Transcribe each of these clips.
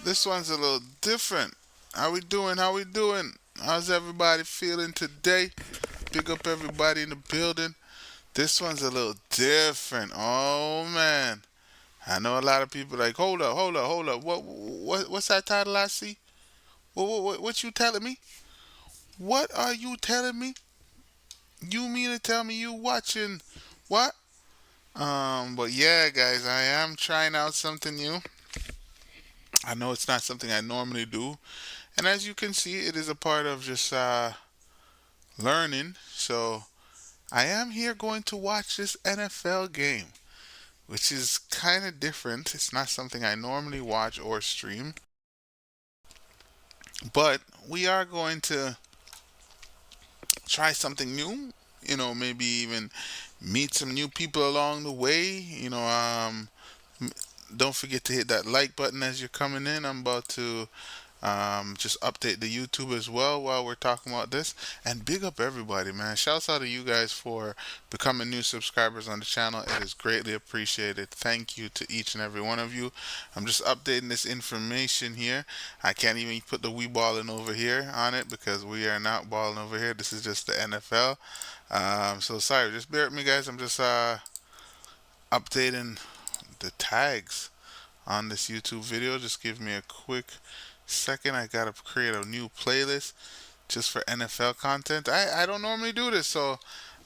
This one's a little different. How we doing? How we doing? How's everybody feeling today? Big up everybody in the building. This one's a little different. Oh man. I know a lot of people like, hold up, hold up, hold up. What's that title I see? What you telling me? What are you telling me? You mean to tell me you watching what? But yeah, guys, I am trying out something new. I know it's not something I normally do, and as you can see, it is a part of just learning. So I am here going to watch this NFL game, which is kind of different. It's not something I normally watch or stream, but we are going to try something new. Maybe even meet some new people along the way. Don't forget to hit that like button as you're coming in. I'm about to just update the YouTube as well while we're talking about this. And big up everybody, man. Shouts out to you guys for becoming new subscribers on the channel. It is greatly appreciated. Thank you to each and every one of you. I'm just updating this information here. I can't even put the we balling over here on it because we are not balling over here. This is just the NFL. So sorry, just bear with me, guys. I'm just updating the tags on this YouTube video. Just give me a quick second. I gotta create a new playlist just for NFL content. I don't normally do this, so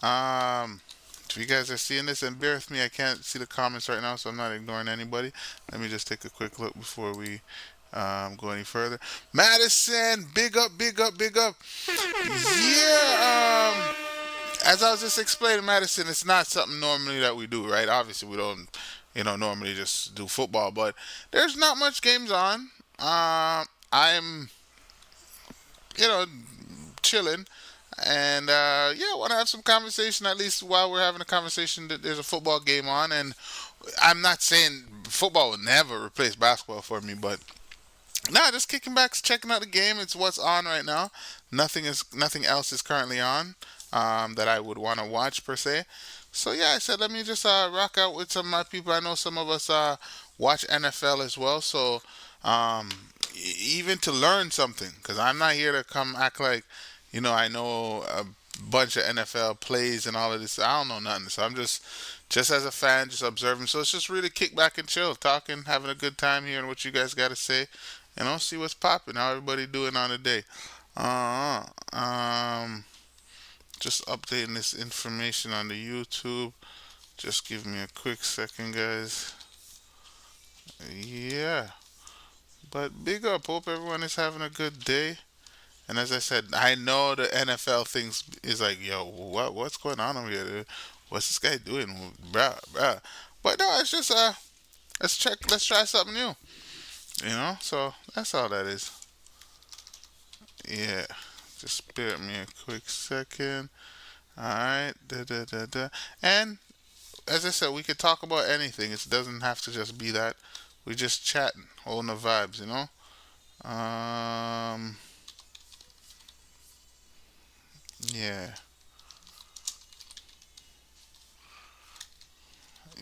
if you guys are seeing this, and bear with me, I can't see the comments right now, so I'm not ignoring anybody. Let me just take a quick look before we go any further. Madison, big up, big up, big up. Yeah. As I was just explaining, Madison, it's not something normally that we do, right? Obviously, we don't, normally just do football, but there's not much games on. I'm, you know, chilling, and yeah, want to have some conversation. At least while we're having a conversation, that there's a football game on, and I'm not saying football will never replace basketball for me, but nah, just kicking back, checking out the game. It's what's on right now. Nothing else is currently on that I would want to watch per se. So yeah, I said let me just rock out with some of my people. I know some of us watch NFL as well, so um, even to learn something, because I'm not here to come act like I know a bunch of NFL plays and all of this. I don't know nothing, so I'm just as a fan, just observing. So it's just really kick back and chill, talking, having a good time, hearing what you guys got to say, and I'll see what's popping, how everybody doing on the day. Uh, um, just updating this information on the YouTube. Just give me a quick second, guys. Yeah, but big up. Hope everyone is having a good day. And as I said, I know the NFL things is like, yo, what's going on over here? What's this guy doing, bruh, bruh? But no, it's just let's try something new. So that's all that is. Yeah, just spare me a quick second. All right, da da da da. And as I said, we could talk about anything. It doesn't have to just be that. We just chatting, holding the vibes. Um, yeah.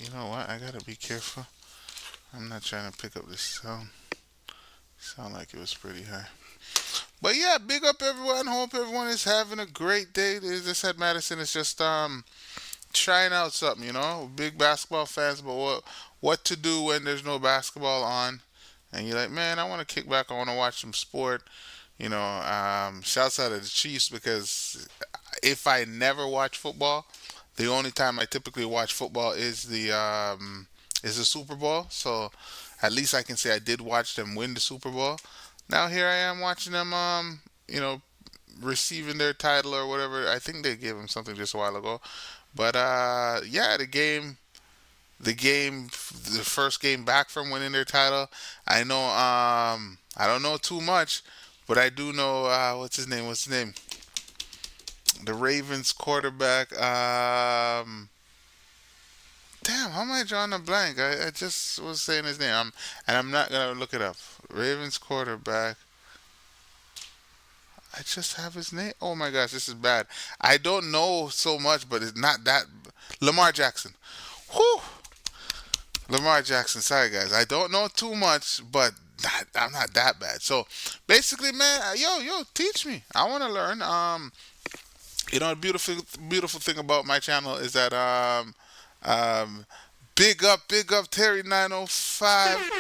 You know what? I gotta be careful. I'm not trying to pick up this sound. Sound like it was pretty high. But yeah, big up everyone. Hope everyone is having a great day. As I said, Madison is just trying out something. Big basketball fans, but what to do when there's no basketball on, and you're like, man, I want to kick back. I want to watch some sport. Shouts out to the Chiefs because if I never watch football, the only time I typically watch football is the Super Bowl. So at least I can say I did watch them win the Super Bowl. Now here I am watching them, receiving their title or whatever. I think they gave them something just a while ago. But yeah, the first game back from winning their title. I know, I don't know too much, but I do know what's his name? What's his name? The Ravens quarterback. Damn, how am I drawing a blank? I just was saying his name. And I'm not gonna look it up. Ravens quarterback. I just have his name. Oh my gosh, this is bad. I don't know so much, but it's not that. Lamar Jackson. Whew. Lamar Jackson. Sorry, guys. I don't know too much, but I'm not that bad. So basically, man, yo, teach me. I want to learn. The beautiful thing about my channel is that um, big up Terry 905.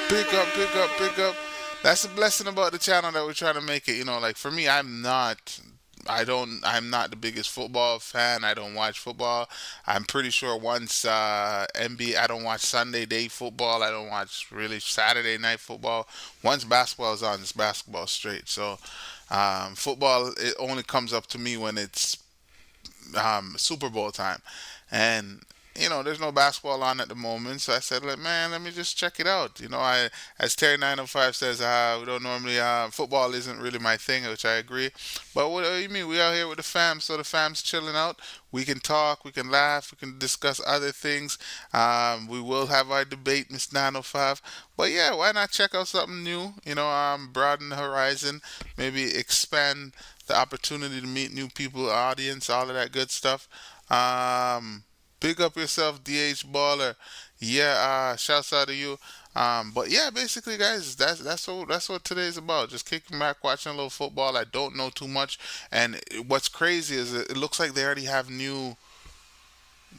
Big up. That's the blessing about the channel that we're trying to make it. Like for me, I'm not the biggest football fan. I don't watch football. I'm pretty sure once NBA, I don't watch Sunday day football. I don't watch really Saturday night football. Once basketball is on, it's basketball straight. So football, it only comes up to me when it's Super Bowl time, and there's no basketball on at the moment. So I said, like, man, let me just check it out. As Terry 905 says, we don't normally football isn't really my thing, which I agree. But what do you mean? We out here with the fam, so the fam's chilling out. We can talk, we can laugh, we can discuss other things. We will have our debate, Miss 905. But yeah, why not check out something new? Broaden the horizon, maybe expand the opportunity to meet new people, audience, all of that good stuff. Big up yourself, DH Baller. Yeah, shouts out to you. But yeah, basically, guys, that's what today's about. Just kicking back, watching a little football. I don't know too much, and what's crazy is it looks like they already have new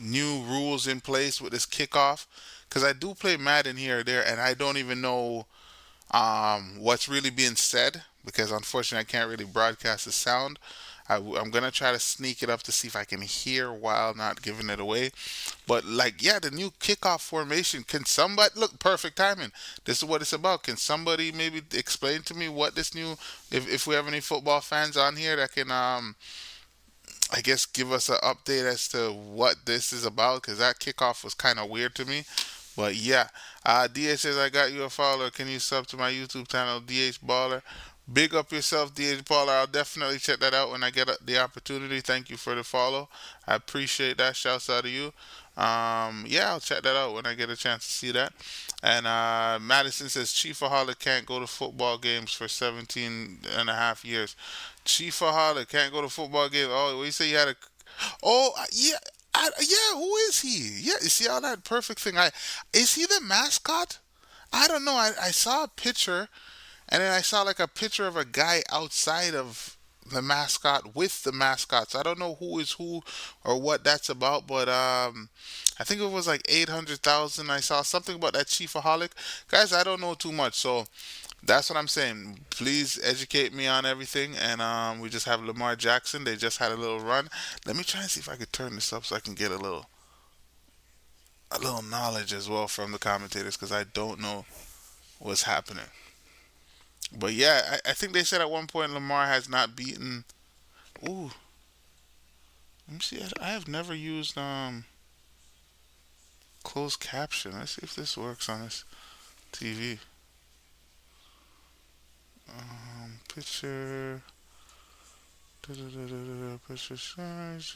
rules in place with this kickoff. Because I do play Madden here or there, and I don't even know what's really being said because unfortunately I can't really broadcast the sound. I'm gonna try to sneak it up to see if I can hear while not giving it away. But like, yeah, the new kickoff formation. Can somebody look? Perfect timing. This is what it's about. Can somebody maybe explain to me what this new? If we have any football fans on here that can I guess give us an update as to what this is about because that kickoff was kind of weird to me. But yeah, DH says I got you a follower. Can you sub to my YouTube channel, DH Baller? Big up yourself, DH Baller. I'll definitely check that out when I get the opportunity. Thank you for the follow. I appreciate that. Shouts out to you. Yeah, I'll check that out when I get a chance to see that. And Madison says Chiefaholic can't go to football games for 17 and a half years. Chiefaholic can't go to football games. Oh, we say you had a. Oh, yeah. Yeah, who is he? Yeah, you see all that perfect thing. Is he the mascot? I don't know. I saw a picture, and then I saw like a picture of a guy outside of the mascot with the mascots. I don't know who is who or what that's about, but I think it was like 800,000. I saw something about that Chiefaholic. Guys, I don't know too much, so that's what I'm saying. Please educate me on everything. And we just have Lamar Jackson. They just had a little run. Let me try and see if I could turn this up so I can get a little knowledge as well from the commentators because I don't know what's happening. But yeah, I think they said at one point Lamar has not beaten. Ooh, let me see. I have never used closed caption. Let's see if this works on this TV. Picture. Picture size.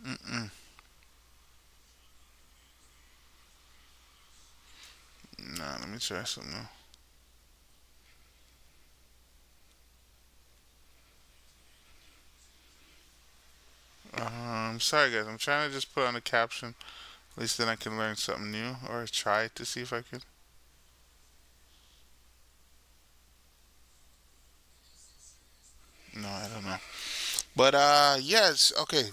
Mm-mm. Nah, let me try something. Sorry guys, I'm trying to just put on a caption. At least then I can learn something new, or try to see if I can. No, I don't know. But yes, okay.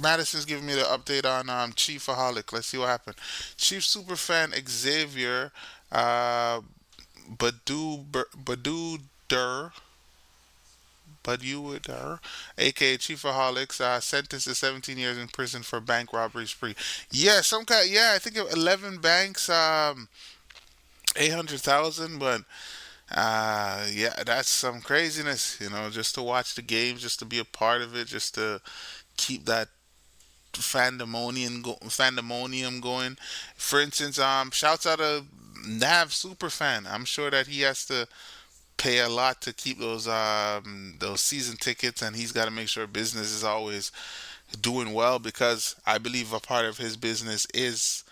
Madison's giving me the update on Chiefaholic. Let's see what happened. Chief superfan Xavier, uh, Badu Dur, Budur, aka Chiefaholics, sentenced to 17 years in prison for bank robbery spree. Yeah, some kind. Yeah, I think 11 banks, 800,000, but yeah, that's some craziness, just to watch the games, just to be a part of it, just to keep that fandemonium going. For instance, shouts out to Nav Superfan. I'm sure that he has to pay a lot to keep those season tickets, and he's got to make sure business is always doing well because I believe a part of his business is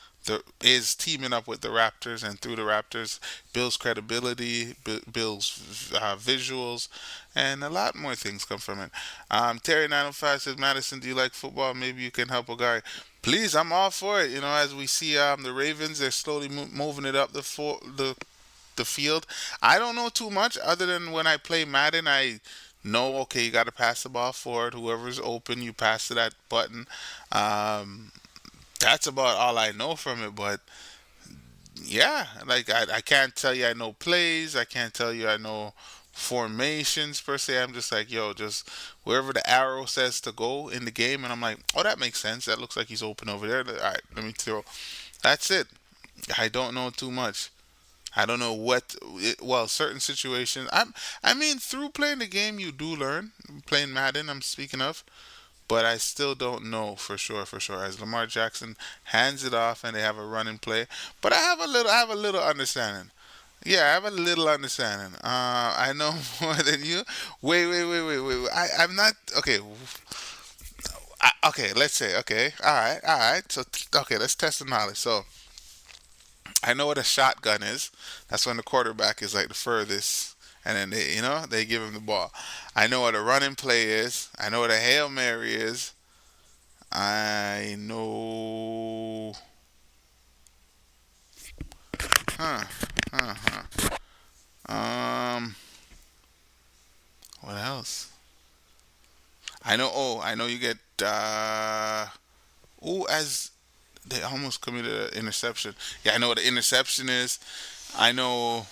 teaming up with the Raptors, and through the Raptors builds credibility, builds visuals, and a lot more things come from it. Terry 905 says, Madison, do you like football? Maybe you can help a guy. Please, I'm all for it. As we see the Ravens, they're slowly moving it up the the field. I don't know too much other than when I play Madden. I know, okay, you got to pass the ball forward. Whoever's open, you pass to that button. Um, that's about all I know from it. But yeah, like I can't tell you I know plays. I can't tell you I know formations per se. I'm just like, yo, just wherever the arrow says to go in the game, and I'm like, oh, that makes sense. That looks like he's open over there. All right, let me throw. That's it. I don't know too much. I don't know well, certain situations. I mean, through playing the game, you do learn. Playing Madden, I'm speaking of, but I still don't know for sure. For sure, as Lamar Jackson hands it off and they have a running play, but I have a little understanding. Yeah, I have a little understanding. I know more than you. Wait. I'm not okay. Okay, let's say okay. All right. So okay, let's test the knowledge. So I know what a shotgun is. That's when the quarterback is like the furthest, and then they give him the ball. I know what a running play is. I know what a hail mary is. I know. Huh. Huh. Um. What else? I know. Oh, I know you get. Oh, as they almost committed an interception. Yeah, I know what an interception is. I know.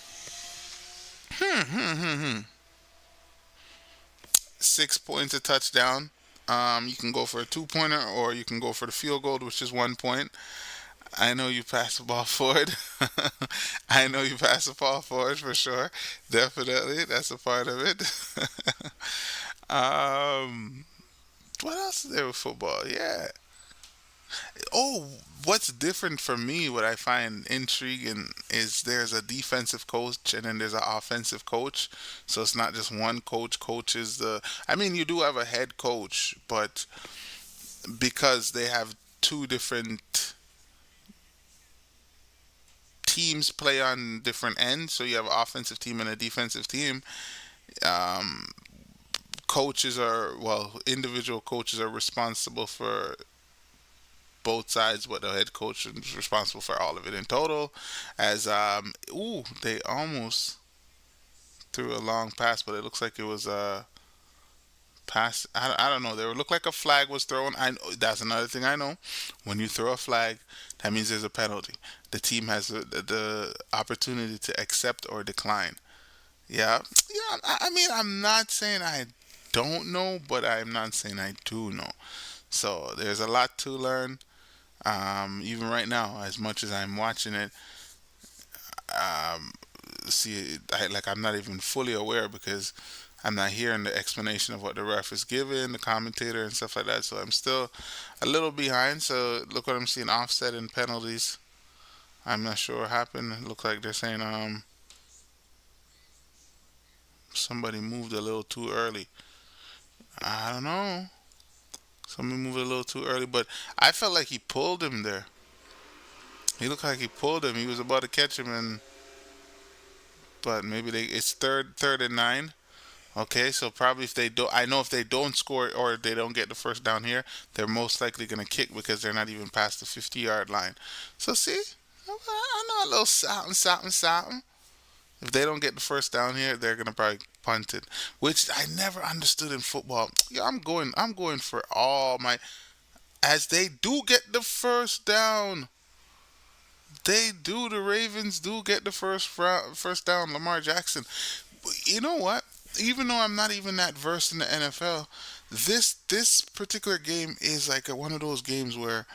6 points a touchdown. You can go for a 2 pointer or you can go for the field goal, which is 1 point. I know you pass the ball forward. I know you pass the ball forward for sure. Definitely. That's a part of it. um, what else is there with football? Yeah. Oh, what's different for me, what I find intriguing is there's a defensive coach and then there's an offensive coach. So it's not just one coach coaches the. I mean, you do have a head coach, but because they have two different teams play on different ends, so you have an offensive team and a defensive team. Um, Coaches are individual coaches are responsible for both sides, but the head coach is responsible for all of it in total. As they almost threw a long pass, but it looks like it was a pass. I don't know. There looked like a flag was thrown. I know, that's another thing I know. When you throw a flag, that means there's a penalty. The team has the opportunity to accept or decline. Yeah, yeah. I mean, I'm not saying I don't know, but I'm not saying I do know. So there's a lot to learn. Even right now, as much as I'm watching it, um, see, I'm not even fully aware because I'm not hearing the explanation of what the ref is giving, the commentator and stuff like that. So I'm still a little behind. So look what I'm seeing: offset and penalties. I'm not sure what happened. It looks like they're saying somebody moved a little too early. I don't know. Somebody moved a little too early, but I felt like he pulled him there. He looked like he pulled him. He was about to catch him, and but maybe it's third and 9. Okay, so probably if they don't, I know if they don't score or they don't get the first down here, they're most likely gonna kick because they're not even past the 50-yard line. So see, I know a little something. If they don't get the first down here, they're gonna probably punt it, which I never understood in football. Yeah, I'm going for all my. As they do get the first down, they do. The Ravens do get the first down. Lamar Jackson. You know what? Even though I'm not even that versed in the NFL, this particular game is like one of those games where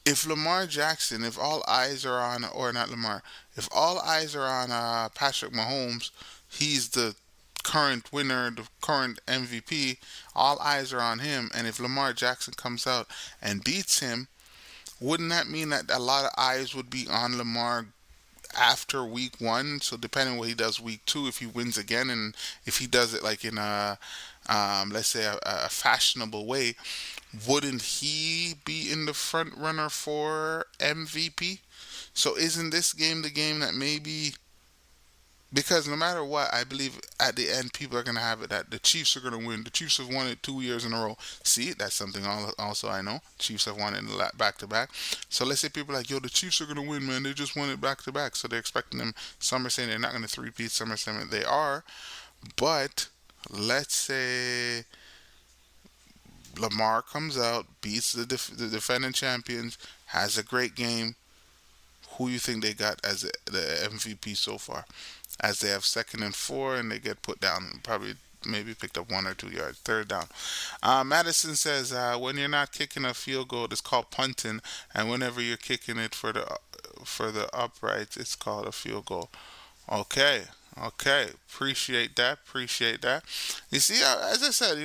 if Lamar Jackson, if all eyes are on, or not Lamar, if all eyes are on Patrick Mahomes, he's the current winner, the current MVP. All eyes are on him, and if Lamar Jackson comes out and beats him, wouldn't that mean that a lot of eyes would be on Lamar after week 1? So depending on what he does week 2, if he wins again, and if he does it like in a let's say a fashionable way, wouldn't he be in the front runner for MVP? So isn't this game the game that maybe Because no matter what, I believe at the end people are gonna have it that the Chiefs are gonna win. The Chiefs have won it 2 years in a row. See, that's something also I know. Chiefs have won it back to back. So let's say people are like, yo, the Chiefs are gonna win, man. They just won it back to back. So they're expecting them. Some are saying they're not gonna three-peat. Some are saying they are. But let's say Lamar comes out, beats the defending champions, has a great game. Who you think they got as the MVP so far? As they have second and four and they get put down, probably maybe picked up 1 or 2 yards, third down. Madison says when you're not kicking a field goal, it's called punting, and whenever you're kicking it for the uprights, it's called a field goal. Okay, okay, appreciate that, appreciate that. You see, as I said,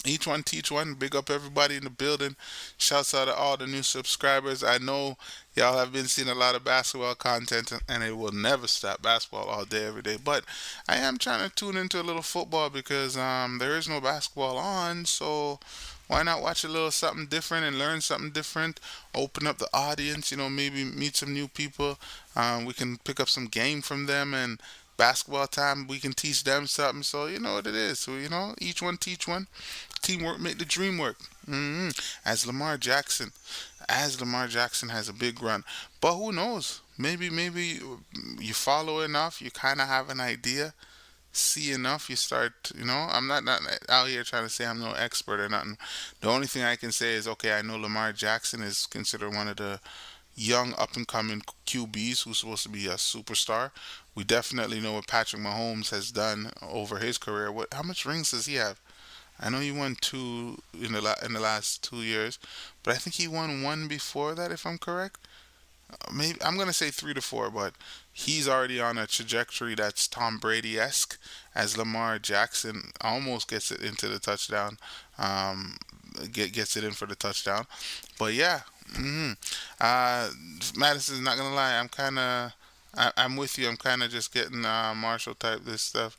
each one teach one. Big up everybody in the building. Shouts out to all the new subscribers. I know y'all have been seeing a lot of basketball content, and it will never stop. Basketball all day, every day. But I am trying to tune into a little football because there is no basketball on. So why not watch a little something different and learn something different? Open up the audience. Maybe meet some new people. We can pick up some game from them and basketball time. We can teach them something. So you know what it is. So each one teach one. Teamwork make the dream work. As Lamar Jackson, as Lamar Jackson has a big run, but who knows? Maybe you follow enough, you kind of have an idea. See enough, you start. I'm not out here trying to say I'm no expert or nothing. The only thing I can say is okay. I know Lamar Jackson is considered one of the young up and coming QBs who's supposed to be a superstar. We definitely know what Patrick Mahomes has done over his career. How much rings does he have? I know he won two in the last 2 years, but I think he won one before that, if I'm correct. Maybe I'm gonna say 3 to 4, but he's already on a trajectory that's Tom Brady esque. As Lamar Jackson almost gets it into the touchdown, gets it in for the touchdown. But yeah, Madison's not gonna lie. I'm with you. I'm kind of just getting Marshall type this stuff.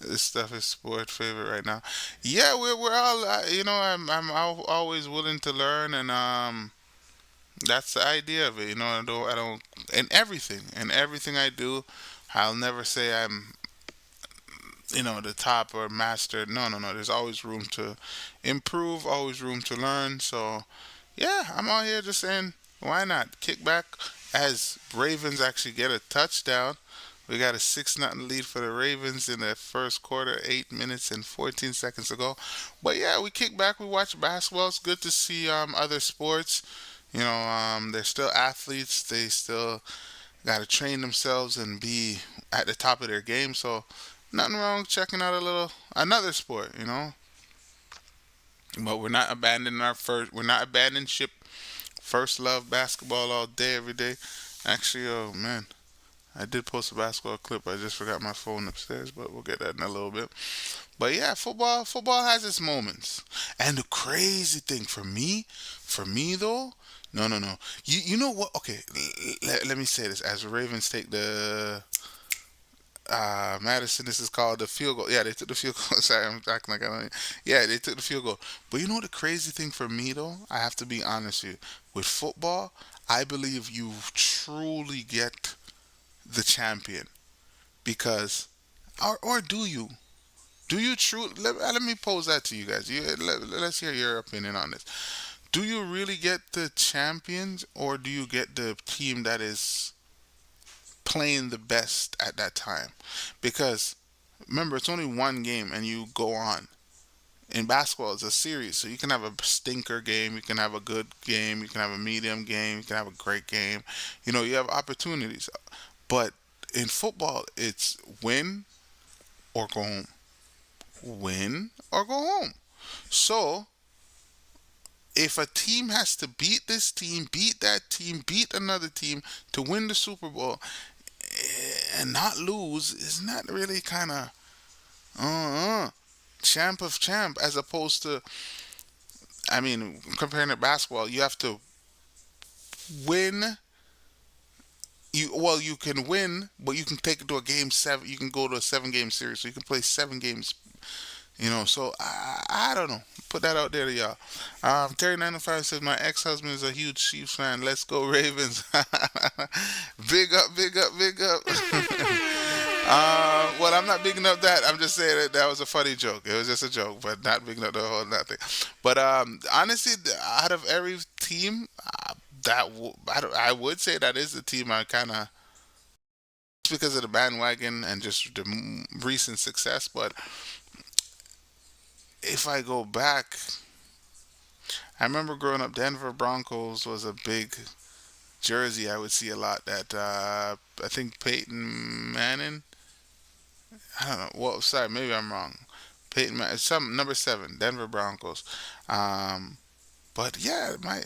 This stuff is sport favorite right now. Yeah, we're all always willing to learn, and that's the idea of it. I don't in everything I do, I'll never say I'm the top or master. No, no, no. There's always room to improve, always room to learn. So yeah, I'm out here just saying, why not kick back as Ravens actually get a touchdown. We got a 6-0 lead for the Ravens in the first quarter, 8 minutes and 14 seconds to go. But yeah, we kick back, we watch basketball. It's good to see other sports. They're still athletes. They still got to train themselves and be at the top of their game. So nothing wrong with checking out another sport. But we're not abandoning our first. We're not abandoning ship. First love basketball all day, every day. Actually, oh man, I did post a basketball clip. I just forgot my phone upstairs, but we'll get that in a little bit. But yeah, football has its moments. And the crazy thing for me though, no, no, no. You know what? Okay, let me say this. As the Ravens take the Madison, this is called the field goal. Yeah, they took the field goal. Sorry, I'm acting like I don't. Yeah, they took the field goal. But you know the crazy thing for me though, I have to be honest with you. With football, I believe you truly get the champion because, or do you? Do you truly? Let me pose that to you guys. Let's hear your opinion on this. Do you really get the champions, or do you get the team that is playing the best at that time? Because remember, it's only one game, and you go on. In basketball, it's a series, so you can have a stinker game, you can have a good game, you can have a medium game, you can have a great game. You have opportunities. But in football, it's win or go home. Win or go home. So if a team has to beat this team, beat that team, beat another team to win the Super Bowl and not lose, isn't that really kind of champ of champ as opposed to, I mean, comparing to basketball, you have to win. You can win, but you can take it to a game seven. You can go to a 7 game series, so you can play 7 games. So I don't know. Put that out there to y'all. Terry905 says my ex-husband is a huge Chiefs fan. Let's go Ravens. Big up, big up, big up. Well, I'm not bigging up that. I'm just saying that that was a funny joke. It was just a joke, but not bigging up the whole nothing. But honestly, out of every team, I would say that is the team I kind of because of the bandwagon and just the recent success. But if I go back, I remember growing up, Denver Broncos was a big jersey I would see a lot. That I think Peyton Manning. I don't know. Well, sorry, maybe I'm wrong. Peyton Manning, some number 7, Denver Broncos. Um, but yeah, my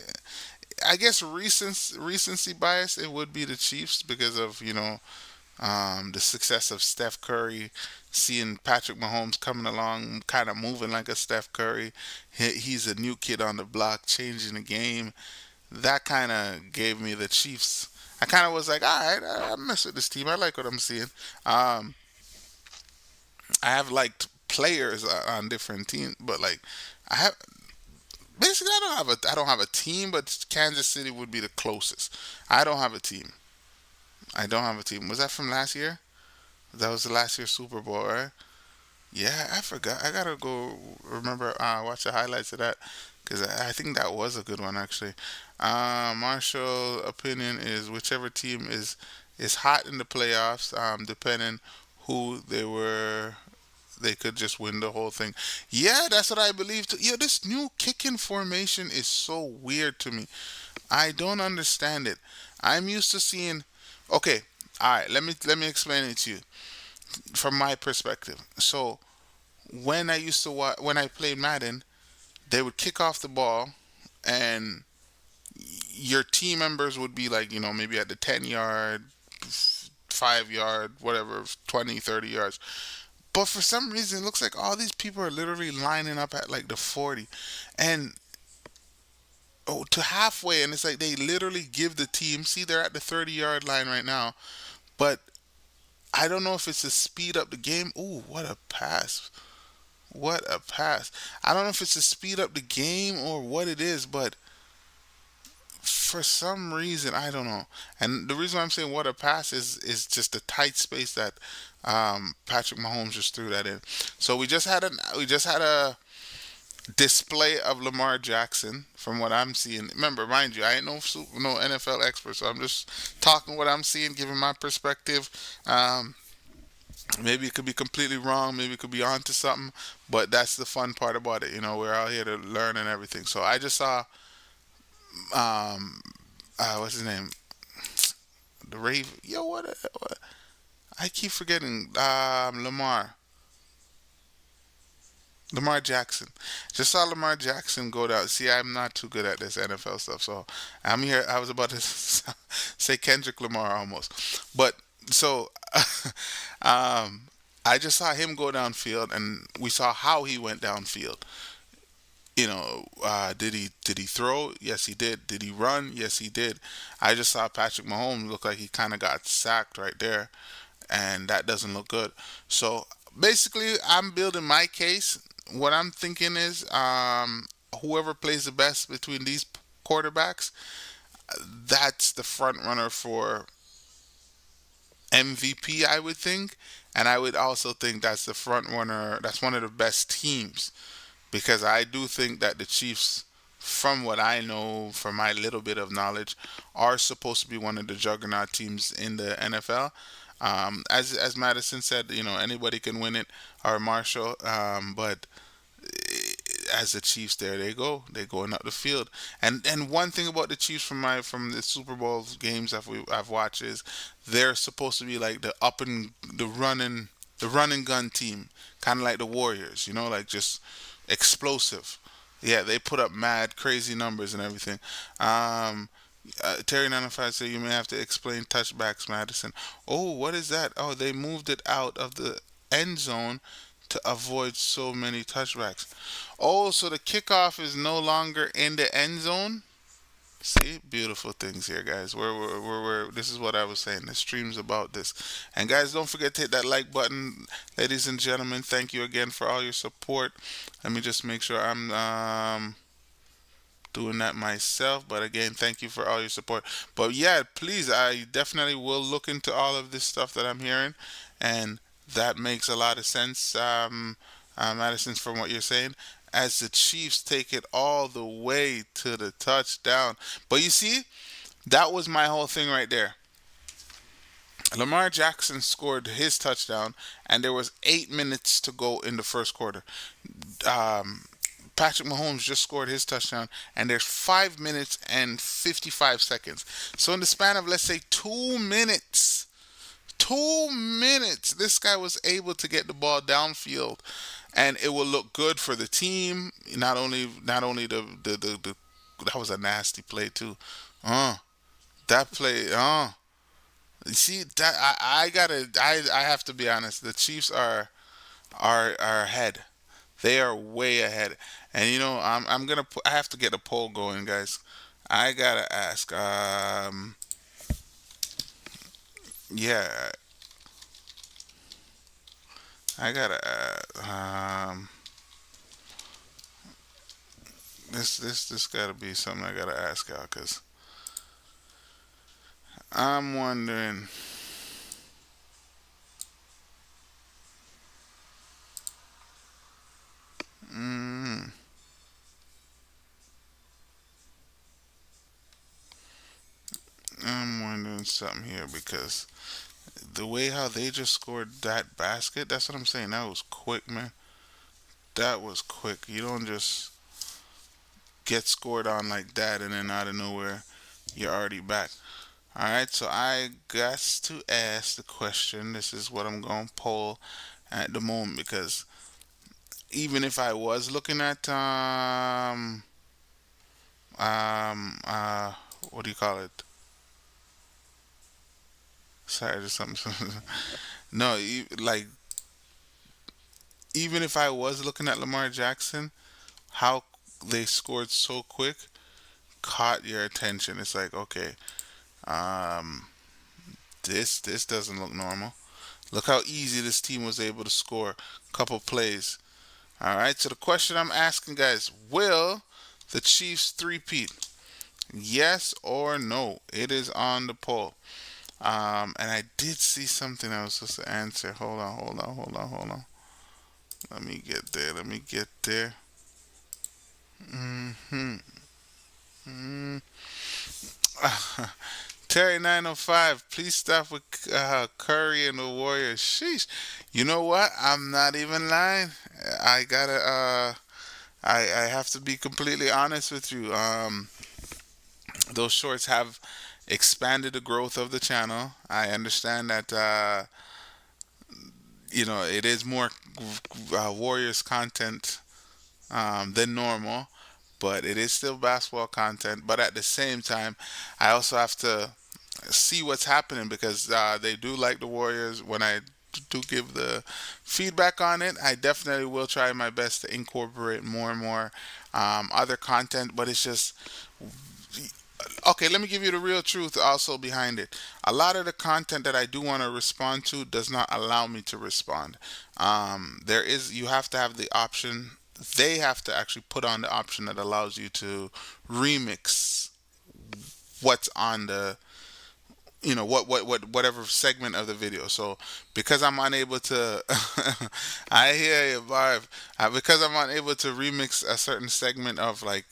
I guess recency bias it would be the Chiefs because of the success of Steph Curry, seeing Patrick Mahomes coming along, kind of moving like a Steph Curry. He's a new kid on the block, changing the game. That kind of gave me the Chiefs. I kind of was like, all right, I mess with this team. I like what I'm seeing. Um, I have liked players on different teams, but like I have basically I don't have a team, but Kansas City would be the closest. I don't have a team. I don't have a team. Was that from last year? That was the last year's Super Bowl, right? Yeah, I forgot. I gotta go remember watch the highlights of that because I think that was a good one actually. Marshall opinion is whichever team is hot in the playoffs, depending who they were, they could just win the whole thing. Yeah, that's what I believe too. Yeah, this new kicking formation is so weird to me. I don't understand it. I'm used to seeing. Okay, all right. Let me explain it to you from my perspective. So when I used to when I played Madden, they would kick off the ball, and your team members would be like, maybe at the 10 yard, 5 yard, whatever, 20, 30 yards. But for some reason, it looks like all these people are literally lining up at like the 40, and to halfway, and it's like they literally give the team. See, they're at the 30-yard line right now, but I don't know if it's to speed up the game. Ooh, what a pass! What a pass! I don't know if it's to speed up the game or what it is, but for some reason I don't know. And the reason why I'm saying what a pass is just the tight space that Patrick Mahomes just threw that in. So we just had a display of Lamar Jackson from what I'm seeing. Remember, mind you, I ain't no NFL expert, so I'm just talking what I'm seeing, giving my perspective. Um, Maybe it could be completely wrong, maybe it could be onto something, but that's the fun part about it. We're out here to learn and everything. So I just saw um, what's his name, the Rave. Yo, what? I keep forgetting. Lamar Jackson. Just saw Lamar Jackson go down. See, I'm not too good at this NFL stuff, so I'm here. I was about to say Kendrick Lamar almost, but so um, I just saw him go downfield, and we saw how he went downfield. Did he throw? Yes, he did. Did he run? Yes, he did. I just saw Patrick Mahomes look like he kind of got sacked right there, and that doesn't look good. So basically, I'm building my case. What I'm thinking is, whoever plays the best between these quarterbacks, that's the front runner for MVP, I would think, and I would also think that's the front runner. That's one of the best teams because I do think that the Chiefs, from what I know, from my little bit of knowledge, are supposed to be one of the juggernaut teams in the NFL. As Madison said, anybody can win it, or Marshall. But as the Chiefs, there they go. They're going up the field. And one thing about the Chiefs from the Super Bowl games I've watched is they're supposed to be like the running gun team, kind of like the Warriors. Like just explosive. Yeah, they put up mad crazy numbers and everything. Um, Terry 95 said you may have to explain touchbacks, Madison. Oh, what is that? Oh, they moved it out of the end zone to avoid so many touchbacks. Oh, so the kickoff is no longer in the end zone. See, beautiful things here, guys. This is what I was saying. The stream's about this. And guys, don't forget to hit that like button. Ladies and gentlemen, thank you again for all your support. Let me just make sure I'm doing that myself. But again, thank you for all your support. But yeah, please, I definitely will look into all of this stuff that I'm hearing. and that makes a lot of sense, Madison, from what you're saying. As the Chiefs take it all the way to the touchdown, but you see, that was my whole thing right there. Lamar Jackson scored his touchdown, and there was 8 minutes to go in the first quarter. Um, Patrick Mahomes just scored his touchdown, and there's 5 minutes and 55 seconds. So in the span of, let's say, 2 minutes, 2 minutes, this guy was able to get the ball downfield, and it will look good for the team. Not only the that was a nasty play too. Uh, that play. You see that I have to be honest. The Chiefs are ahead. They are way ahead. And I have to get a poll going, guys. I gotta ask. Yeah, I gotta. This gotta be something I gotta ask y'all, cause I'm wondering. Mm, I'm wondering something here because the way how they just scored that basket, that's what I'm saying. That was quick, man. That was quick. You don't just get scored on like that and then out of nowhere you're already back. All right, so I got to ask the question. This is what I'm going to poll at the moment because even if I was looking at uh what do you call it? Sorry, just something. No, like even if I was looking at Lamar Jackson, how they scored so quick caught your attention. It's like, okay, um, this doesn't look normal. Look how easy this team was able to score. A couple plays. All right. So the question I'm asking, guys: will the Chiefs three-peat? Yes or no? It is on the poll. And I did see something I was supposed to answer. Hold on. Let me get there. Let me get there. Hmm. Mm. Terry 905, please stop with Curry and the Warriors. Sheesh. You know what? I'm not even lying. I gotta. I have to be completely honest with you. Those shorts have expanded the growth of the channel. I understand that. It is more Warriors content than normal, but it is still basketball content. But at the same time, I also have to see what's happening because they do like the Warriors. When I do give the feedback on it, I definitely will try my best to incorporate more and more other content. But it's just okay. Let me give you the real truth also behind it. A lot of the content that I do want to respond to does not allow me to respond. You have to have the option. They have to actually put on the option that allows you to remix what's on the whatever segment of the video. So because I'm unable to I hear you, Barb. Because I'm unable to remix a certain segment of like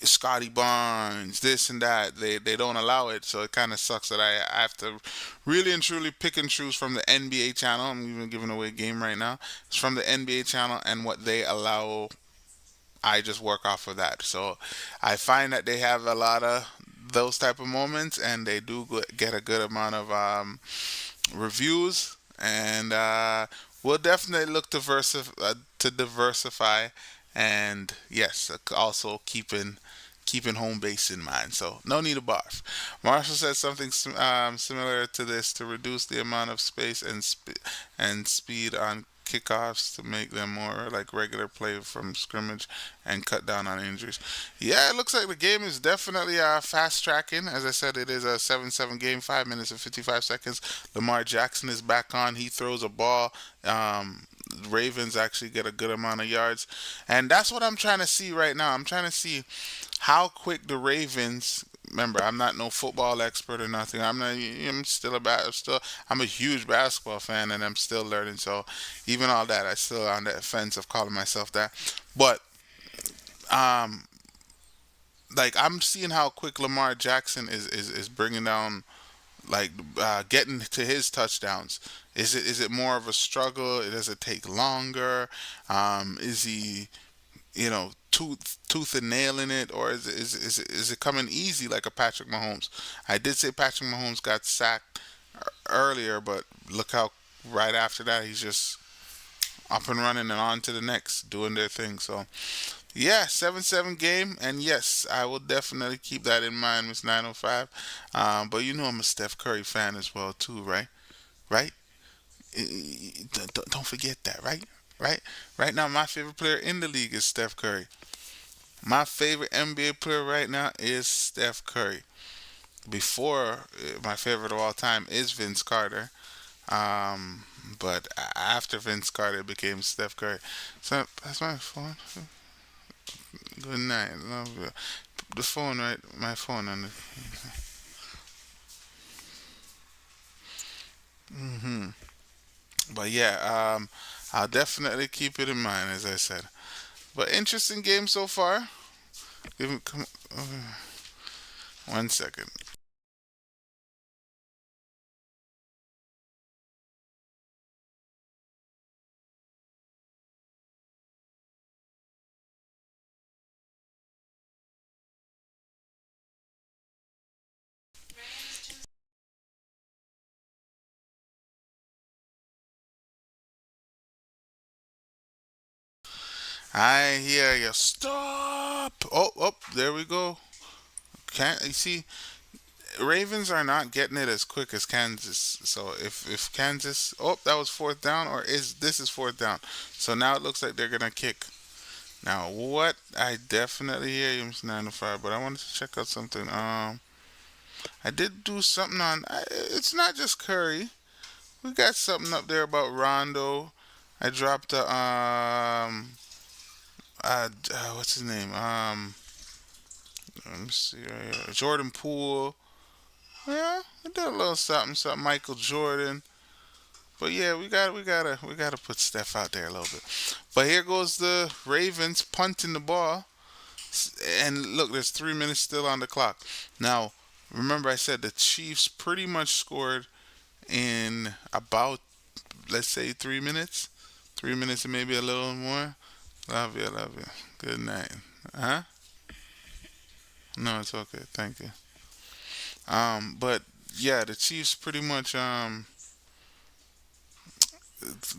Scotty Barnes, this and that, they don't allow it. So it kind of sucks that I have to really and truly pick and choose from the NBA channel. I'm even giving away a game right now. It's from the NBA channel and what they allow. I just work off of that. So I find that they have a lot of those type of moments, and they do get a good amount of reviews. And we'll definitely look to diversify, and yes, also keeping home base in mind. So no need to barf. Marshall said something similar to this to reduce the amount of space and speed on kickoffs to make them more like regular play from scrimmage and cut down on injuries. Yeah, it looks like the game is definitely fast tracking. As I said, it is a 7-7 game, 5 minutes and 55 seconds. Lamar Jackson is back on. He throws a ball. Ravens actually get a good amount of yards, and that's what I'm trying to see right now. I'm trying to see how quick the Ravens remember, I'm not no football expert or nothing. I'm still I'm a huge basketball fan, and I'm still learning. So even all that, I still on the fence of calling myself that. But um, like I'm seeing how quick Lamar Jackson is bringing down, like getting to his touchdowns. Is it more of a struggle? Does it take longer? Is he, tooth and nail in it, or is it coming easy like a Patrick Mahomes? I did say Patrick Mahomes got sacked earlier, but look how right after that he's just up and running and on to the next, doing their thing. So yeah, 7-7 game, and yes, I will definitely keep that in mind, Miss 905. But you know I'm a Steph Curry fan as well too, right? Right? Don't forget that, right? Right? Right now, my favorite player in the league is Steph Curry. My favorite NBA player right now is Steph Curry. Before, my favorite of all time is Vince Carter. Um, but after Vince Carter, it became Steph Curry. So that's my phone. Good night. Love you. The phone, right? My phone on the. Hmm. But yeah, I'll definitely keep it in mind, as I said. But interesting game so far. Give me, come, 1 second. I hear you. Stop. Oh, oh, there we go. Can't you see? Ravens are not getting it as quick as Kansas. So if Kansas, oh, that was fourth down, or is this is fourth down? So now it looks like they're gonna kick. Now what? I definitely hear you, Mr. 905, but I wanted to check out something. I did do something on. It's not just Curry. We got something up there about Rondo. I dropped a what's his name? Let me see right here. Jordan Poole. Yeah, I did a little something, something. Michael Jordan. But yeah, we gotta put Steph out there a little bit. But here goes the Ravens punting the ball, and look, there's 3 minutes still on the clock. Now, remember I said the Chiefs pretty much scored in about, let's say, 3 minutes, 3 minutes and maybe a little more. Love you, love you. Good night. Huh? No, it's okay. Thank you. But yeah, the Chiefs pretty much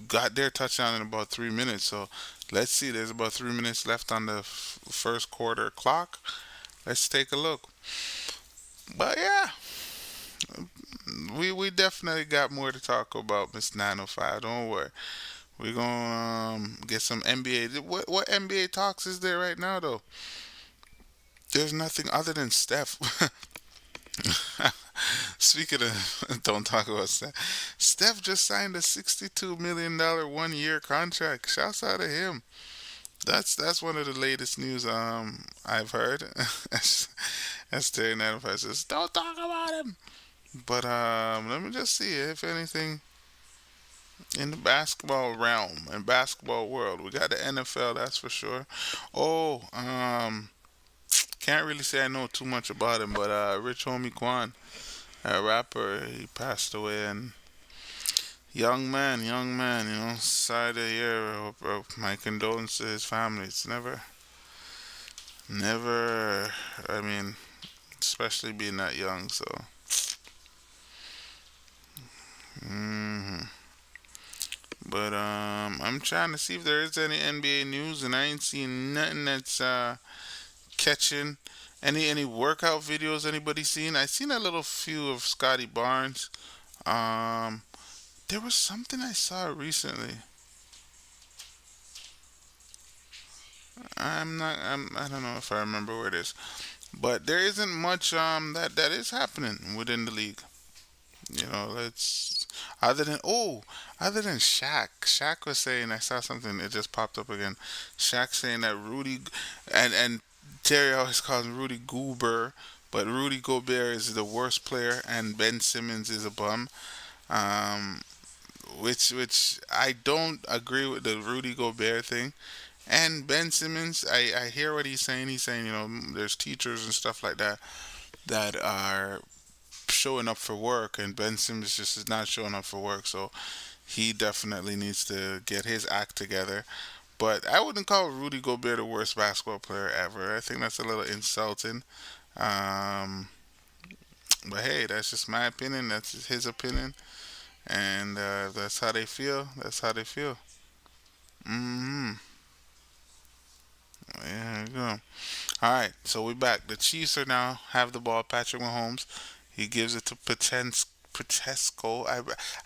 got their touchdown in about 3 minutes. So let's see. There's about 3 minutes left on the first quarter clock. Let's take a look. But yeah, we definitely got more to talk about, Miss 905. Don't worry. We're gonna get some NBA. What NBA talks is there right now though? There's nothing other than Steph. Speaking of, don't talk about Steph. Steph just signed a $62 million 1 year contract. Shouts out to him. That's one of the latest news I've heard. As Terry 95 says, don't talk about him. But let me just see if anything in the basketball realm and basketball world. We got the NFL, that's for sure. Oh, can't really say I know too much about him, but Rich Homie Quan, a rapper, he passed away, and young man, sorry to hear. My condolences to his family. It's never. I mean, especially being that young. So, hmm but I'm trying to see if there is any NBA news, and I ain't seen nothing that's catching. Any workout videos anybody seen? I seen a little few of Scotty Barnes. Um, there was something I saw recently. I don't know if I remember where it is, but there isn't much that is happening within the league. Let's other than oh, other than Shaq. Shaq was saying, I saw something. It just popped up again. Shaq saying that Rudy and Terry always calls him Rudy Goober, but Rudy Gobert is the worst player, and Ben Simmons is a bum. Um, which I don't agree with the Rudy Gobert thing. And Ben Simmons, I hear what he's saying. He's saying, there's teachers and stuff like that that are showing up for work, and Ben Simmons just is not showing up for work. So he definitely needs to get his act together. But I wouldn't call Rudy Gobert the worst basketball player ever. I think that's a little insulting. Um, but hey, that's just my opinion. That's just his opinion, and if that's how they feel. That's how they feel. Hmm. Yeah, you go. All right, so we're back. The Chiefs are now have the ball. Patrick Mahomes, he gives it to Patesco.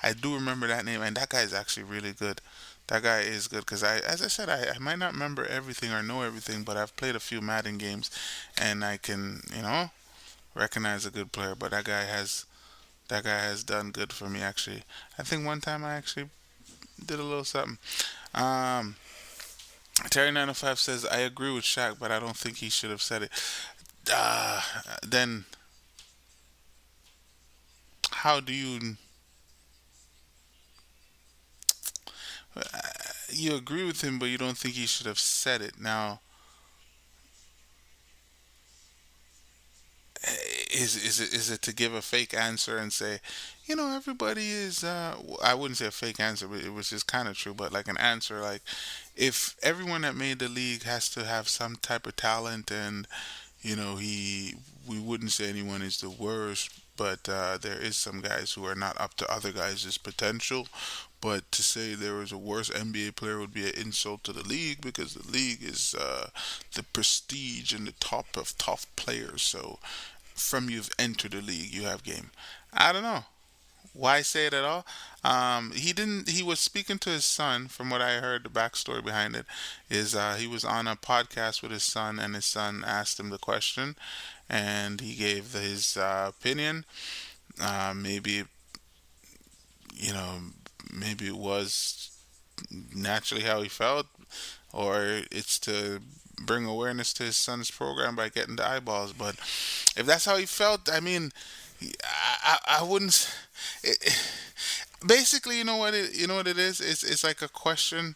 I do remember that name, and that guy is actually really good. That guy is good because as I said, I might not remember everything or know everything, but I've played a few Madden games, and I can recognize a good player. But that guy has done good for me actually. I think one time I actually did a little something. Um, Terry905 says I agree with Shaq, but I don't think he should have said it. Uh, then how do you agree with him, but you don't think he should have said it? Now, is it to give a fake answer and say, everybody is? I wouldn't say a fake answer, but it was just kind of true. But like an answer, like if everyone that made the league has to have some type of talent, and he we wouldn't say anyone is the worst, but there is some guys who are not up to other guys' potential. But to say there was a worse NBA player would be an insult to the league because the league is the prestige and the top of top players. So from you've entered the league, you have game. I don't know. Why say it at all? He didn't. He was speaking to his son. From what I heard, the backstory behind it is he was on a podcast with his son, and his son asked him the question, and he gave his opinion. Maybe you know, maybe it was naturally how he felt, or it's to bring awareness to his son's program by getting the eyeballs. But if that's how he felt, I mean, I wouldn't. Basically, you know what it is. It's like a question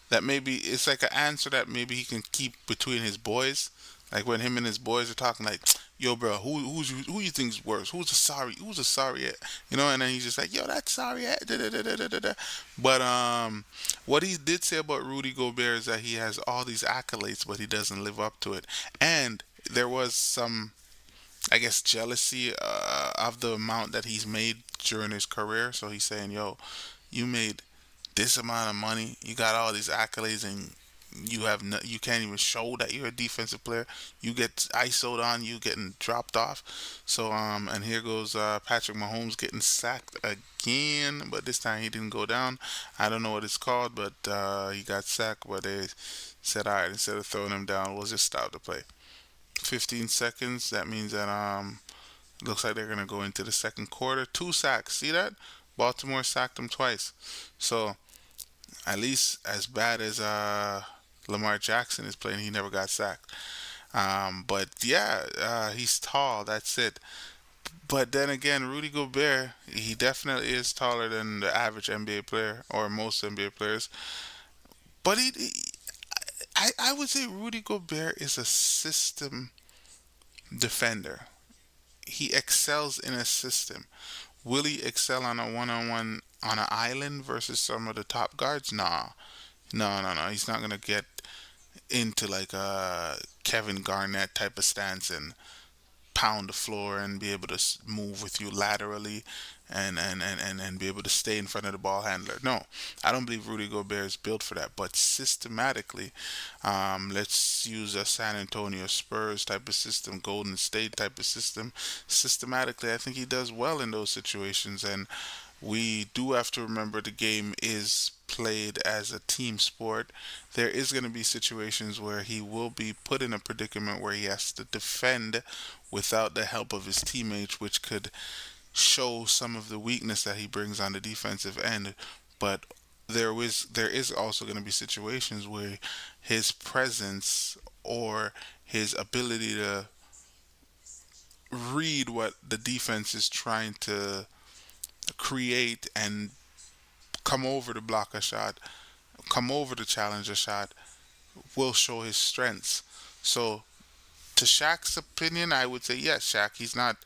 that maybe it's like an answer that maybe he can keep between his boys. Like when him and his boys are talking, like, "Yo, bro, who you think's worse? Who's a sorry at?" And then he's just like, "Yo, that's sorry at." Da, da, da, da, da, da, da. But what he did say about Rudy Gobert is that he has all these accolades, but he doesn't live up to it. And there was some, I guess, jealousy of the amount that he's made during his career. So he's saying, "Yo, you made this amount of money, you got all these accolades, and you can't even show that you're a defensive player. You get ISO'd on, you getting dropped off." So and here goes Patrick Mahomes getting sacked again, but this time he didn't go down. I don't know what it's called, but he got sacked. But they said, all right, instead of throwing him down, we'll just stop the play. 15 seconds. That means that looks like they're gonna go into the second quarter. Two sacks. See that? Baltimore sacked him twice. So at least as bad as Lamar Jackson is playing, he never got sacked. But yeah, he's tall. That's it. But then again, Rudy Gobert, he definitely is taller than the average NBA player or most NBA players. But I would say Rudy Gobert is a system defender. He excels in a system. Will he excel on a one-on-one on an island versus some of the top guards? Nah, no, no, no. He's not gonna get into like a Kevin Garnett type of stance and pound the floor and be able to move with you laterally and be able to stay in front of the ball handler. No, I don't believe Rudy Gobert is built for that. But systematically, let's use a San Antonio Spurs type of system, Golden State type of system. Systematically, I think he does well in those situations. And we do have to remember the game is played as a team sport. There is going to be situations where he will be put in a predicament where he has to defend without the help of his teammates, which could show some of the weakness that he brings on the defensive end. But there is also going to be situations where his presence or his ability to read what the defense is trying to create and come over to block a shot, come over to challenge a shot, will show his strengths. So, to Shaq's opinion, I would say yes, Shaq. He's not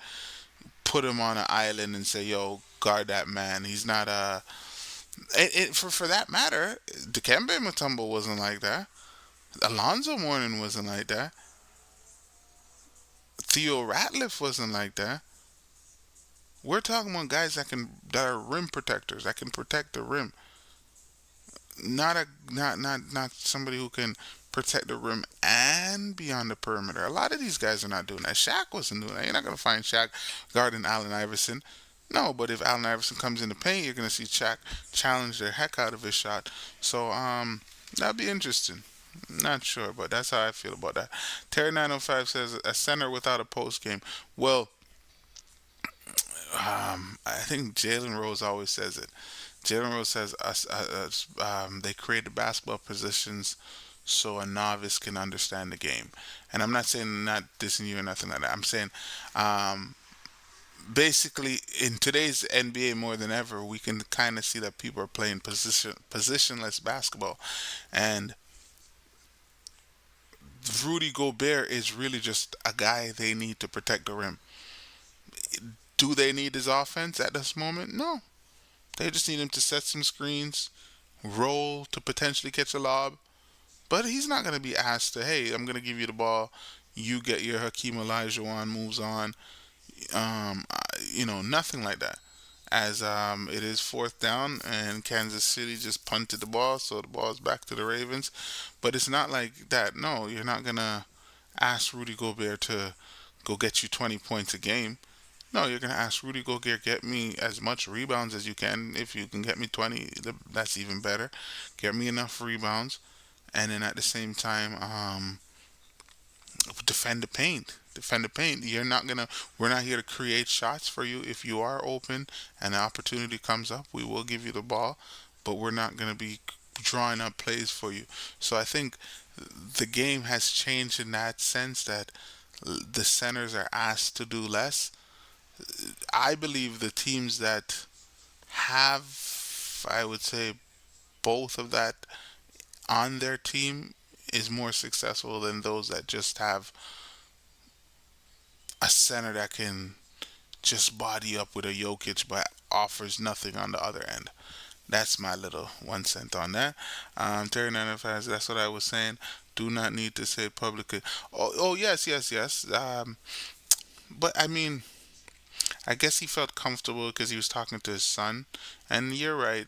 put him on an island and say, "Yo, guard that man." He's not a. For that matter, Dikembe Mutombo wasn't like that. Alonzo Mourning wasn't like that. Theo Ratliff wasn't like that. We're talking about guys that are rim protectors that can protect the rim. Not somebody who can protect the rim and be on the perimeter. A lot of these guys are not doing that. Shaq wasn't doing that. You're not gonna find Shaq guarding Allen Iverson. No, but if Allen Iverson comes in the paint, you're gonna see Shaq challenge the heck out of his shot. So that'd be interesting. Not sure, but that's how I feel about that. Terry905 says a center without a post game. Well, I think Jalen Rose always says it. Jalen Rose says they created basketball positions so a novice can understand the game. And I'm not saying not dissing you or nothing like that. I'm saying um, basically in today's NBA more than ever, we can kind of see that people are playing positionless basketball, and Rudy Gobert is really just a guy they need to protect the rim. Do they need his offense at this moment? No. They just need him to set some screens, roll to potentially catch a lob. But he's not going to be asked to, hey, I'm going to give you the ball. You get your Hakeem Olajuwon moves on. Nothing like that. As it is fourth down, and Kansas City just punted the ball, so the ball is back to the Ravens. But it's not like that. No, you're not going to ask Rudy Gobert to go get you 20 points a game. No, you're gonna ask Rudy Gobert, get me as much rebounds as you can. If you can get me 20, that's even better. Get me enough rebounds, and then at the same time, defend the paint. Defend the paint. You're not gonna. We're not here to create shots for you. If you are open and the opportunity comes up, we will give you the ball, but we're not gonna be drawing up plays for you. So I think the game has changed in that sense that the centers are asked to do less. I believe the teams that have, I would say, both of that on their team is more successful than those that just have a center that can just body up with a Jokic but offers nothing on the other end. That's my little 1 cent on that. Terry Nine fans, that's what I was saying. Do not need to say it publicly. Oh yes, yes, yes. But I mean, I guess he felt comfortable because he was talking to his son. And you're right.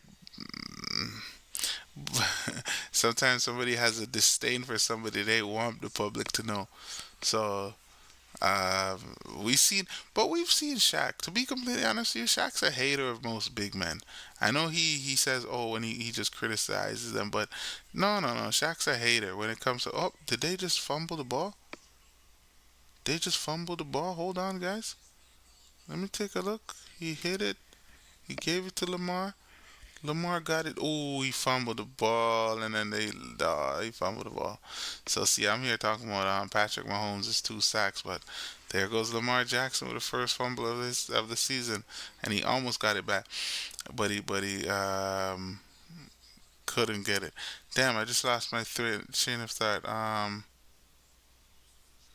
Sometimes somebody has a disdain for somebody they want the public to know. So uh, we seen, but we've seen Shaq. To be completely honest with you, Shaq's a hater of most big men. I know he says, oh, when he just criticizes them, but no. Shaq's a hater when it comes to, oh, did they just fumble the ball? They just fumbled the ball. Hold on, guys. Let me take a look. He hit it. He gave it to Lamar. Lamar got it. Oh, he fumbled the ball, and then he fumbled the ball. So see, I'm here talking about Patrick Mahomes' 2 sacks, but there goes Lamar Jackson with the first fumble of the season, and he almost got it back, but he couldn't get it. Damn, I just lost my chain of thought.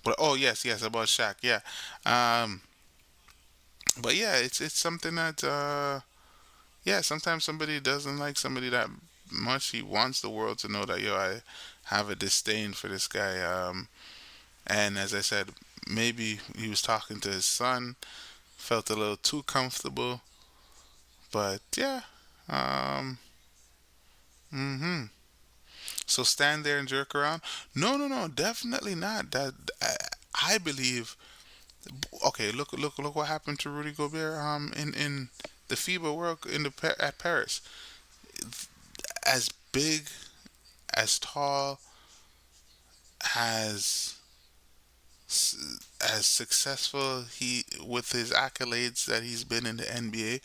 But oh yes, about Shaq, yeah. Um, but yeah, it's something that yeah, sometimes somebody doesn't like somebody that much. He wants the world to know that, yo, I have a disdain for this guy. And as I said, maybe he was talking to his son, felt a little too comfortable. But yeah, um, hmm so stand there and jerk around? No, definitely not. That I believe. Okay, look what happened to Rudy Gobert. In the FIBA World at Paris, as big, as tall, as as successful he with his accolades that he's been in the NBA,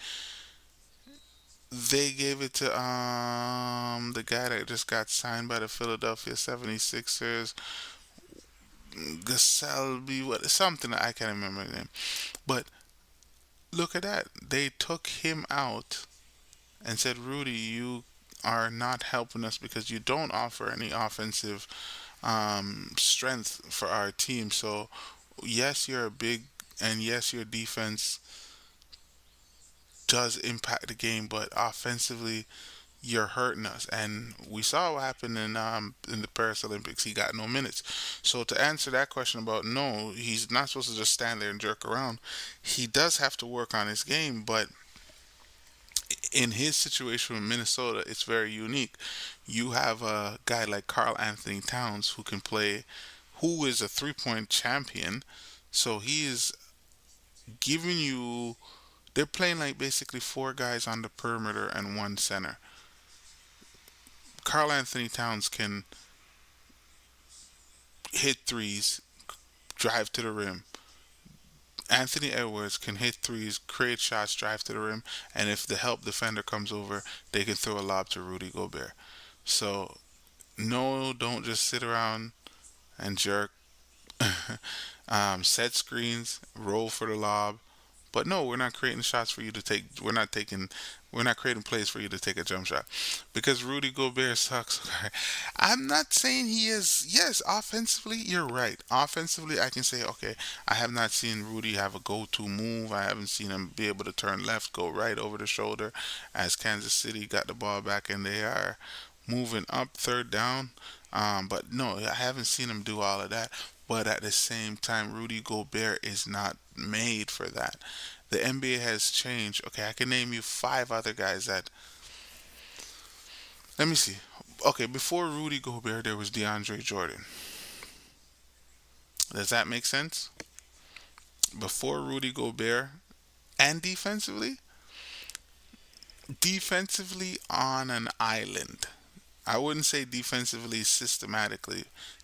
they gave it to the guy that just got signed by the Philadelphia 76ers. Gaselby, what something I can't remember the name. But look at that. They took him out and said, Rudy, you are not helping us because you don't offer any offensive strength for our team. So, yes, you're a big, and yes, your defense does impact the game, but offensively, you're hurting us. And we saw what happened in the Paris Olympics. He got no minutes. So to answer that question about no, he's not supposed to just stand there and jerk around. He does have to work on his game, but in his situation with Minnesota, it's very unique. You have a guy like Carl Anthony Towns who can play, who is a 3 point champion. So he is giving you. They're playing like basically four guys on the perimeter and one center. Carl Anthony Towns can hit threes, drive to the rim. Anthony Edwards can hit threes, create shots, drive to the rim, and if the help defender comes over, they can throw a lob to Rudy Gobert. So, no, don't just sit around and jerk. Set screens, roll for the lob. But no, we're not creating shots for you to take. We're not creating plays for you to take a jump shot because Rudy Gobert sucks. I'm not saying he is. Yes, offensively, you're right. Offensively, I can say, okay, I have not seen Rudy have a go-to move. I haven't seen him be able to turn left, go right over the shoulder as Kansas City got the ball back and they are moving up third down. But no, I haven't seen him do all of that. But at the same time, Rudy Gobert is not made for that. The NBA has changed. Okay, I can name you five other guys that. Let me see. Okay, before Rudy Gobert, there was DeAndre Jordan. Does that make sense? Before Rudy Gobert, and defensively on an island. I wouldn't say defensively systematically.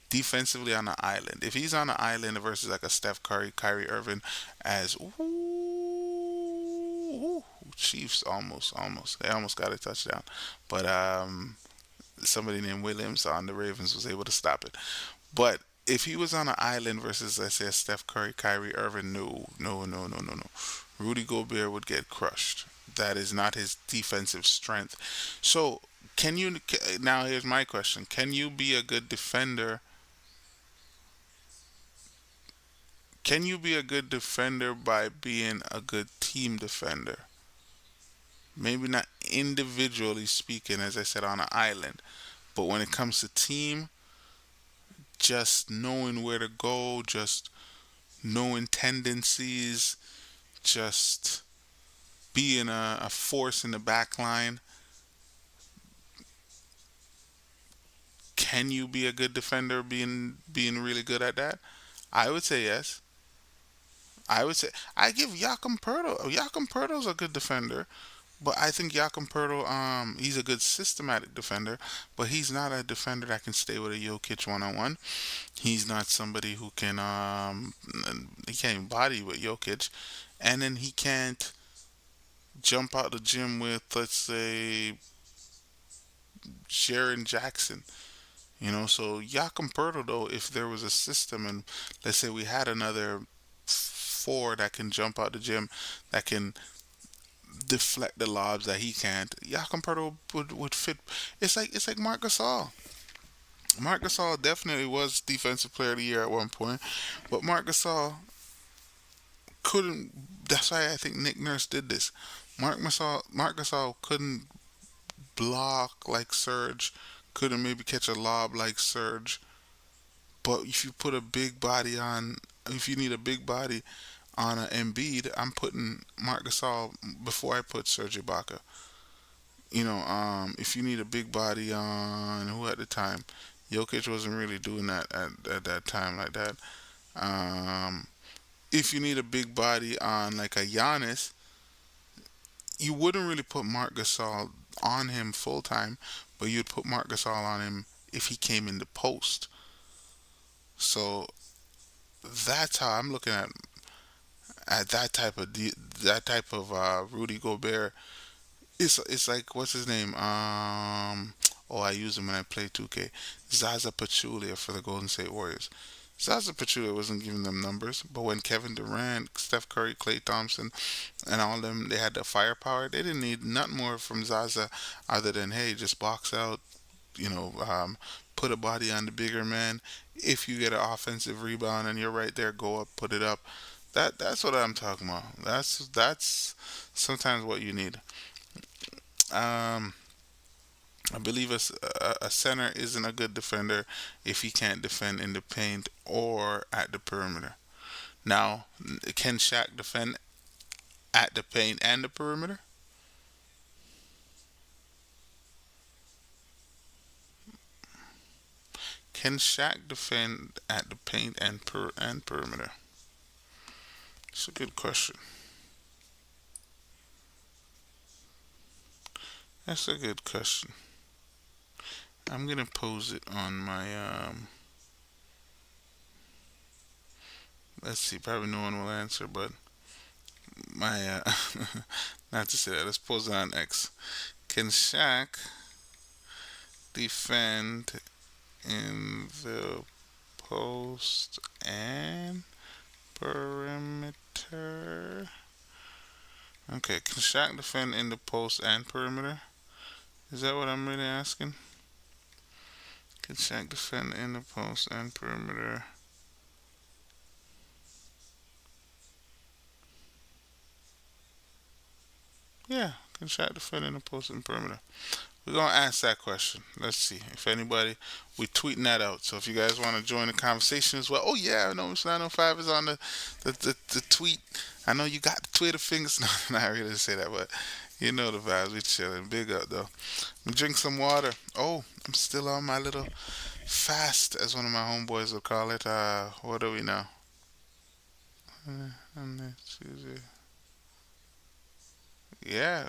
Defensively on an island. If he's on an island versus like a Steph Curry, Kyrie Irving, as ooh, Chiefs almost they almost got a touchdown, but somebody named Williams on the Ravens was able to stop it. But if he was on an island versus let's say a Steph Curry, Kyrie Irving, no. Rudy Gobert would get crushed. That is not his defensive strength. So can you now? Here's my question: Can you be a good defender? Can you be a good defender by being a good team defender? Maybe not individually speaking, as I said, on an island, but when it comes to team, just knowing where to go, just knowing tendencies, just being a force in the back line. Can you be a good defender being really good at that? I would say yes. I would say I give Jakob Pertl. Jakob Pertl's a good defender, but I think Jakob Pertl, he's a good systematic defender, but he's not a defender that can stay with a Jokic one on one. He's not somebody who can, he can't even body with Jokic, and then he can't jump out the gym with, let's say, Sharon Jackson. So Jakob Pertl, though, if there was a system, and let's say we had another four that can jump out the gym, that can deflect the lobs that he can't. Jakob Pertl would fit. It's like Marc Gasol. Marc Gasol definitely was defensive player of the year at one point, but Marc Gasol couldn't. That's why I think Nick Nurse did this. Marc Gasol couldn't block like Serge, couldn't maybe catch a lob like Serge. But if you put a big body on, if you need a big body on an Embiid, I'm putting Marc Gasol before I put Serge Ibaka. If you need a big body on who at the time, Jokic wasn't really doing that at that time like that. Um, if you need a big body on like a Giannis, you wouldn't really put Marc Gasol on him full time, but you'd put Marc Gasol on him if he came in the post. So that's how I'm looking at that type of Rudy Gobert. It's like what's his name? I use him when I play 2K. Zaza Pachulia for the Golden State Warriors. Zaza Pachulia wasn't giving them numbers, but when Kevin Durant, Steph Curry, Klay Thompson, and all of them, they had the firepower. They didn't need nothing more from Zaza other than, hey, just box out, you know, put a body on the bigger man. If you get an offensive rebound and you're right there, go up, put it up. That's what I'm talking about. That's sometimes what you need. Um, I believe a center isn't a good defender if he can't defend in the paint or at the perimeter. Now, can Shaq defend at the paint and the perimeter? Can Shaq defend at the paint and perimeter? It's a good question. That's a good question. I'm gonna pose it on my Let's see. Probably no one will answer, but my not to say that. Let's pose it on X. Can Shaq defend in the post and perimeter? Okay, can Shaq defend in the post and perimeter? Is that what I'm really asking? Can Shaq defend in the post and perimeter? Yeah, can Shaq defend in the post and perimeter? We're gonna ask that question. Let's see if anybody we tweeting that out. So if you guys want to join the conversation as well. Oh yeah, I know Mr. 905 is on the tweet. I know you got the Twitter fingers. No, not really to say that, but you know the vibes. We chilling. Big up though. Drink some water. Oh, I'm still on my little fast, as one of my homeboys would call it. What are we now? Tuesday. Yeah.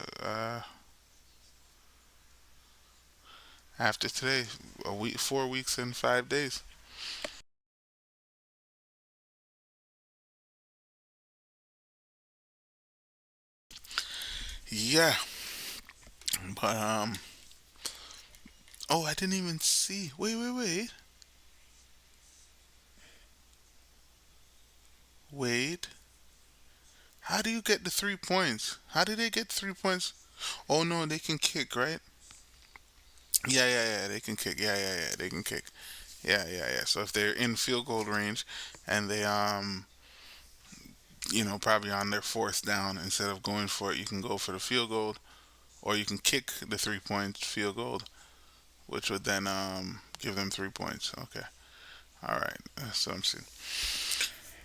After today, a week, 4 weeks and 5 days. Yeah, but oh, I didn't even see. Wait. How do you get the 3 points? How did they get 3 points? Oh no, they can kick, right? Yeah. They can kick. Yeah. They can kick. Yeah. So if they're in field goal range, and they probably on their fourth down, instead of going for it, you can go for the field goal, or you can kick the 3 point field goal, which would then give them 3 points. Okay. All right. So I'm seeing.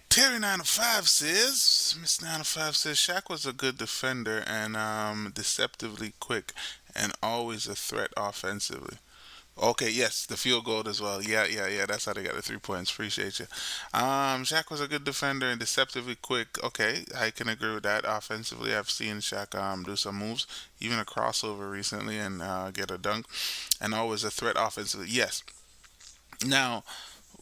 Terry 905 says, Miss 905 says, Shaq was a good defender and deceptively quick and always a threat offensively. Okay, yes, the field goal as well. Yeah. That's how they got the 3 points. Appreciate you. Shaq was a good defender and deceptively quick. Okay, I can agree with that. Offensively, I've seen Shaq do some moves, even a crossover recently, and get a dunk, and always a threat offensively. Yes. Now,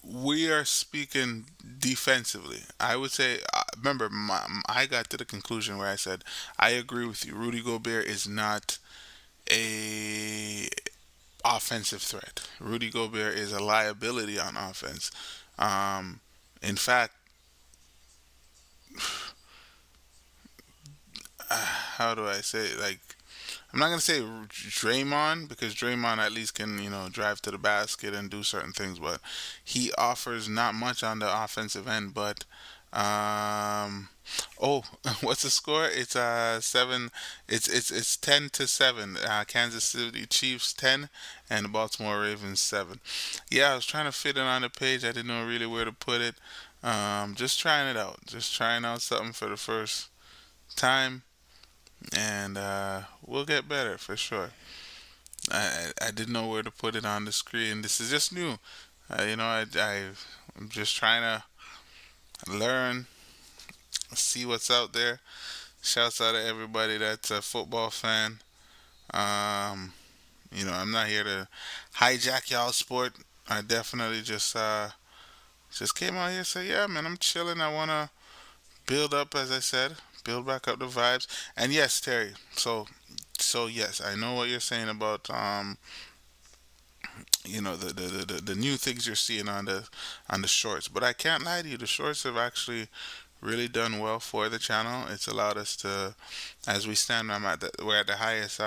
we are speaking defensively. I would say, remember, I got to the conclusion where I said, I agree with you. Rudy Gobert is not a offensive threat. Rudy Gobert is a liability on offense. Um, in fact, how do I say it? Like, I'm not gonna say Draymond, because Draymond at least can drive to the basket and do certain things, but he offers not much on the offensive end. But oh, what's the score? It's 7. It's 10-7. Kansas City Chiefs 10 and the Baltimore Ravens 7. Yeah, I was trying to fit it on the page. I didn't know really where to put it. Just trying it out. Just trying out something for the first time, and we'll get better for sure. I didn't know where to put it on the screen. This is just new. I'm just trying to learn, see what's out there. Shouts out to everybody that's a football fan. Um, I'm not here to hijack y'all sport. I definitely just came out here and say, yeah, man, I'm chilling. I wanna build up, as I said, build back up the vibes. And yes, Terry. So yes, I know what you're saying about the new things you're seeing on the shorts. But I can't lie to you, the shorts have actually really done well for the channel. It's allowed us to, as we stand, we're at the highest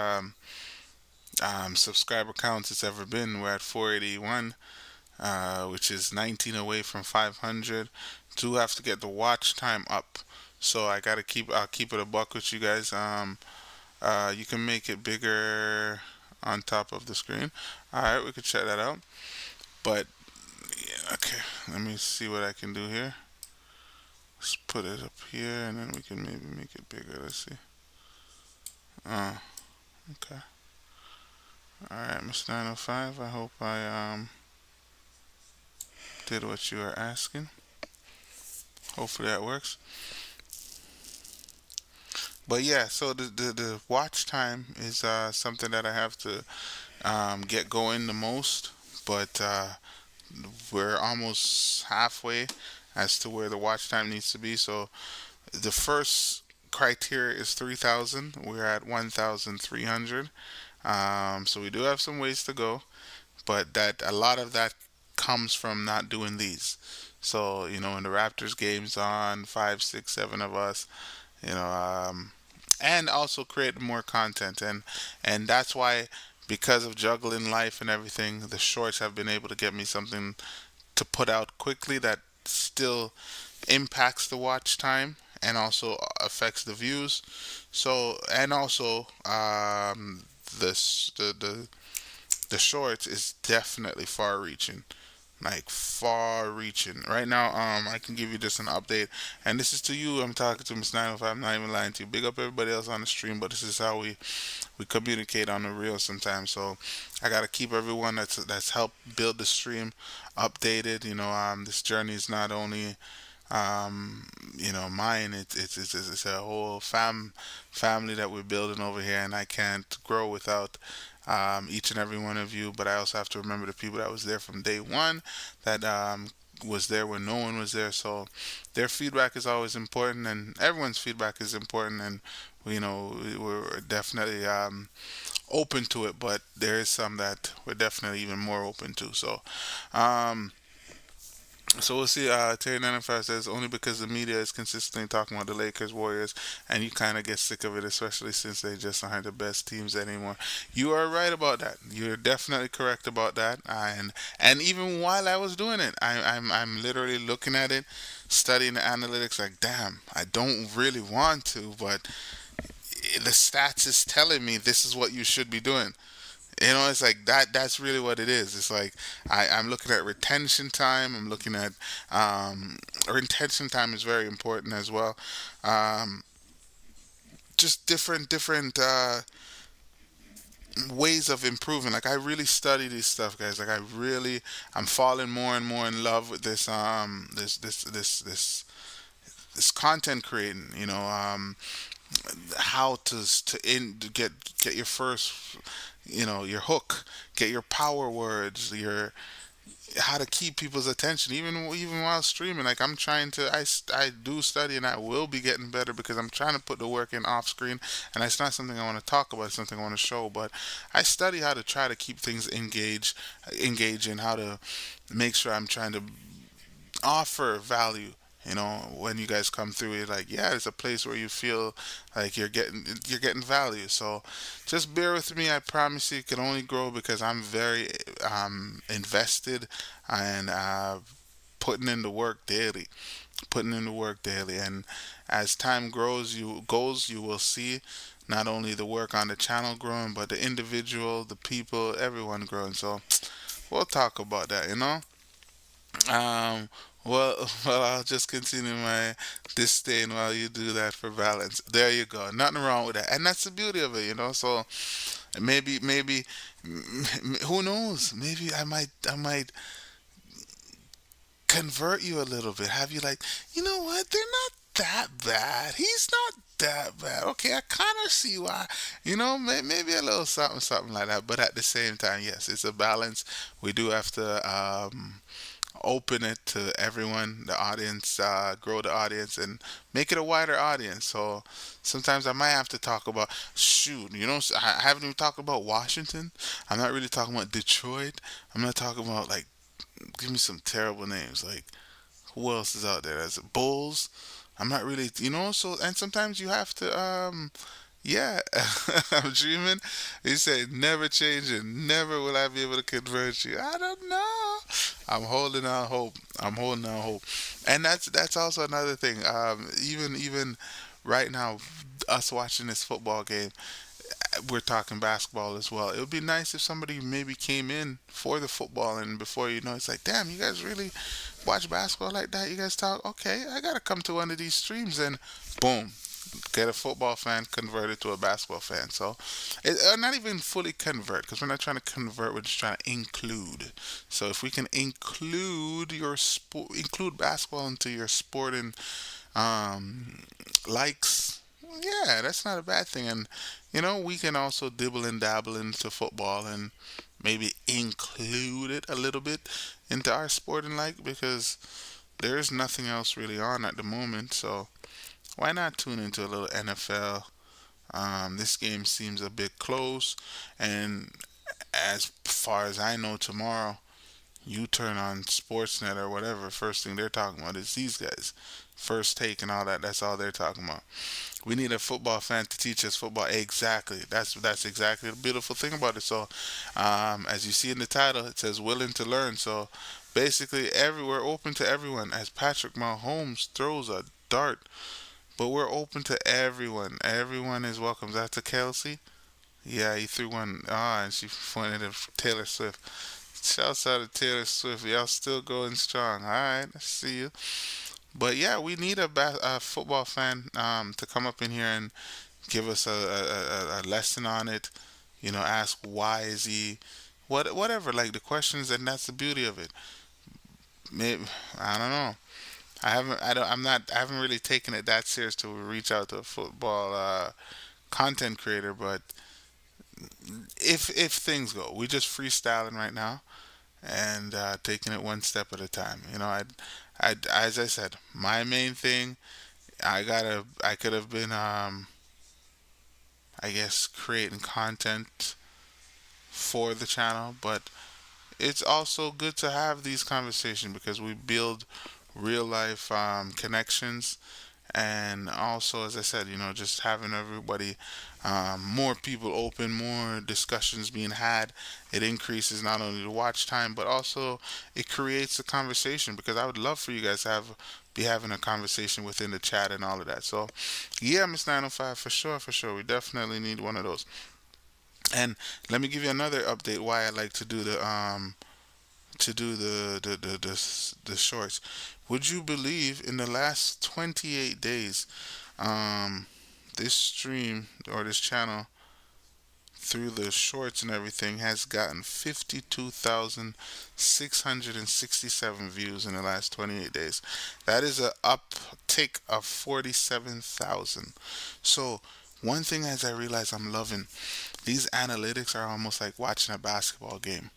subscriber counts it's ever been. We're at 481, which is 19 away from 500. Do have to get the watch time up, so I'll keep it a buck with you guys. You can make it bigger on top of the screen. All right, we could check that out. But yeah, okay, let me see what I can do here. Let's put it up here, and then we can maybe make it bigger. Let's see. Okay. All right, Miss 905. I hope I did what you were asking. Hopefully that works. But yeah, so the watch time is something that I have to get going the most. But we're almost halfway as to where the watch time needs to be. So the first criteria is 3,000. We're at 1,300. So we do have some ways to go, but that a lot of that comes from not doing these. So when the Raptors game's on, five, six, seven of us, you know, and also create more content, and that's why, because of juggling life and everything, the shorts have been able to get me something to put out quickly that still impacts the watch time and also affects the views. So, and also this the shorts is definitely far reaching, like far reaching. Right now, I can give you just an update, and this is to you. I'm talking to Miss 905. I'm not even lying to you. Big up everybody else on the stream, but this is how we communicate on the real sometimes. So I gotta keep everyone that's helped build the stream updated. This journey is not only mine. It's a whole family that we're building over here, and I can't grow without each and every one of you. But I also have to remember the people that was there from day one, that was there when no one was there. So their feedback is always important, and everyone's feedback is important. And we're definitely open to it, but there is some that we're definitely even more open to. Um, so we'll see. Terry 95 says only because the media is consistently talking about the Lakers, Warriors, and you kind of get sick of it, especially since they just aren't the best teams anymore. You are right about that. You're definitely correct about that. And even while I was doing it, I'm literally looking at it, studying the analytics. Like, damn, I don't really want to, but the stats is telling me this is what you should be doing. It's like that. That's really what it is. It's like I'm looking at retention time. I'm looking at retention time is very important as well. Um, just different ways of improving. Like, I really study this stuff, guys. Like, I'm falling more and more in love with this content creating. How to get your first, your hook, get your power words, your how to keep people's attention, even while streaming. Like, I'm trying to, I do study, and I will be getting better because I'm trying to put the work in off screen, and it's not something I want to talk about. It's something I want to show. But I study how to try to keep things engaging, how to make sure I'm trying to offer value. When you guys come through, it's like, yeah, it's a place where you feel like you're getting value. So just bear with me. I promise you, it can only grow because I'm very invested and putting in the work daily, and as time you will see not only the work on the channel growing, but the individual, the people, everyone growing. So we'll talk about that. Um, well, I'll just continue my disdain while you do that for balance. There you go. Nothing wrong with that, and that's the beauty of it. So maybe, who knows? Maybe I might convert you a little bit. Have you like, you know what? They're not that bad. He's not that bad. Okay, I kind of see why. Maybe a little something, something like that. But at the same time, yes, it's a balance. We do have to open it to everyone, the audience, grow the audience, and make it a wider audience. So sometimes I might have to talk about, shoot, I haven't even talked about Washington. I'm not really talking about Detroit. I'm not talking about, like, give me some terrible names. Like, who else is out there? There's Bulls. I'm not really, so, and sometimes you have to, yeah, I'm dreaming. He said, never changing. Never will I be able to convert you. I don't know. I'm holding out hope. I'm holding out hope. And that's also another thing. Even right now, us watching this football game, we're talking basketball as well. It would be nice if somebody maybe came in for the football, and before you know, it's like, damn, you guys really watch basketball like that? You guys talk? Okay, I gotta come to one of these streams, and boom, get a football fan converted to a basketball fan. So, not even fully convert, because we're not trying to convert. We're just trying to include. So if we can include your sport, include basketball into your sporting um, likes, yeah, that's not a bad thing. And we can also dibble and dabble into football and maybe include it a little bit into our sporting like, because there's nothing else really on at the moment. So why not tune into a little NFL? This game seems a bit close, and as far as I know, tomorrow you turn on Sportsnet or whatever, first thing they're talking about is these guys. First take and all that. That's all they're talking about. We need a football fan to teach us football. Exactly. That's exactly the beautiful thing about it. So, as you see in the title, it says willing to learn. So, basically, we're open to everyone. As Patrick Mahomes throws a dart, but we're open to everyone. Everyone is welcome. Is that to Kelsey? Yeah, he threw one. Ah, and she pointed at Taylor Swift. Shouts out to Taylor Swift. Y'all still going strong. All right, I see you. But yeah, we need a football fan to come up in here and give us a lesson on it. Ask why is he, whatever, like the questions, and that's the beauty of it. Maybe, I don't know. I haven't really taken it that serious to reach out to a football content creator, but if things go, we just freestyling right now and taking it one step at a time. As I said, my main thing, I could have been, I guess, creating content for the channel, but it's also good to have these conversations because we build real life connections. And also, as I said, just having everybody, more people open, more discussions being had, it increases not only the watch time, but also it creates a conversation, because I would love for you guys to be having a conversation within the chat and all of that. So yeah, Miss 905, for sure, for sure, we definitely need one of those. And let me give you another update why I like to do the shorts. Would you believe, in the last 28 days, um, this stream or this channel, through the shorts and everything, has gotten 52,667 views in the last 28 days. That is a uptick of 47,000. So one thing, as I realize, I'm loving these analytics, are almost like watching a basketball game.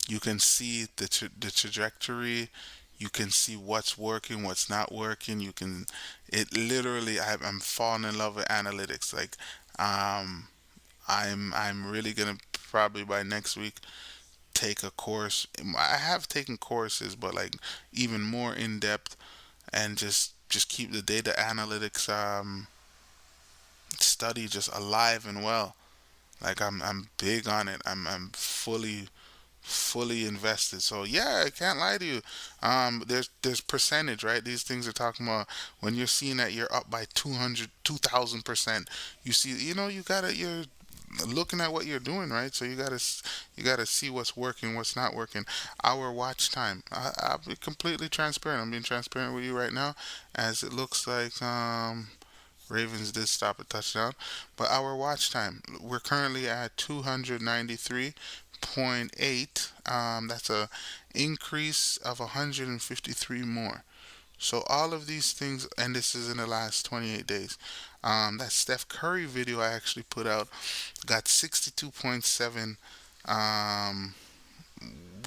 You can see the trajectory. You can see what's working, what's not working. It literally, I'm falling in love with analytics. Like, um, I'm really gonna, probably by next week, take a course. I have taken courses, but like even more in depth, and just keep the data analytics study just alive and well. Like, I'm big on it. I'm fully invested. So yeah, I can't lie to you. There's percentage, right? These things are talking about when you're seeing that you're up by 200, 2,000%. You see, you're looking at what you're doing, right? So you gotta see what's working, what's not working. Our watch time. I'll be completely transparent. I'm being transparent with you right now, as it looks like Ravens did stop a touchdown. But our watch time, we're currently at 293.8. That's a increase of 153 more. So all of these things, and this is in the last 28 days. That Steph Curry video I actually put out got 62.7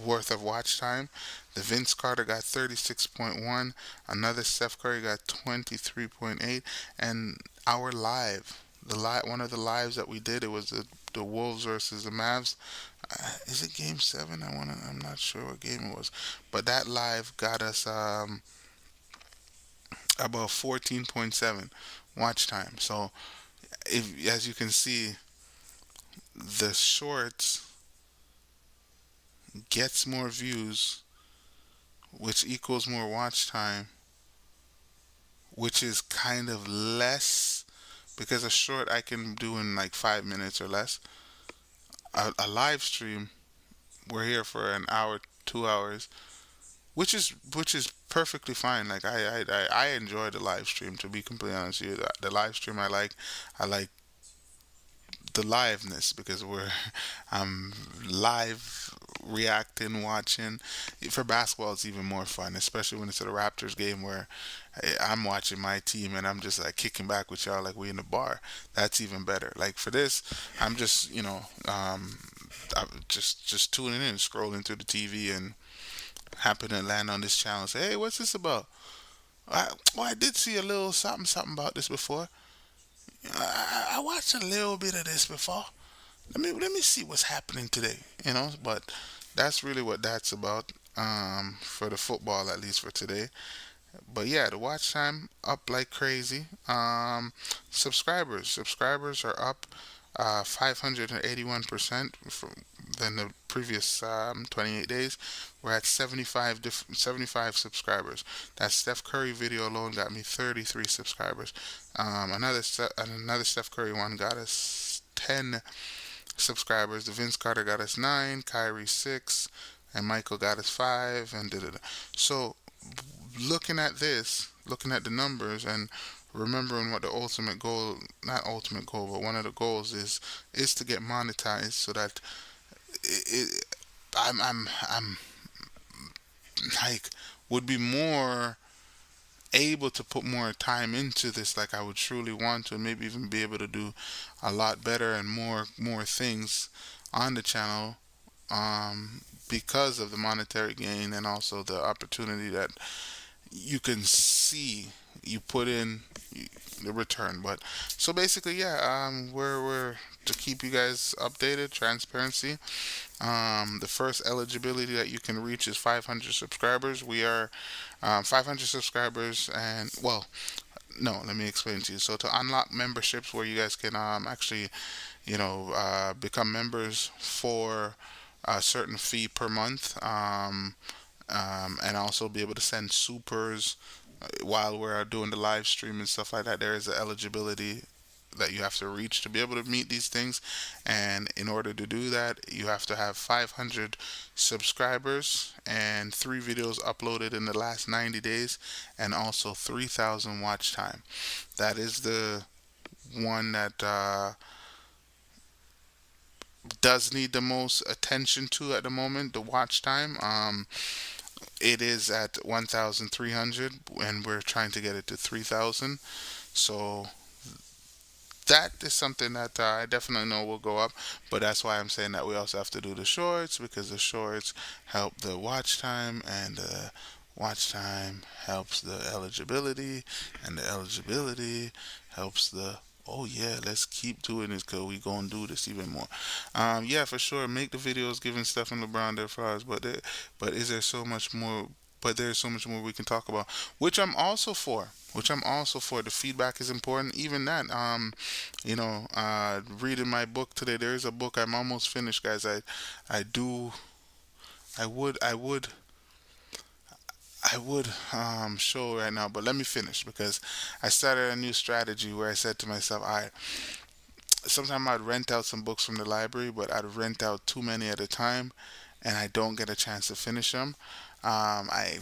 worth of watch time. The Vince Carter got 36.1. Another Steph Curry got 23.8. And our one of the lives that we did, it was the Wolves versus the Mavs. Is it Game 7? I'm not sure what game it was, but that live got us about 14.7 watch time. So if, as you can see, the shorts gets more views, which equals more watch time, which is kind of less because a short I can do in like 5 minutes or less. A live stream, we're here for an hour, 2 hours, which is perfectly fine. Like I enjoy the live stream. To be completely honest with you, the live stream I like the liveness because we're I'm live reacting, watching. For basketball, it's even more fun, especially when it's a Raptors game where I'm watching my team and I'm just like kicking back with y'all like we in the bar. That's even better. Like for this, I'm just I'm just tuning in, scrolling through the TV, and happen to land on this channel and say, hey, what's this about? I did see a little something something about this before. I watched a little bit of this before. Let me see what's happening today. But that's really what that's about. For the football, at least for today. But yeah, the watch time up like crazy. Subscribers are up 581% than the previous 28 days. We're at 75 subscribers. That Steph Curry video alone got me 33 subscribers. Another Steph Curry one got us 10 subscribers. The Vince Carter got us 9, Kyrie 6, and Michael got us 5, and da da da. So looking at this, looking at the numbers, and remembering what the ultimate goal, not ultimate goal, but one of the goals is to get monetized so that it, I'm like would be more able to put more time into this like I would truly want to, and maybe even be able to do a lot better and more things on the channel, because of the monetary gain and also the opportunity that you can see you put in the return. But so basically, yeah, we're to keep you guys updated, transparency. The first eligibility that you can reach is 500 subscribers. We are 500 subscribers, and well, no, let me explain to you. So to unlock memberships where you guys can actually, become members for a certain fee per month, and also be able to send supers while we're doing the live stream and stuff like that. There is an eligibility that you have to reach to be able to meet these things, and in order to do that, you have to have 500 subscribers and 3 videos uploaded in the last 90 days, and also 3,000 watch time. That is the one that does need the most attention to at the moment, the watch time. It is at 1,300, and we're trying to get it to 3,000. So that is something that I definitely know will go up. But that's why I'm saying that we also have to do the shorts, because the shorts help the watch time, and the watch time helps the eligibility, and the eligibility helps the, oh yeah, let's keep doing this because we gonna do this even more. Yeah, for sure. Make the videos giving Stephen LeBron their flowers, but is there so much more? But there's so much more we can talk about, which I'm also for. Which I'm also for. The feedback is important. Even that, reading my book today. There is a book I'm almost finished, guys. I do. I would show right now, but let me finish because I started a new strategy where I said to myself, I sometimes I'd rent out some books from the library, but I'd rent out too many at a time, and I don't get a chance to finish them. I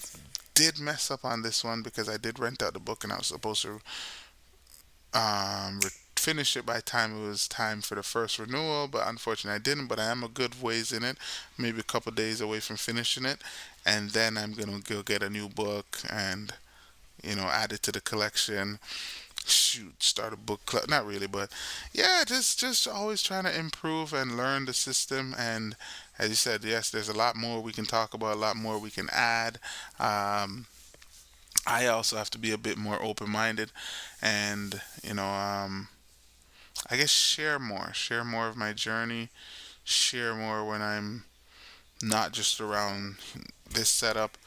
did mess up on this one because I did rent out the book and I was supposed to finish it by time it was time for the first renewal, but unfortunately I didn't. But I am a good ways in it, maybe a couple days away from finishing it, and then I'm gonna go get a new book and add it to the collection. Shoot, start a book club. Not really, but yeah, just always trying to improve and learn the system, as you said, yes, there's a lot more we can talk about, a lot more we can add. Um, I also have to be a bit more open-minded, and I guess share more of my journey, share more when I'm not just around this setup,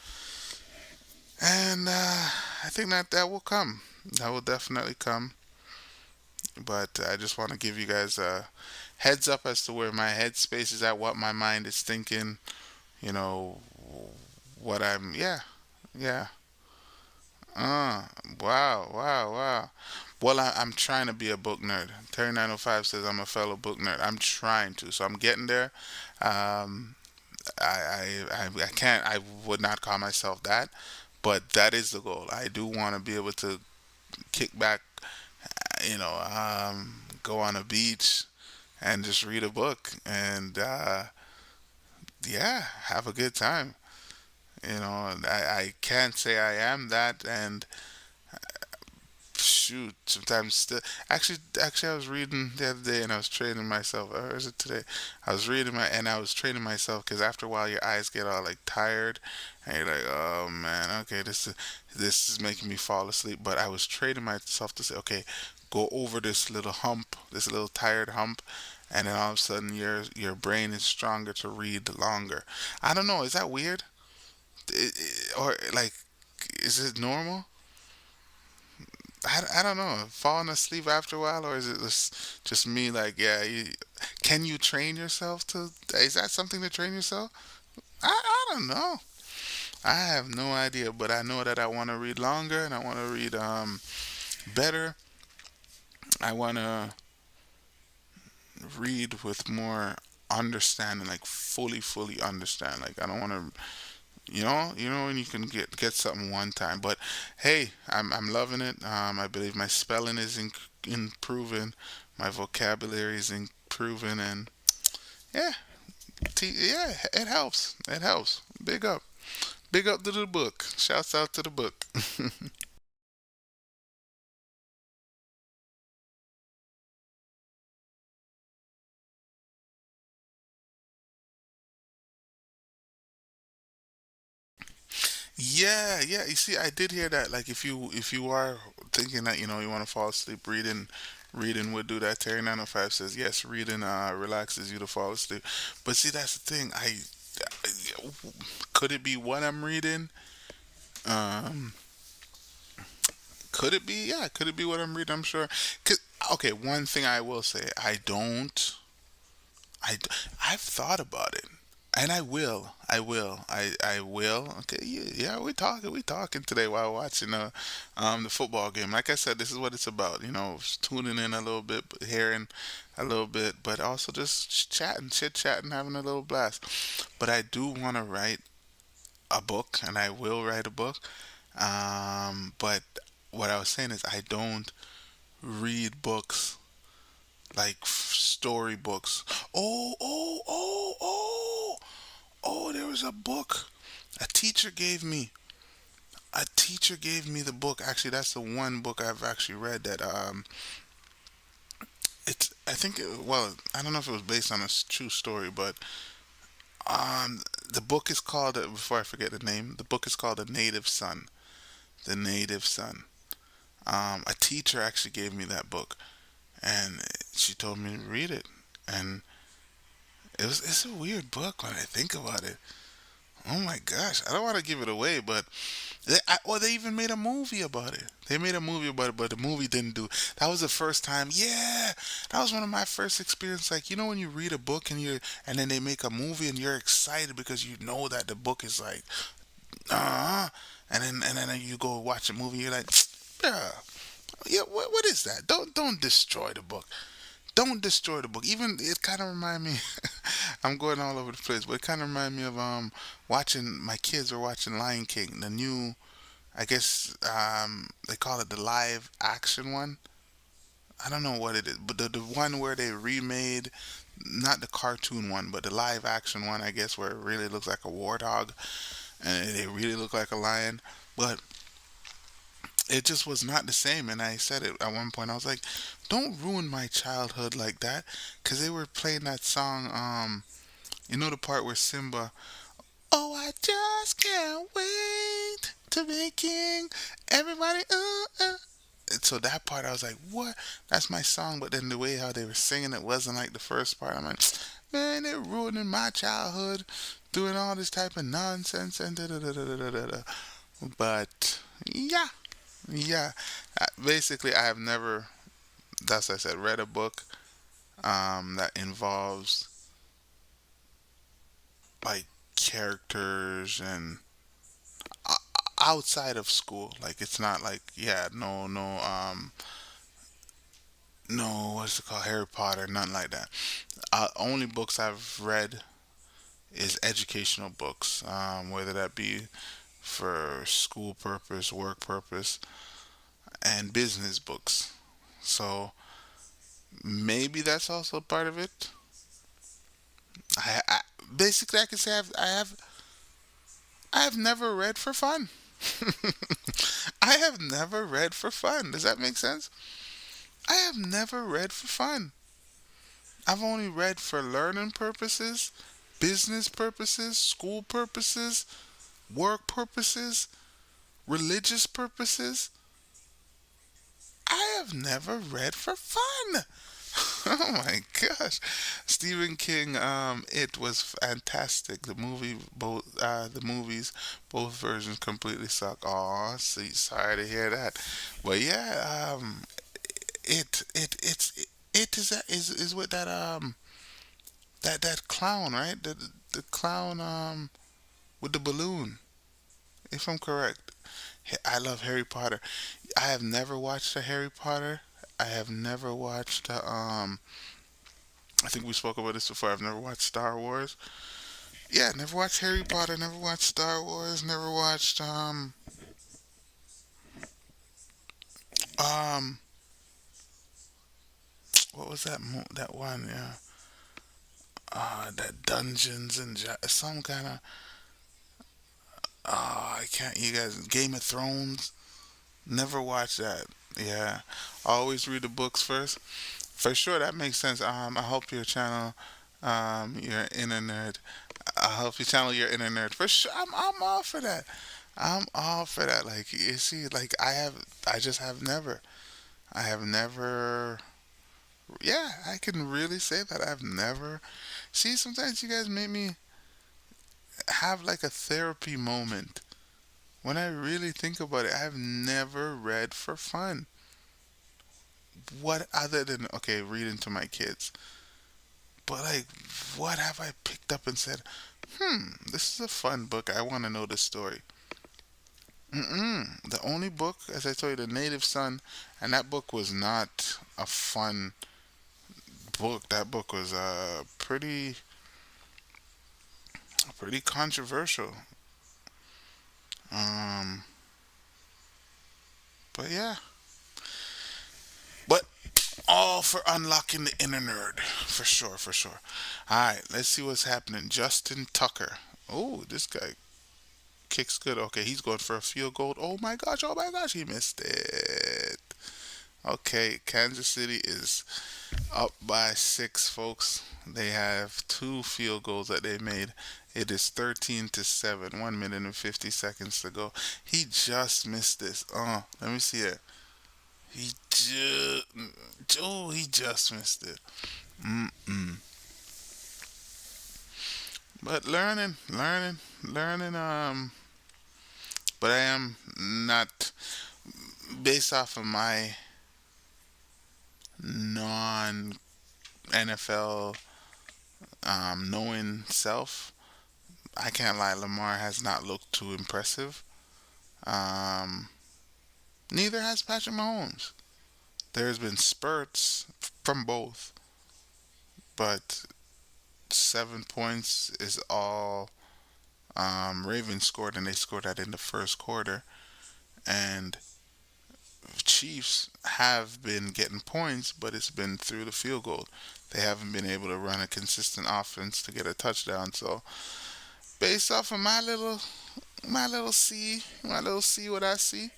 and I think that that will come. That will definitely come. But I just want to give you guys a heads up as to where my headspace is at, what my mind is thinking. You know, what I'm. Yeah, yeah. Uh, wow, wow, wow. Well, I'm trying to be a book nerd. Terry 905 says I'm a fellow book nerd. I'm trying to, so I'm getting there. Um, I can't. I would not call myself that, but that is the goal. I do want to be able to kick back, go on a beach and just read a book and yeah, have a good time. I can't say I am that, and shoot, sometimes still. Actually, I was reading the other day and I was training myself. Or is it today? I was reading and I was training myself because after a while your eyes get all like tired, and you're like, oh man, okay, this is making me fall asleep. But I was training myself to say, okay, go over this little hump, this little tired hump, and then all of a sudden your brain is stronger to read longer. I don't know. Is that weird? Or like, is it normal? I don't know. Falling asleep after a while, or is it just me? Like, yeah, can you train yourself to? Is that something to train yourself? I don't know. I have no idea, but I know that I want to read longer and I want to read better. I want to read with more understanding, like fully understand. Like I don't want to when you can get something one time. But hey, I'm loving it. I believe my spelling is improving, my vocabulary is improving, and yeah, yeah, it helps. It helps. Big up to the book. Shouts out to the book. Yeah, yeah. You see, I did hear that. Like, if you are thinking that you want to fall asleep, reading would do that. Terry 905 says yes, reading relaxes you to fall asleep. But see, that's the thing. Could it be what I'm reading? Um, could it be? Yeah, could it be what I'm reading? I'm sure. 'Cause, okay, one thing I will say, I don't. I've thought about it, and I will. I will. Okay, yeah, yeah. We talking today while watching the football game. Like I said, this is what it's about. Tuning in a little bit, hearing a little bit, but also just chatting, chit chatting, having a little blast. But I do want to write a book, and I will write a book. But what I was saying is, I don't read books like story books. Oh, there was a book a teacher gave me. A teacher gave me the book. Actually, that's the one book I've actually read that it's I think well, I don't know if it was based on a true story, but the book is called before I forget the name, the book is called The Native Son. The Native Son. A teacher actually gave me that book, and she told me to read it, and it's a weird book when I think about it. Oh my gosh, I don't want to give it away, but they even made a movie about it. They made a movie about it, but the movie didn't do. That was the first time. Yeah, that was one of my first experience. Like when you read a book and then they make a movie and you're excited because you know that the book is like, uh, and then you go watch a movie. You're like, yeah, yeah. What is that? Don't destroy the book. Don't destroy the book. Even it kind of remind me. I'm going all over the place, but it kind of remind me of watching my kids were watching Lion King, the new. I guess they call it the live action one. I don't know what it is, but the one where they remade, not the cartoon one, but the live action one. I guess where it really looks like a warthog and they really look like a lion, but it just was not the same. And I said it at one point. I was like, "Don't ruin my childhood like that," because they were playing that song. You know the part where Simba, oh, I just can't wait to be king. Everybody, And so that part, I was like, what? That's my song. But then the way how they were singing it wasn't like the first part. I'm like, man, they're ruining my childhood, doing all this type of nonsense and da da da da da da da. But yeah, yeah. Basically, I have never, that's what I said, read a book that involves like characters and uh, outside of school. Like it's not like yeah, no, what's it called, Harry Potter, nothing like that. Only books I've read is educational books, whether that be for school purpose, work purpose, and business books. So maybe that's also part of it. I basically I can say I have never read for fun. I have never read for fun. Does that make sense? I have never read for fun. I've only read for learning purposes, business purposes, school purposes, work purposes, religious purposes. I have never read for fun. Oh my gosh, Stephen King. It was fantastic. The movies, both versions completely suck. Aw, see, sorry to hear that. But yeah, it is with that clown, right? The clown with the balloon, if I'm correct. I love Harry Potter. I have never watched a Harry Potter. I have never watched I think we spoke about this before. I've never watched Star Wars. Yeah, never watched Harry Potter, never watched Star Wars, never watched um what was that one, yeah. That Dungeons and some kind of I can't, you guys, Game of Thrones. Never watched that. Yeah. Always read the books first. For sure, that makes sense. I hope your channel, your inner nerd. I hope you channel your inner nerd. For sure, I'm all for that. I'm all for that. Like you see, like I just have never. I have never. Yeah, I can really say that I've never. See, sometimes you guys make me have like a therapy moment. When I really think about it, I've never read for fun. What other than okay, reading to my kids? But like, what have I picked up and said, this is a fun book. I want to know the story. The only book, as I told you, The Native Son, and that book was not a fun book. That book was pretty controversial. Um, but yeah, but all for unlocking the inner nerd, for sure, for sure. All right, let's see what's happening. Justin Tucker. Oh, this guy kicks good. Okay, he's going for a field goal. Oh my gosh, he missed it. Okay, Kansas City is up by 6, folks. They have 2 field goals that they made. It is 13-7. 1 minute and 50 seconds to go. He just missed this. Let me see it. He just, he just missed it. Mm-mm. But learning. But I am not, based off of my non NFL knowing self. I can't lie, Lamar has not looked too impressive. Um, Neither has Patrick Mahomes. There's been spurts from both, but 7 points is all Ravens scored, and they scored that in the first quarter. And Chiefs have been getting points, but it's been through the field goal. They haven't been able to run a consistent offense to get a touchdown. So, based off of my little see what I see,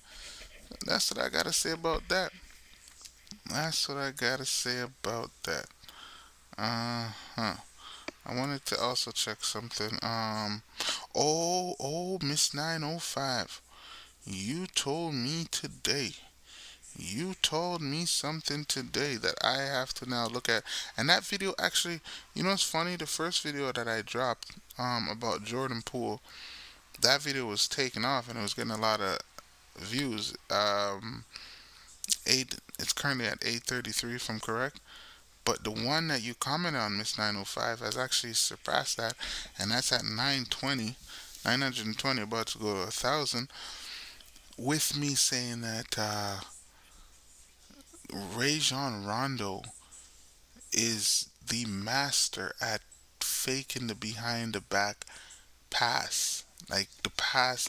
that's what I gotta say about that. That's what I gotta say about that. Uh huh. I wanted to also check something. Oh, Miss 905. You told me today. You told me something today that I have to now look at. And that video actually, you know what's funny? The first video that I dropped about Jordan Poole, that video was taken off and it was getting a lot of views. It's currently at 833 if I'm correct. But the one that you commented on, Miss 905, has actually surpassed that, and that's at 920, 920, about to go to 1,000. With me saying that Rajon Rondo is the master at faking the behind the back pass. Like the pass,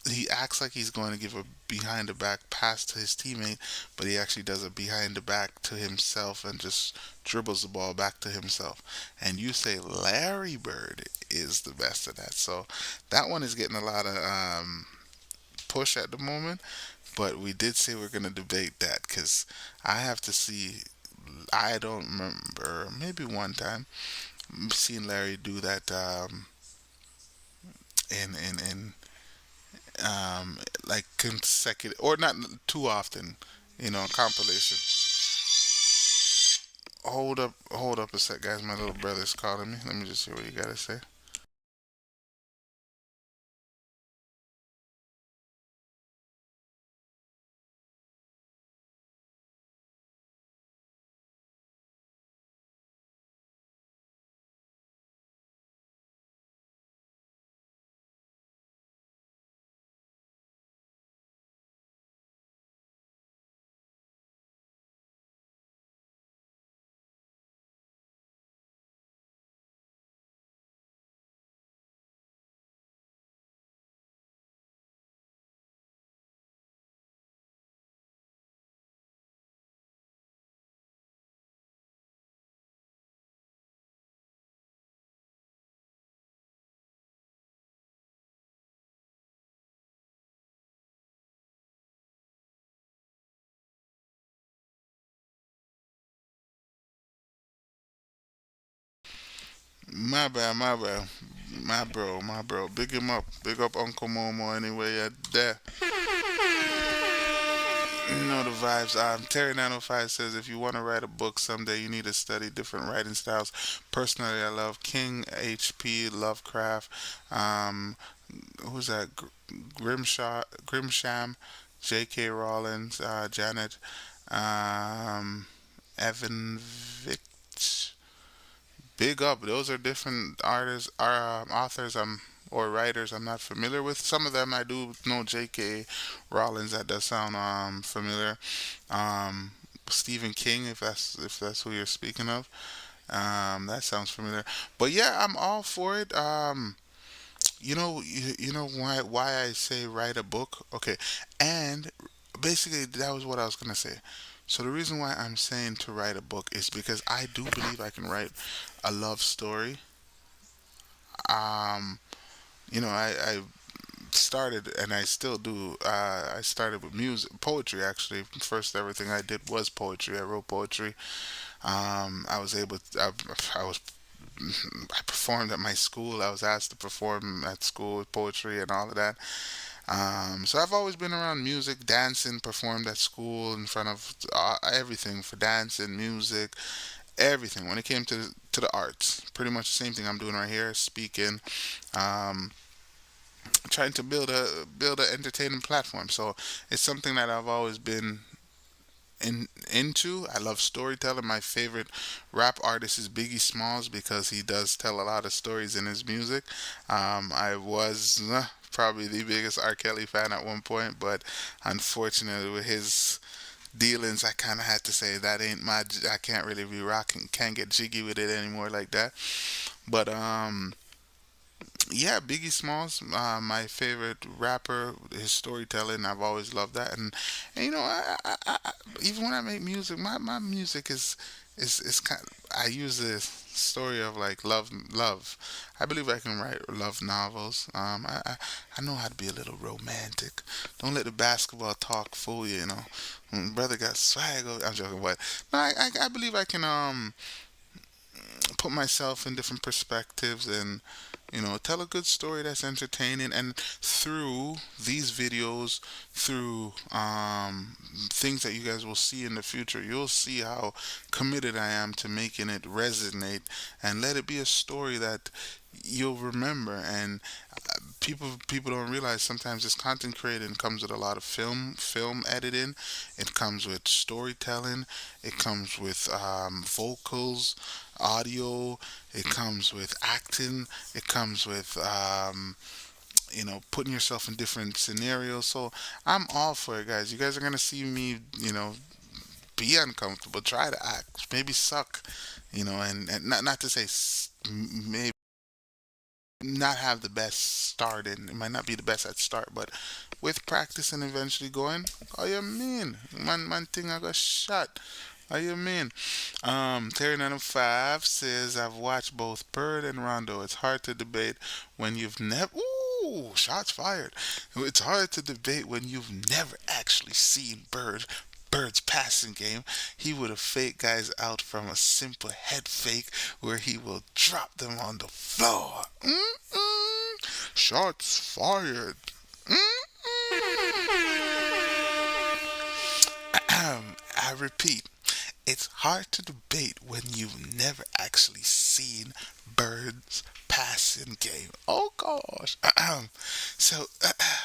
he acts like he's going to give a behind the back pass to his teammate, but he actually does a behind the back to himself and just dribbles the ball back to himself. And you say Larry Bird is the best of that. So that one is getting a lot of push at the moment. But we did say we're going to debate that because I have to see. I don't remember, maybe one time seeing Larry do that in like consecutive or not too often, compilation. Hold up a sec, guys. My little brother's calling me. Let me just hear what you gotta say. My bad, my bad. My bro. Big him up. Big up Uncle Momo anyway. There. You know the vibes. Terry 905 says if you want to write a book someday, you need to study different writing styles. Personally, I love King, H.P. Lovecraft. Um, who's that? Grimsham, J.K. Rowling, Janet, um, Evan Vick. Big up. Those are different artists, authors. Or writers I'm not familiar with. Some of them I do know. J.K. Rowling, that does sound familiar. Um, Stephen King, if that's who you're speaking of, that sounds familiar. But yeah, I'm all for it. You know why I say write a book. Okay, and basically that was what I was gonna say. So the reason why I'm saying to write a book is because I do believe I can write a love story. Um, I started and I still do. I started with music, poetry actually. First, everything I did was poetry. I wrote poetry. I was able. I was. I performed at my school. I was asked to perform at school with poetry and all of that. So I've always been around music, dancing, performed at school in front of everything for dancing, music, everything. When it came to the arts, pretty much the same thing I'm doing right here, speaking. Um, Trying to build a entertaining platform. So it's something that I've always been into. I love storytelling. My favorite rap artist is Biggie Smalls because he does tell a lot of stories in his music. I was probably the biggest R. Kelly fan at one point, but unfortunately with his dealings, I kind of had to say that ain't I can't really be rocking, can't get jiggy with it anymore like that. But yeah, Biggie Smalls, my favorite rapper. His storytelling, I've always loved that. And even when I make music, my music is kind. I use the story of like love. I believe I can write love novels. I know how to be a little romantic. Don't let the basketball talk fool you. You know, brother got swag. I'm joking, but no, I believe I can put myself in different perspectives and tell a good story that's entertaining. And through these videos, through things that you guys will see in the future, you'll see how committed I am to making it resonate and let it be a story that you'll remember. And people don't realize sometimes this content creating comes with a lot of film editing. It comes with storytelling. It comes with vocals, audio. It comes with acting. It comes with putting yourself in different scenarios. So I'm all for it, guys. You guys are gonna see me, be uncomfortable, try to act, maybe suck, and not to say maybe not have the best start, and it might not be the best at start, but with practice and eventually going, oh you mean man thing I got shot. Oh you mean? Terry 905 says I've watched both Bird and Rondo. It's hard to debate when you've never. Ooh, shots fired. It's hard to debate when you've never actually seen Bird's passing game. He would have faked guys out from a simple head fake where he will drop them on the floor. Shots fired. I repeat, it's hard to debate when you've never actually seen Bird's passing game. Oh gosh. So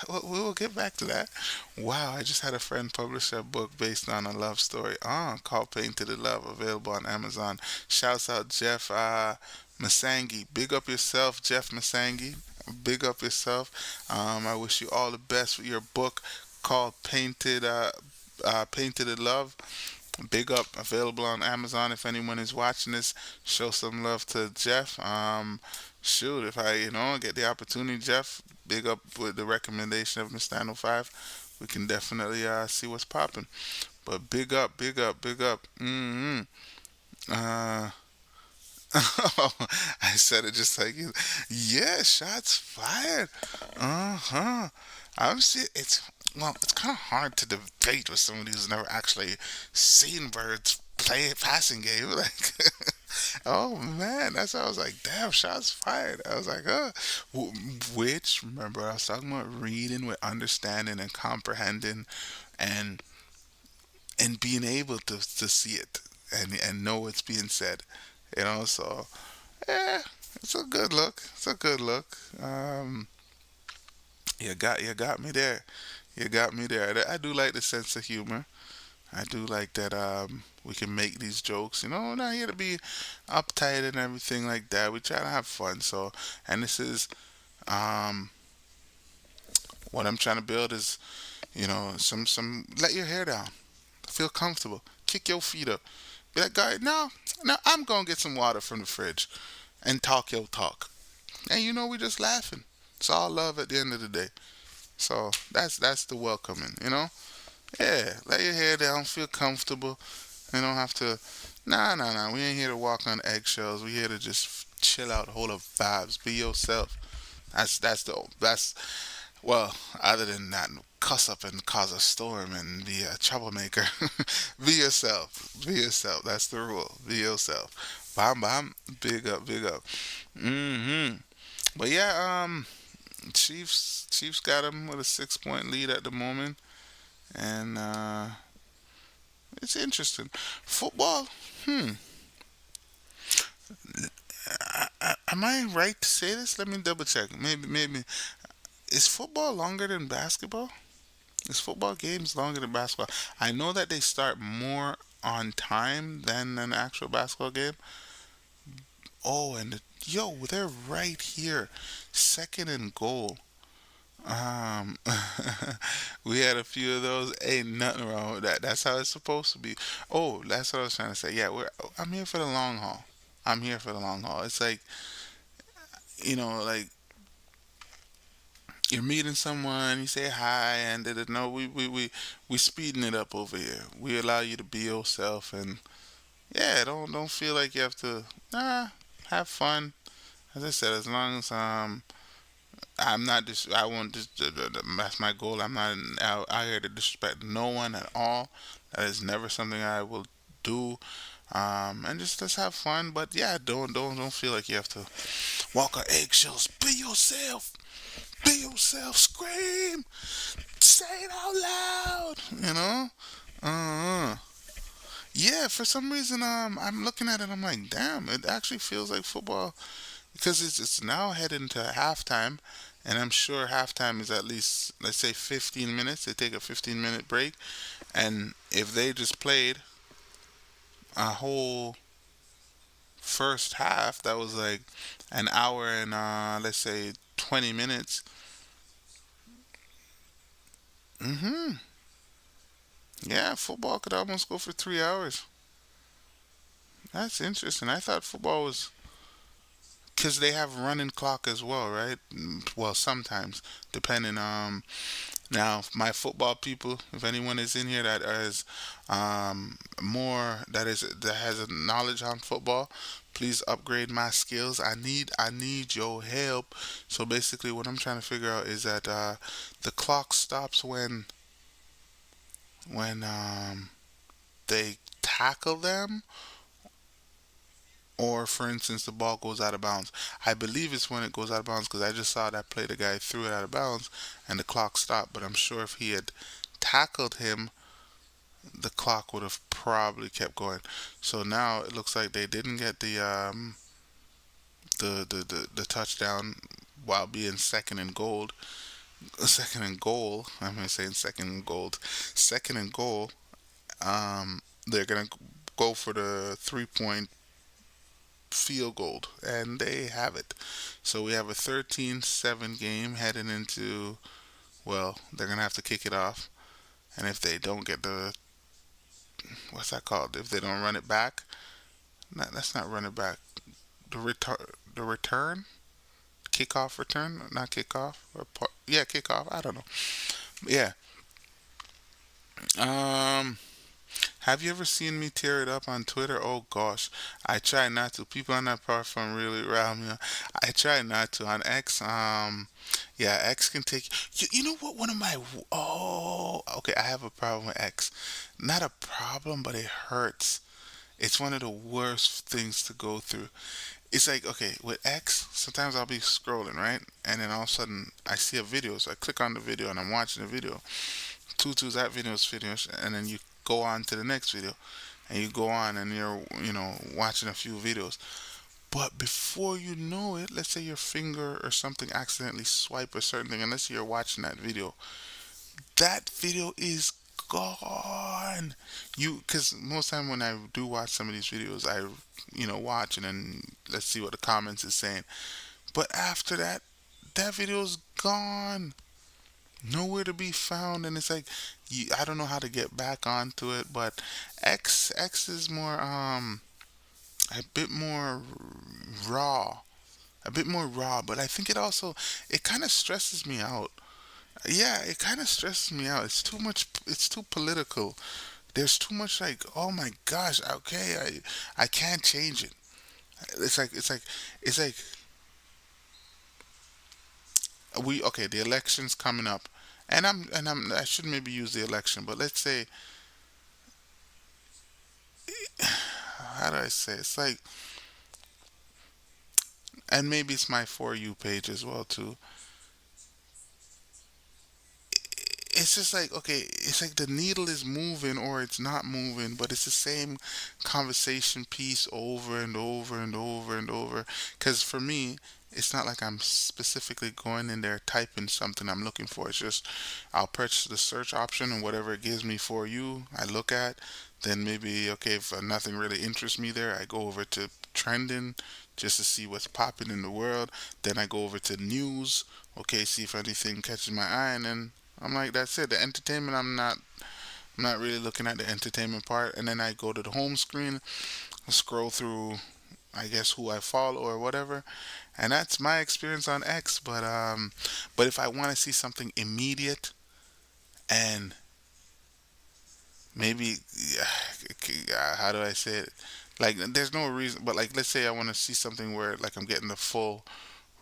we will get back to that. Wow, I just had a friend publish a book based on a love story called Painted in Love, available on Amazon. Shouts out Jeff Masangi. Big up yourself, Jeff Masangi. Big up yourself. I wish you all the best with your book called Painted in Love. Big up, available on Amazon. If anyone is watching this, show some love to Jeff. Shoot, if I get the opportunity, Jeff, big up with the recommendation of Mr. 905. We can definitely see what's popping. But big up, big up, big up. Uh, I said it just like you. Yeah, shots fired. Uh huh. I'm see. It's kind of hard to debate with somebody who's never actually seen Birds play a passing game. Like, oh man, that's why I was like, damn, shots fired. I was like, which remember I was talking about reading with understanding and comprehending, and being able to see it and know what's being said. So yeah, it's a good look. It's a good look. You got me there. You got me there. I do like the sense of humor. I do like that we can make these jokes. We're not here to be uptight and everything like that. We try to have fun. So, and this is um, what I'm trying to build is, some let your hair down, feel comfortable, kick your feet up. Be like, guy, no, I'm gonna get some water from the fridge, and talk your talk. And we just laughing. It's all love at the end of the day. So that's the welcoming. Yeah, let your hair down, feel comfortable. You don't have to. Nah. We ain't here to walk on eggshells. We here to just chill out, hold up vibes, be yourself. That's well. Other than that, cuss up and cause a storm and be a troublemaker. Be yourself. Be yourself. That's the rule. Be yourself. Bam bam. Big up. Big up. Hmm. But yeah, Chiefs got him with a 6 point lead at the moment, and it's interesting. Football. Hmm. Am I right to say this? Let me double check. Maybe is football longer than basketball? Is football games longer than basketball? I know that they start more on time than an actual basketball game. Oh, and they're right here, second and goal. Um, we had a few of those. Ain't nothing wrong with that. That's how it's supposed to be. Oh, that's what I was trying to say. Yeah, I'm here for the long haul. I'm here for the long haul. It's like like you're meeting someone, you say hi, and no, we speeding it up over here. We allow you to be yourself, and yeah, don't feel like you have to. Nah, have fun. As I said, as long as I'm not just. I won't just. That's my goal. I'm not out here to disrespect no one at all. That is never something I will do. and just let's have fun. But yeah, don't feel like you have to walk on eggshells. Be yourself. Be yourself. Scream. Say it out loud. You know. Uh, yeah. For some reason, I'm looking at it. I'm like, damn. It actually feels like football because it's now heading to halftime, and I'm sure halftime is at least, let's say, 15 minutes. They take a 15-minute break, and if they just played a whole first half that was like an hour and let's say 20 minutes. Hmm. Yeah, football could almost go for 3 hours. That's interesting. I thought football was because they have running clock as well, right? Well, sometimes depending. Now, my football people, if anyone is in here that is more that has a knowledge on football, please upgrade my skills. I need your help. So basically, what I'm trying to figure out is that the clock stops when they tackle them, or for instance, the ball goes out of bounds. I believe it's when it goes out of bounds because I just saw that play. The guy threw it out of bounds, and the clock stopped. But I'm sure if he had tackled him, the clock would have probably kept going. So now it looks like they didn't get the touchdown while being second and gold. Second and goal. I'm gonna say second and gold. Second and goal. They're gonna go for the 3 point field goal, and they have it. So we have a 13-7 game heading into. Well, they're gonna have to kick it off, and if they don't get the what's that called? If they don't run it back, no, that's not run it back. The return, kickoff return, not kickoff, yeah, kickoff. I don't know. Yeah. Um. Have you ever seen me tear it up on Twitter? Oh gosh, I try not to. People on that platform really rile me up. I try not to. On X, yeah, X can take. You know what? One of my okay, I have a problem with X. Not a problem, but it hurts. It's one of the worst things to go through. It's like, okay, with X, sometimes I'll be scrolling, right? And then all of a sudden I see a video. So I click on the video and I'm watching the video. Tutu's that video is finished. And then you go on to the next video. And you go on and you're watching a few videos. But before you know it, let's say your finger or something accidentally swipe a certain thing. And let's say you're watching that video is gone. Because most time when I do watch some of these videos, I watch and then let's see what the comments is saying. But after that, that video's gone, nowhere to be found, and it's like I don't know how to get back onto it. But X is more a bit more raw, but I think it kind of stresses me out. Yeah, it kind of stresses me out. It's too much. It's too political. There's too much like, oh my gosh, okay, I can't change it. It's like we okay. The election's coming up, I should maybe use the election, but let's say, how do I say? It's like, and maybe it's my for you page as well too. It's just like, okay, it's like the needle is moving or it's not moving, but it's the same conversation piece over and over and over and over. Because for me, it's not like I'm specifically going in there typing something I'm looking for. It's just I'll press the search option and whatever it gives me for you, I look at. Then maybe, okay, if nothing really interests me there, I go over to trending just to see what's popping in the world. Then I go over to news, okay, see if anything catches my eye, and then I'm like, that's it. The entertainment, I'm not really looking at the entertainment part. And then I go to the home screen, scroll through, I guess, who I follow or whatever. And that's my experience on X. But if I want to see something immediate and maybe, how do I say it? Like, there's no reason, but like, let's say I want to see something where like I'm getting the full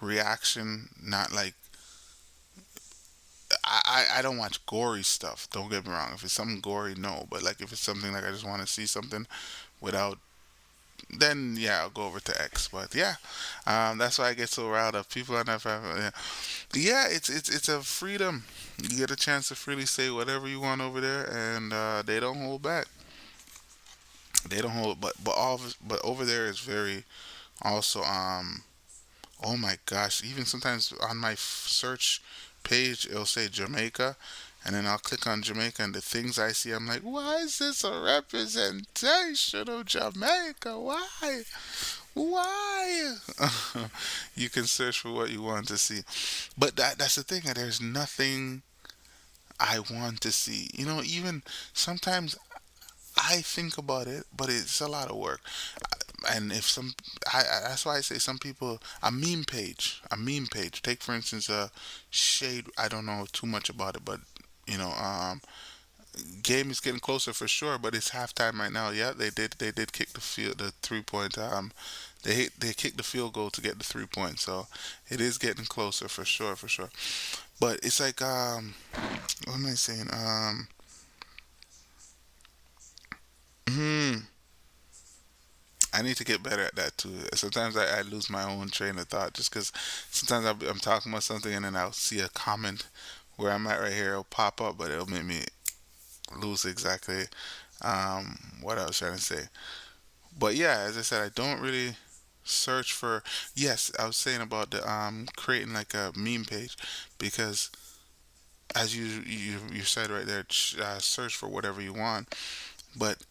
reaction, not like I don't watch gory stuff. Don't get me wrong. If it's something gory, no. But like if it's something like I just want to see something without then yeah, I'll go over to X. But yeah, that's why I get so riled up. People on that platform, yeah, yeah, it's a freedom. You get a chance to freely say whatever you want over there, and they don't hold back. They don't hold, but over there is very also oh my gosh, even sometimes on my search page it'll say Jamaica, and then I'll click on Jamaica, and the things I see, I'm like, why is this a representation of Jamaica? Why? You can search for what you want to see, but that's the thing. There's nothing I want to see. Even sometimes I think about it, but it's a lot of work. And if that's why I say some people, a meme page. Take for instance, Shade. I don't know too much about it, but you know, um, game is getting closer for sure. But it's halftime right now. Yeah, they did kick the 3 point. They kicked the field goal to get the 3 points. So it is getting closer for sure, for sure. But it's like what am I saying? Hmm. I need to get better at that too. Sometimes I lose my own train of thought just because sometimes I'm talking about something and then I'll see a comment where I'm at right here. It'll pop up, but it'll make me lose exactly what I was trying to say. But yeah, as I said, I don't really search for. Yes, I was saying about the creating like a meme page because as you said right there, search for whatever you want. But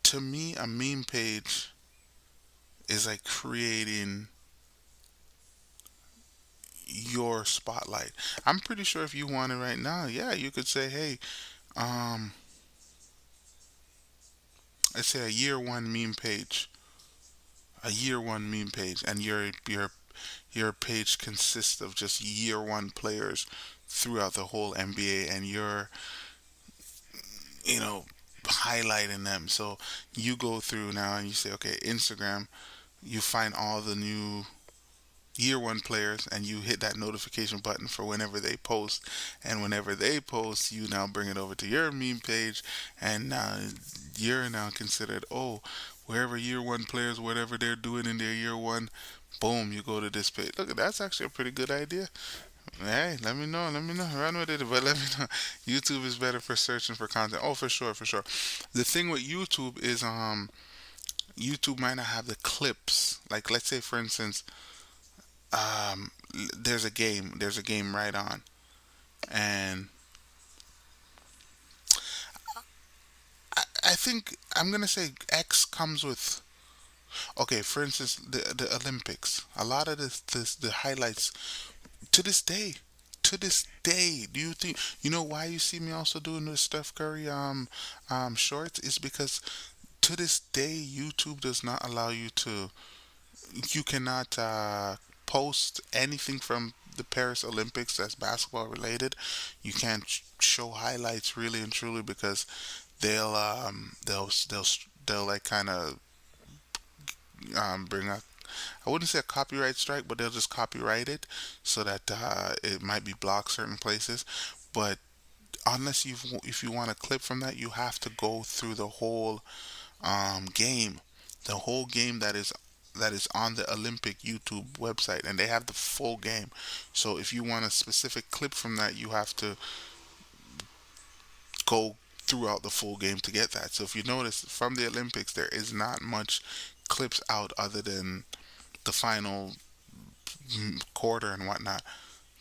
to me, a meme page is like creating your spotlight. I'm pretty sure if you want it right now, yeah, you could say, hey, um, let's say a year one meme page, and your page consists of just year one players throughout the whole NBA, and you're you know highlighting them. So you go through now and you say, okay, Instagram, you find all the new year one players and you hit that notification button for whenever they post, and whenever they post you now bring it over to your meme page, and now you're now considered, oh, wherever year one players, whatever they're doing in their year one, boom, you go to this page. Look, that's actually a pretty good idea. Hey, let me know, run with it, but let me know. YouTube is better for searching for content. Oh, for sure, for sure. The thing with YouTube is YouTube might not have the clips. Like, let's say for instance, there's a game right on, and I think I'm gonna say X comes with, okay, for instance, the Olympics. A lot of the highlights to this day. To this day, do you think you know why you see me also doing the Steph Curry shorts? Is because to this day YouTube does not allow you cannot post anything from the Paris Olympics that's basketball related. You can't show highlights really and truly because they'll like kind of bring a, I wouldn't say a copyright strike, but they'll just copyright it so that it might be blocked certain places. But unless if you want a clip from that, you have to go through game, the whole game that is on the Olympic YouTube website, and they have the full game. So if you want a specific clip from that, you have to go throughout the full game to get that. So if you notice from the Olympics, there is not much clips out other than the final quarter and whatnot.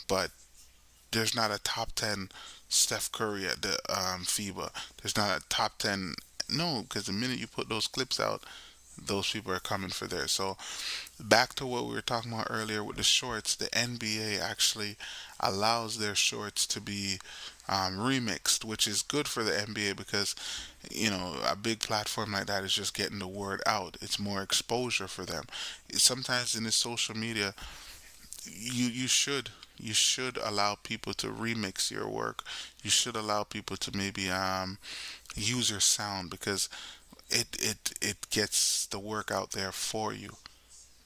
But there's not a top 10 Steph Curry at the FIBA. There's not a top 10. No, because the minute you put those clips out, those people are coming for there. So back to what we were talking about earlier with the shorts, the NBA actually allows their shorts to be remixed, which is good for the NBA because a big platform like that is just getting the word out. It's more exposure for them. Sometimes in this social media, you should allow people to remix your work. You should allow people to maybe use your sound because it gets the work out there for you.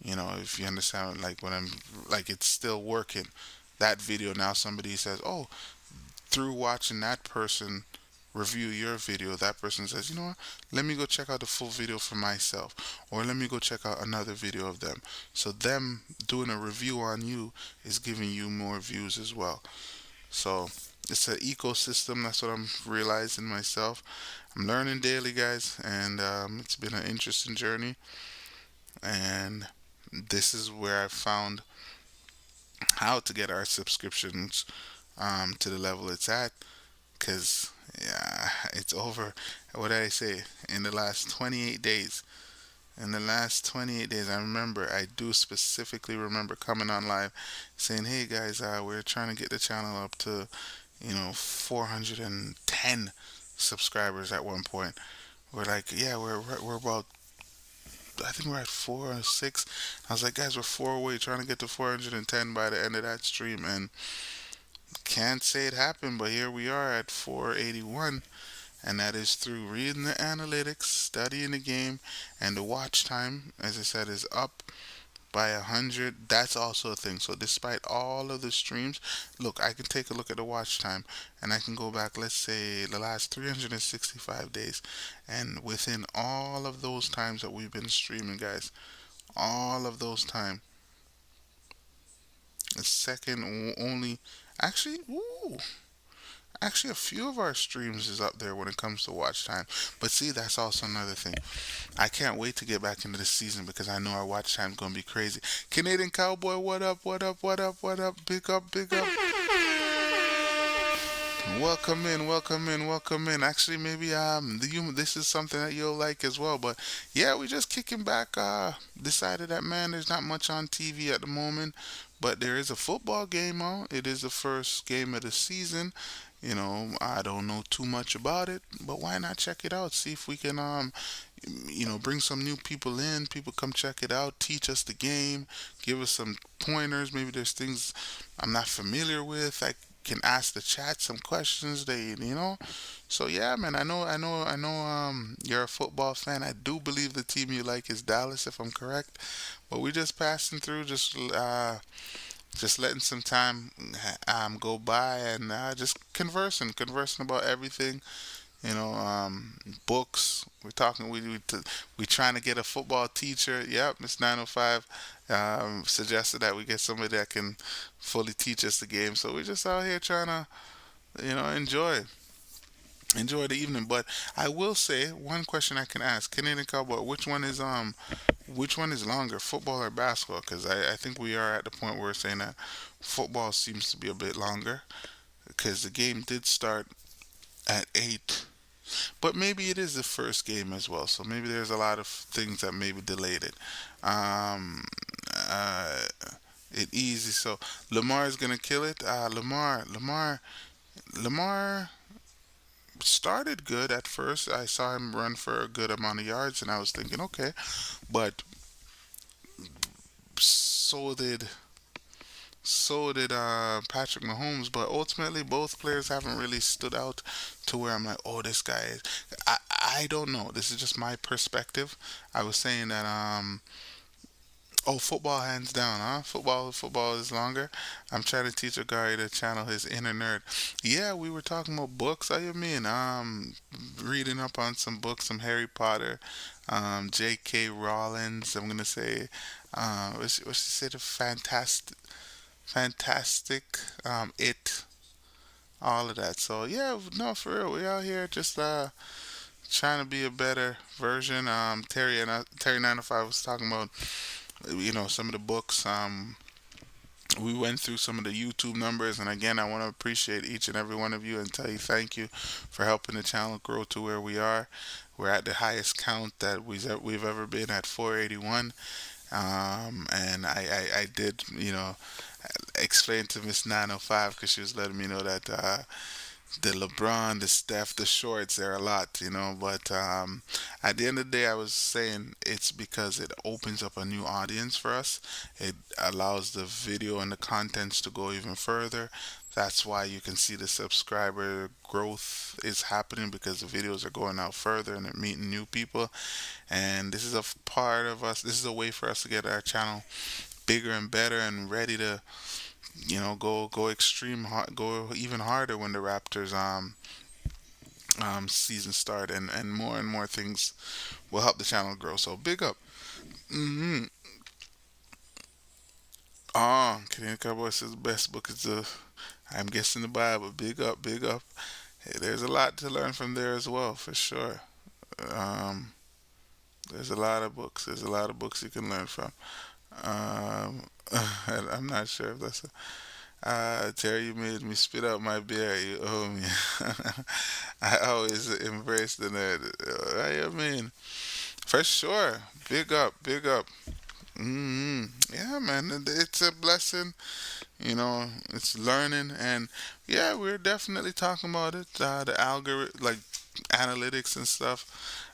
If you understand, like when I'm like it's still working. That video now somebody says, "Oh, through watching that person review your video, that person says, you know what, let me go check out the full video for myself, or let me go check out another video of them. So them doing a review on you is giving you more views as well. So it's an ecosystem. That's what I'm realizing myself. I'm learning daily, guys, and it's been an interesting journey. And this is where I found how to get our subscriptions to the level it's at. Cause yeah, it's over. What did I say? In the last 28 days. In the last 28 days, I remember, I do specifically remember coming on live saying, hey guys, we're trying to get the channel up to, 410 subscribers at one point. We're like, yeah, we're about, I think we're at 4 or 6. I was like, guys, we're 4 away, trying to get to 410 by the end of that stream. And can't say it happened, but here we are at 481. And that is through reading the analytics, studying the game, and the watch time, as I said, is up by 100. That's also a thing. So despite all of the streams, look, I can take a look at the watch time, and I can go back, let's say, the last 365 days, and within all of those times that we've been streaming, guys, all of those time, the second only, actually, ooh, actually, a few of our streams is up there when it comes to watch time. But see, that's also another thing. I can't wait to get back into the season because I know our watch time's gonna be crazy. Canadian Cowboy, what up? What up? What up? What up? Big up, big up. Welcome in, welcome in, welcome in. Actually, maybe this is something that you'll like as well. But yeah, we just kicking back. Decided that, man, there's not much on TV at the moment, but there is a football game on. It is the first game of the season. I don't know too much about it, but why not check it out? See if we can bring some new people in. People come check it out, teach us the game, give us some pointers. Maybe there's things I'm not familiar with. I can ask the chat some questions. So yeah, man. I know. You're a football fan. I do believe the team you like is Dallas, if I'm correct. But we just passing through, just letting some time go by and just conversing about everything, books. We're talking. We trying to get a football teacher. Yep, Miss 905 suggested that we get somebody that can fully teach us the game. So we're just out here trying to, enjoy the evening. But I will say one question I can ask Canadian Cowboy: which one is longer, football or basketball? Because I think we are at the point where we're saying that football seems to be a bit longer because the game did start at 8. But maybe it is the first game as well, so maybe there's a lot of things that maybe delayed it. Um, uh, it easy. So Lamar is gonna kill it. Lamar started good at first. I saw him run for a good amount of yards, and I was thinking, okay, but so did Patrick Mahomes. But ultimately, both players haven't really stood out to where I'm like, oh, this guy is. I don't know. This is just my perspective. I was saying that oh, football hands down, huh? Football is longer. I'm trying to teach a guy to channel his inner nerd. Yeah, we were talking about books. How you mean? Reading up on some books, some Harry Potter, J.K. Rowling's. I'm gonna say, what's she say? The fantastic, it, all of that. So yeah, no, for real, we out here just trying to be a better version. Terry 905 was talking about some of the books. We went through some of the YouTube numbers, and again, I want to appreciate each and every one of you and tell you thank you for helping the channel grow to where we are. We're at the highest count that we've ever been at 481. And I did, explain to Miss 905 because she was letting me know that the LeBron, the Steph, the shorts, they're a lot, But at the end of the day, I was saying it's because it opens up a new audience for us. It allows the video and the contents to go even further. That's why you can see the subscriber growth is happening because the videos are going out further and they're meeting new people. And this is a part of us. This is a way for us to get our channel bigger and better and ready to go extreme hard, go even harder when the Raptors season start, and more things will help the channel grow. So big up. Hmm. Canadian Cowboy says the best book is the, I'm guessing, the Bible. Big up, big up. Hey, there's a lot to learn from there as well, for sure. Um, there's a lot of books. There's a lot of books you can learn from. Um, I'm not sure if that's Terry, you made me spit out my beer. You owe me. I always embrace the nerd. I mean, for sure. Big up, big up. Yeah, man, it's a blessing. It's learning, and yeah, we're definitely talking about it. The algorithm, like analytics and stuff.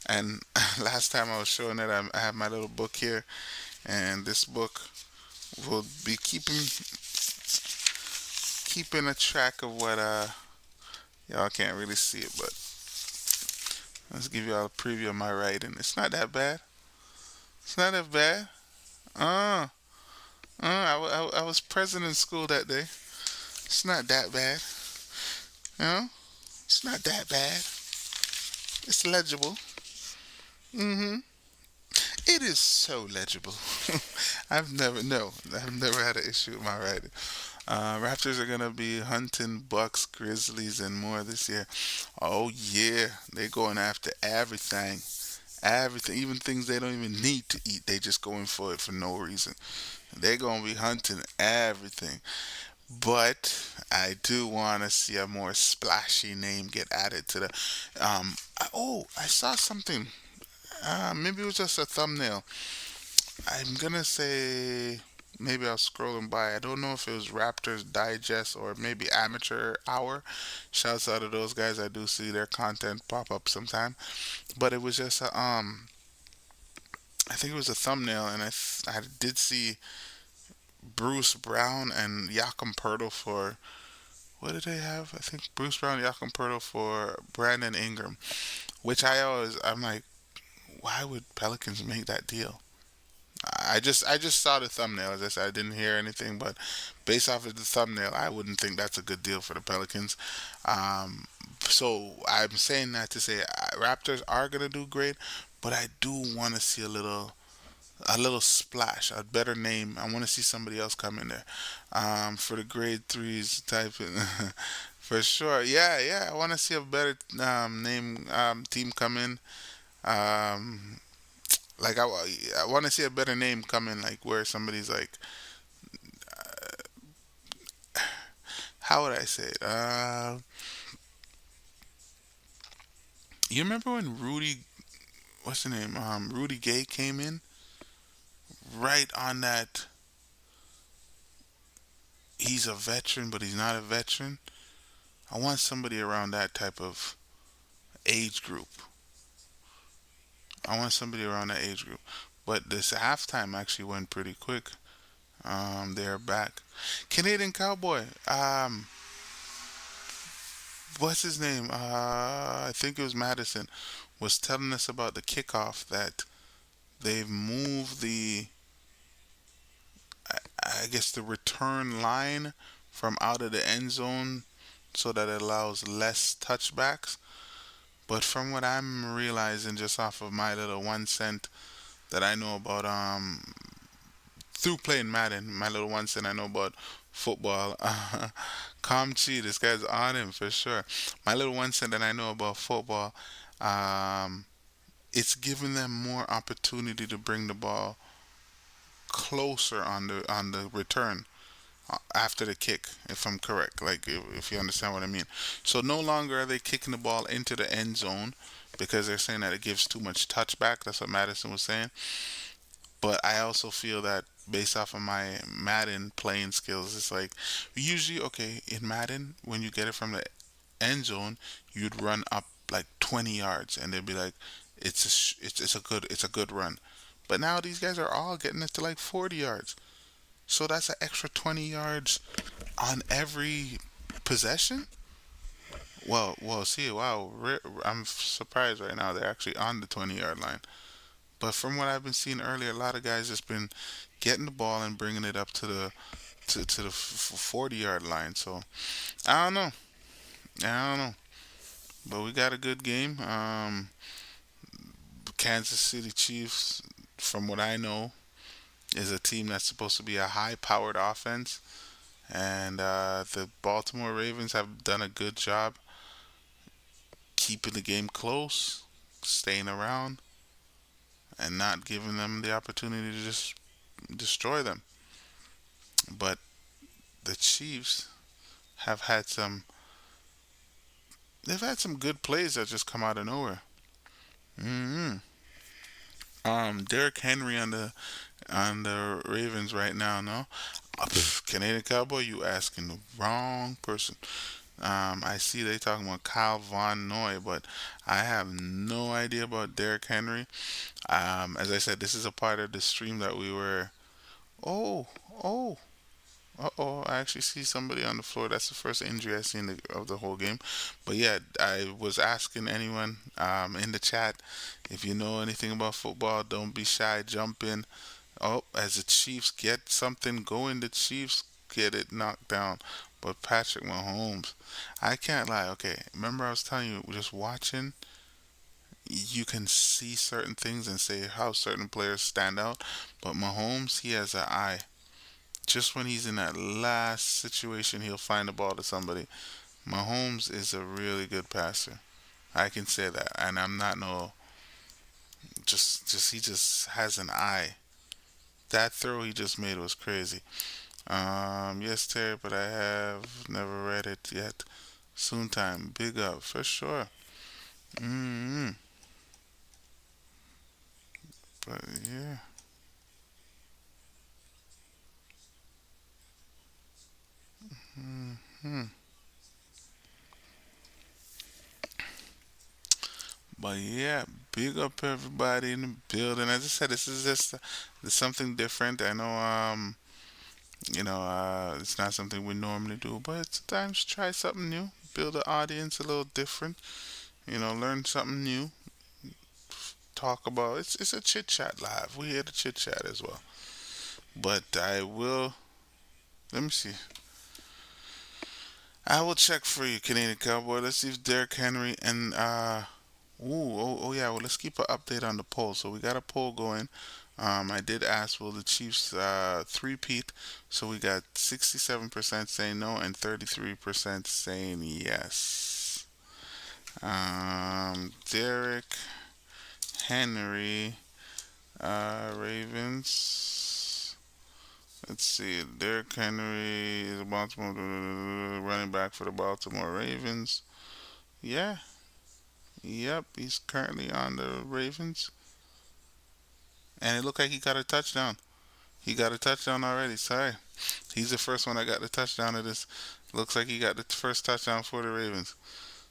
And last time I was showing it, I have my little book here, and this book will be keeping a track of what y'all can't really see it, but let's give y'all a preview of my writing. It's not that bad. It's not that bad. Uh, I was present in school that day. It's not that bad. You know, it's not that bad. It's legible. Mm-hmm. It is so legible. I've never had an issue with my writing. Raptors are gonna be hunting Bucks, Grizzlies, and more this year. Oh yeah, they're going after everything, everything, even things they don't even need to eat. They just going for it for no reason. They're gonna be hunting everything. But I do want to see a more splashy name get added to the. I saw something. Maybe it was just a thumbnail. I'm gonna say maybe I was scrolling by. I don't know if it was Raptors Digest or maybe Amateur Hour. Shouts out to those guys. I do see their content pop up sometime. But it was just I think it was a thumbnail, and I did see Bruce Brown and Jakob Pertl for, what did they have? I think Bruce Brown, Jakob Pertl for Brandon Ingram, which I'm like, why would Pelicans make that deal? I just saw the thumbnail. As I said, I didn't hear anything, but based off of the thumbnail, I wouldn't think that's a good deal for the Pelicans. Um, so I'm saying that to say Raptors are gonna do great, but I do want to see a little splash, a better name. I want to see somebody else come in there for the grade threes type. For sure. Yeah, yeah. I want to see a better name team come in. Um, like I want to see a better name come in, like where somebody's like, how would I say it? You remember when what's the name? Rudy Gay came in right on that. He's a veteran, but he's not a veteran. I want somebody around that type of age group. I want somebody around that age group. But this halftime actually went pretty quick. They're back. Canadian Cowboy. What's his name? I think it was Madison. Was telling us about the kickoff that they've moved I guess the return line from out of the end zone so that it allows less touchbacks. But from what I'm realizing just off of my little 1 cent that I know about through playing Madden, my little 1 cent I know about football. Comchi, this guy's on him for sure. My little 1 cent that I know about football, um, it's giving them more opportunity to bring the ball closer on the return after the kick, if I'm correct. Like if you understand what I mean. So no longer are they kicking the ball into the end zone because they're saying that it gives too much touchback. That's what Madison was saying. But I also feel that based off of my Madden playing skills, it's like usually okay in Madden when you get it from the end zone, you'd run up like 20 yards, and they'd be like, it's a good run. But now these guys are all getting it to like 40 yards, so that's an extra 20 yards on every possession. Well, see, wow, I'm surprised right now they're actually on the 20-yard line. But from what I've been seeing earlier, a lot of guys just been getting the ball and bringing it up to the 40-yard line. So I don't know. I don't know. but we got a good game. Kansas City Chiefs, from what I know, is a team that's supposed to be a high-powered offense, and the Baltimore Ravens have done a good job keeping the game close, staying around, and not giving them the opportunity to just destroy them. But the Chiefs have had some they've had some good plays that just come out of nowhere. hmm Derrick Henry on the Ravens right now. No, Canadian Cowboy, you asking the wrong person. I see they talking about Kyle Von Noy, but I have no idea about Derrick Henry. As I said, this is a part of the stream that we were. Oh, oh, oh! I actually see somebody on the floor. That's the first injury I've seen of the whole game. But yeah, I was asking anyone in the chat if you know anything about football. Don't be shy. Jump in. Oh, as the Chiefs get something going, the Chiefs get it knocked down. But Patrick Mahomes, I can't lie. Okay, remember I was telling you, just watching, you can see certain things and say how certain players stand out. But Mahomes, he has an eye. Just when he's in that last situation, he'll find the ball to somebody. Mahomes is a really good passer. I can say that, and I'm not no just he just has an eye. That throw he just made was crazy. Yes, Terry, but I have never read it yet. Soon time, big up for sure. mm But yeah, mm but yeah, big up everybody in the building. As I said, this is just something different. I know, it's not something we normally do, but sometimes try something new, build an audience a little different. Learn something new, talk about. It's a chit chat live. We here to chit chat as well. But I will. Let me see. I will check for you, Canadian Cowboy. Let's see if Derrick Henry and oh yeah. Well, let's keep an update on the poll. So we got a poll going. I did ask, will the Chiefs three-peat? So we got 67% saying no and 33% saying yes. Derrick Henry, Ravens. Let's see. Derrick Henry is a Baltimore running back for the Baltimore Ravens. Yeah, yep, he's currently on the Ravens, and it looked like he got a touchdown. He got a touchdown already. Sorry, he's the first one that got the touchdown of this. Looks like he got the first touchdown for the Ravens.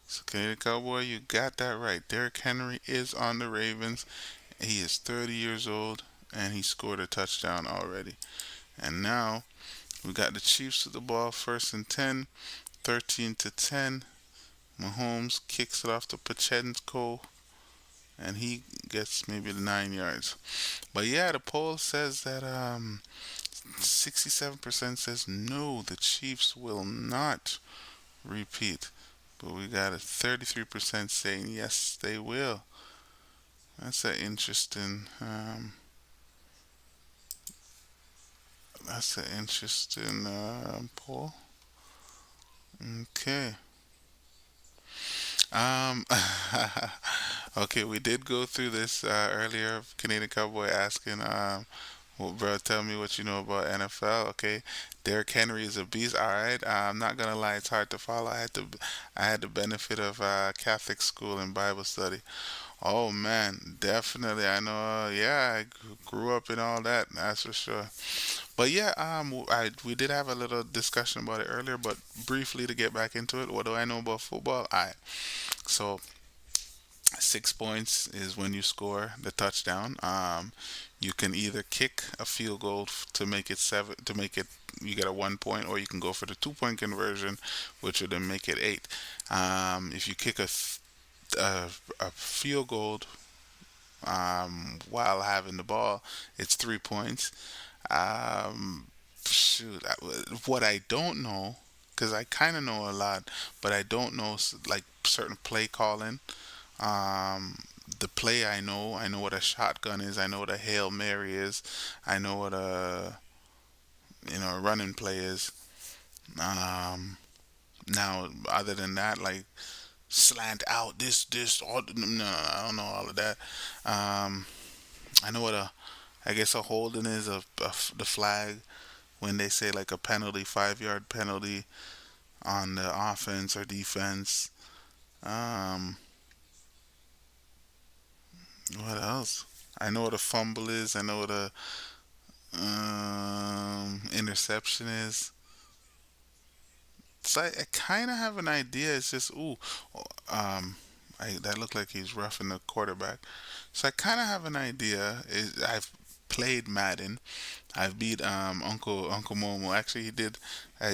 So, Canadian Cowboy, you got that right. Derrick Henry is on the Ravens. He is 30 years old, and he scored a touchdown already. And now we got the Chiefs with the ball, first and 10, 13 to 10. Mahomes kicks it off to Pachenko, and he gets maybe the 9 yards. But yeah, the poll says that 67% says no, the Chiefs will not repeat. But we got a 33% saying yes, they will. That's an interesting. Poll. Okay. Um, okay, we did go through this earlier. Canadian Cowboy asking, well, bro, tell me what you know about NFL. Okay, Derrick Henry is a beast. All right, I'm not gonna lie, it's hard to follow. I had the benefit of Catholic school and Bible study. Oh man, definitely. I know. Yeah, I grew up in all that. That's for sure. But yeah, we did have a little discussion about it earlier. But briefly to get back into it, what do I know about football? So 6 points is when you score the touchdown. You can either kick a field goal to make it seven, to make it you get a 1 point, or you can go for the 2 point conversion, which would then make it eight. If you kick a field goal while having the ball, it's 3 points. Um, Shoot, what I don't know because I kind of know a lot, but I don't know like certain play calling. Um, the play I know what a shotgun is. I know what a hail mary is. I know what a running play is. Um, Now, other than that, like slant out, this, all no, I don't know all of that. Um, I know what I guess a holding is the flag when they say like a penalty, 5 yard penalty on the offense or defense. Um, what else? I know what a fumble is. I know what a interception is. So I kind of have an idea. It's just um, that looked like he's roughing the quarterback. So I kind of have an idea. I've played Madden. I've beat Uncle Momo. Actually, he did.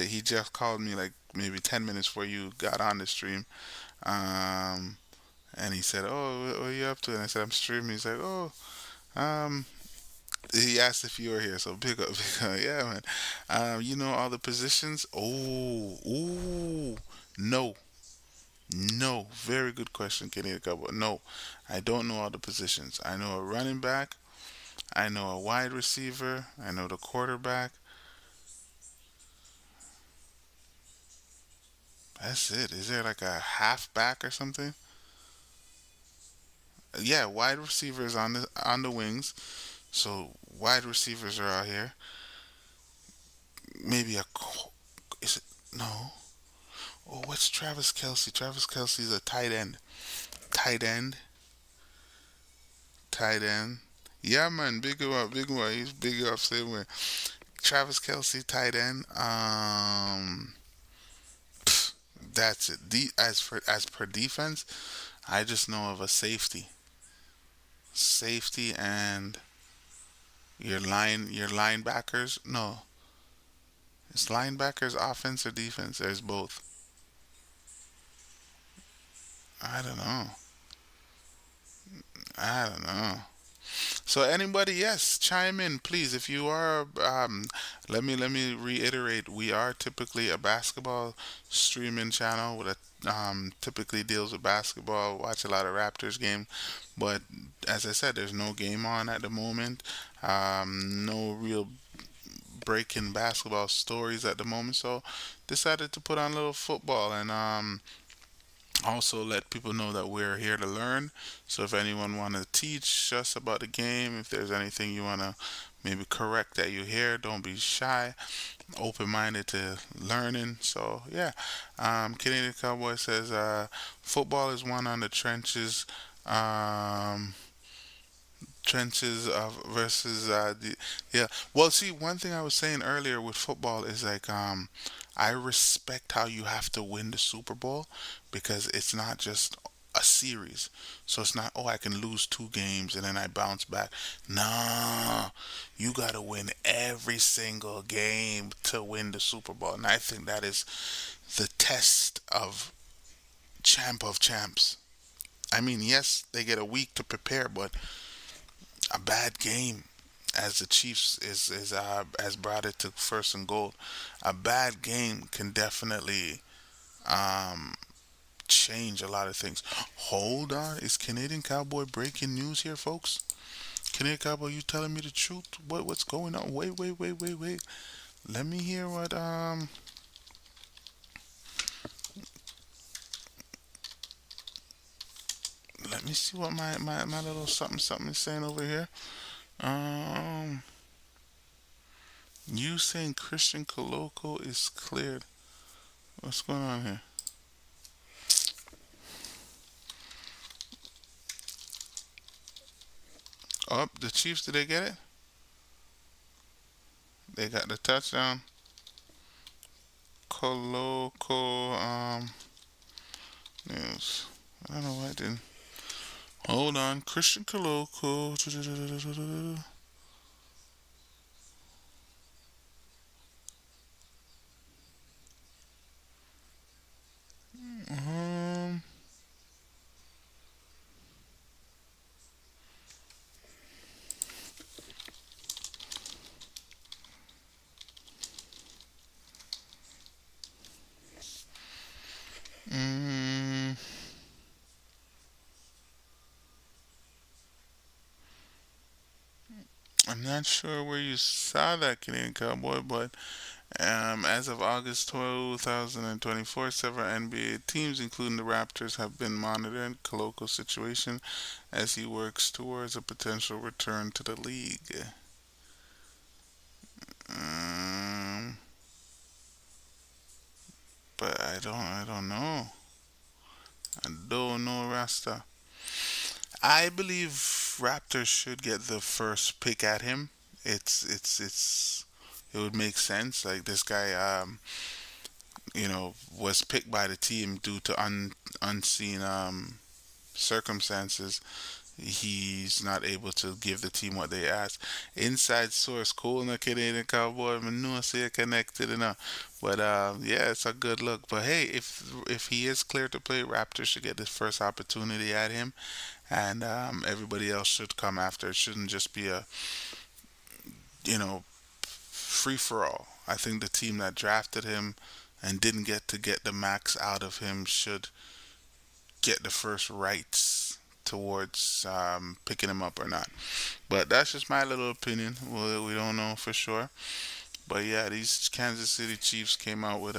He just called me like maybe 10 minutes before you got on the stream. Um, and he said, "Oh, what are you up to?" And I said, "I'm streaming." He's like, "Oh, um." He asked if you were here, so big up, big up. Yeah, man. You know all the positions? Oh, ooh, no, no. Very good question, Kenny Cowboy. No, I don't know all the positions. I know a running back. I know a wide receiver. I know the quarterback. That's it. Is there like a halfback or something? Yeah, wide receivers on the wings. So wide receivers are out here. Maybe is it no? Oh, what's Travis Kelsey? Travis Kelsey's a tight end. Tight end. Tight end. Yeah, man. Big up, big one. He's big up same way. Travis Kelsey, tight end. That's it. As per defense, I just know of a safety. Safety and your linebackers. No, it's linebackers offense or defense. There's both. I don't know. I don't know. So anybody, yes, chime in, please. If you are, let me reiterate. We are typically a basketball streaming channel with a typically deals with basketball. Watch a lot of Raptors game, but as I said, there's no game on at the moment. No real breaking basketball stories at the moment. So decided to put on a little football and also let people know that we're here to learn. So if anyone want to teach us about the game, if there's anything you want to maybe correct that you hear, don't be shy, open-minded to learning. So yeah, Canadian Cowboy says football is won on the trenches of versus the yeah. Well, see, one thing I was saying earlier with football is like I respect how you have to win the Super Bowl because it's not just a series. So it's not, oh, I can lose 2 games and then I bounce back. Nah, you got to win every single game to win the Super Bowl. And I think that is the test of champ of champs. I mean, yes, they get a week to prepare, but a bad game, as the Chiefs is has brought it to first and goal. A bad game can definitely um, change a lot of things. Hold on, is Canadian Cowboy breaking news here, folks? Canadian Cowboy, you telling me the truth? What's going on? Wait, wait, wait, wait, wait. Let me hear what Let me see what my little something something is saying over here. Um, you saying Christian Coloco is cleared? What's going on here? Oh, the Chiefs, did they get it? They got the touchdown. Coloco news. I don't know why I didn't. Hold on, Christian Coloco. Um, not sure where you saw that, Canadian Cowboy, but as of August 2024, several NBA teams, including the Raptors, have been monitoring Coloco's situation as he works towards a potential return to the league. Um, but I don't know. I don't know, Rasta. I believe Raptors should get the first pick at him. It would make sense. Like this guy, was picked by the team due to unseen circumstances. He's not able to give the team what they ask. Inside source, cool na Canadian Cowboy, I know say connected enough. But yeah, it's a good look. But hey, if he is clear to play, Raptors should get the first opportunity at him, and everybody else should come after. It shouldn't just be a you know free for all. I think the team that drafted him and didn't get the max out of him should get the first rights towards picking him up or not. But that's just my little opinion. We don't know for sure. But yeah, these Kansas City Chiefs came out with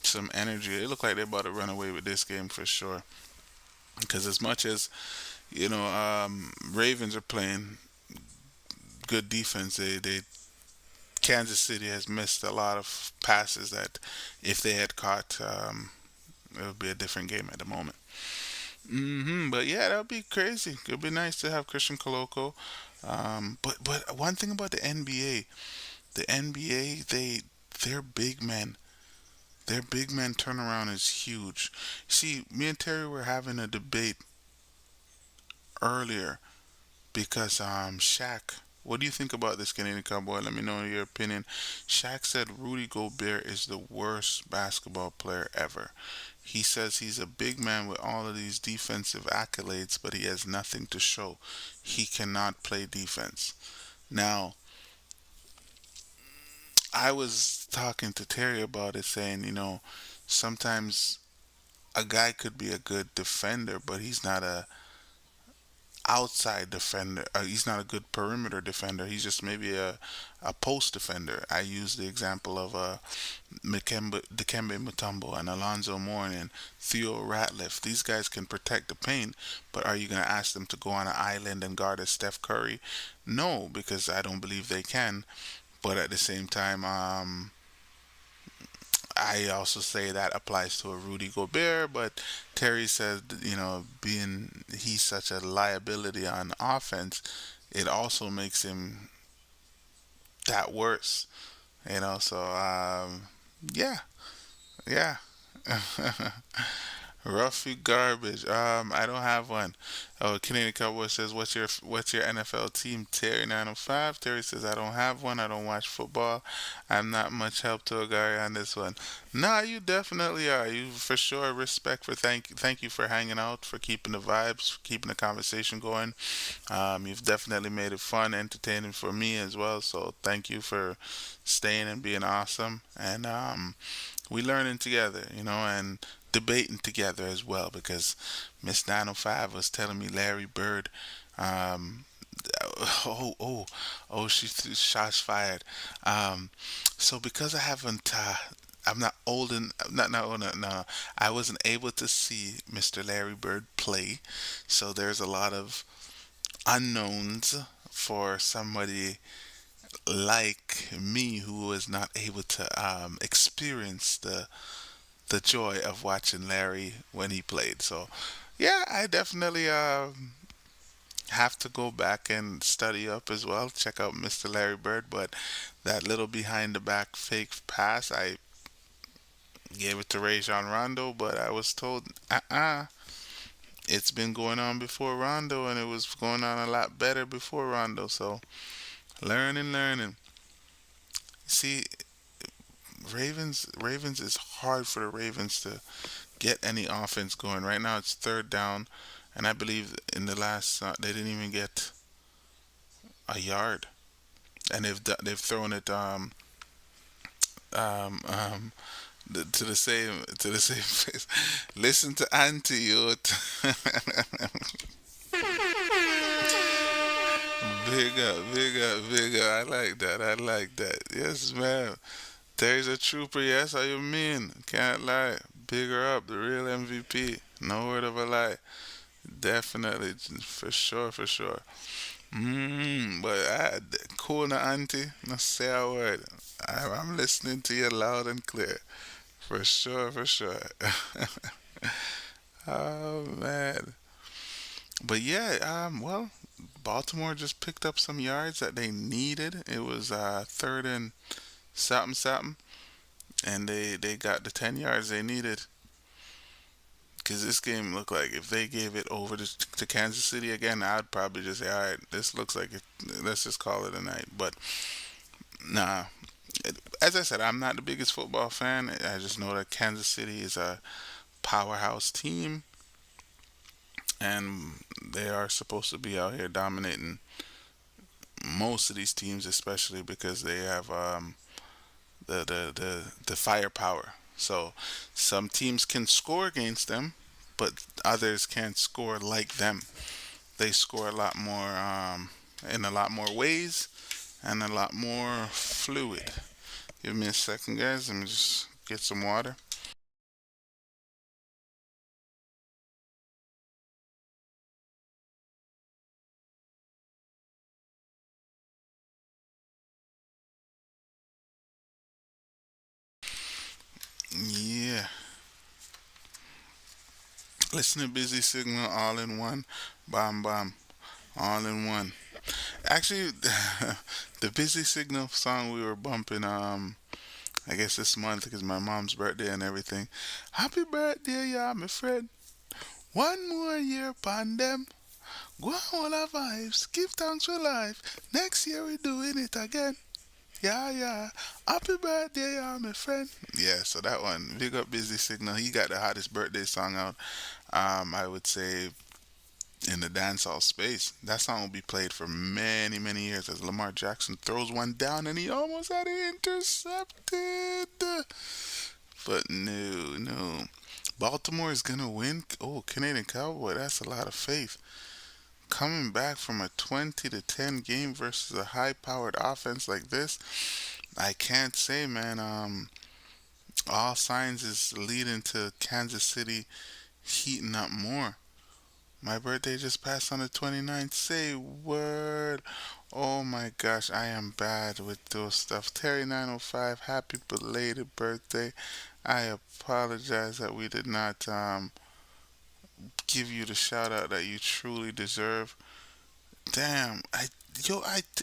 some energy. It looked like they're about to run away with this game for sure. Because as much as Ravens are playing good defense, they Kansas City has missed a lot of passes that if they had caught, it would be a different game at the moment. But yeah, that would be crazy. It'd be nice to have Christian Coloco. But one thing about the NBA, their big men, their big men turnaround is huge. See, me and Terry were having a debate earlier because Shaq. What do you think about this, Canadian Cowboy? Let me know your opinion. Shaq said Rudy Gobert is the worst basketball player ever. He says he's a big man with all of these defensive accolades, but he has nothing to show. He cannot play defense. Now, I was talking to Terry about it, saying, sometimes a guy could be a good defender, but he's not a outside defender. He's not a good perimeter defender. He's just maybe a post defender. I use the example of Dikembe Mutombo and Alonzo Mourning and Theo Ratliff. These guys can protect the paint, but are you going to ask them to go on an island and guard a Steph Curry? No, because I don't believe they can. But at the same time, I also say that applies to a Rudy Gobert, but Terry said, being he's such a liability on offense, it also makes him that worse. So yeah, yeah. Roughy garbage. I don't have one. Oh, Canadian Cowboy says, "What's your NFL team?" Terry 905. Terry says, "I don't have one. I don't watch football. I'm not much help to a guy on this one." Nah, you definitely are. You for sure. Respect for thank you for hanging out, for keeping the vibes, keeping the conversation going. You've definitely made it fun, entertaining for me as well. So thank you for staying and being awesome. And we learning together, and debating together as well because Miss 905 was telling me Larry Bird. Um, oh, oh, oh, shots fired. So because I haven't, I'm not old and not old enough. No, I wasn't able to see Mr. Larry Bird play. So there's a lot of unknowns for somebody like me who was not able to experience the joy of watching Larry when he played. So, yeah, I definitely have to go back and study up as well. Check out Mr. Larry Bird, but that little behind the back fake pass, I gave it to Rajon Rondo, but I was told, it's been going on before Rondo, and it was going on a lot better before Rondo. So, learning, learning. See, Ravens is hard for the Ravens to get any offense going. Right now it's third down, and I believe in the last they didn't even get a yard, and they've thrown it um, um, to the same place. Listen to Auntie, youth. Big up, big up, big up. I like that. I like that. Yes, man. There's a trooper. Yes, how you mean? Can't lie. Bigger up, the real MVP. No word of a lie. Definitely, for sure, for sure. But cool, na auntie. No say a word. I'm listening to you loud and clear. For sure, for sure. Oh man. But yeah, well, Baltimore just picked up some yards that they needed. It was third and something something, and they got the 10 yards they needed. Because this game looked like if they gave it over to Kansas City again, I'd probably just say, all right, this looks like it. Let's just call it a night. But nah, as I said, I'm not the biggest football fan. I just know that Kansas City is a powerhouse team, and they are supposed to be out here dominating most of these teams, especially because they have the firepower. So some teams can score against them, but others can't score like them. They score a lot more in a lot more ways and a lot more fluid. Give me a second, guys. Let me just get some water. Yeah. Listen to Busy Signal all in one. Bam, bam. All in one. Actually, the Busy Signal song we were bumping, I guess this month because my mom's birthday and everything. Happy birthday, yeah, my friend. One more year upon them. Go on all our vibes. Give thanks for life. Next year we doing it again. Yeah, yeah. Happy birthday, yeah, my friend. Yeah, so that one. Big up Busy Signal. He got the hottest birthday song out. I would say in the dancehall space. That song will be played for many, many years as Lamar Jackson throws one down and he almost had it intercepted. But no, no. Baltimore is gonna win. Oh, Canadian Cowboy, that's a lot of faith. Coming back from a 20-10 game versus a high-powered offense like this, I can't say, man. All signs is leading to Kansas City heating up more. My birthday just passed on the 29th. Say word. Oh my gosh, I am bad with those stuff. Terry 905, happy belated birthday. I apologize that we did not give you the shout out that you truly deserve. Damn,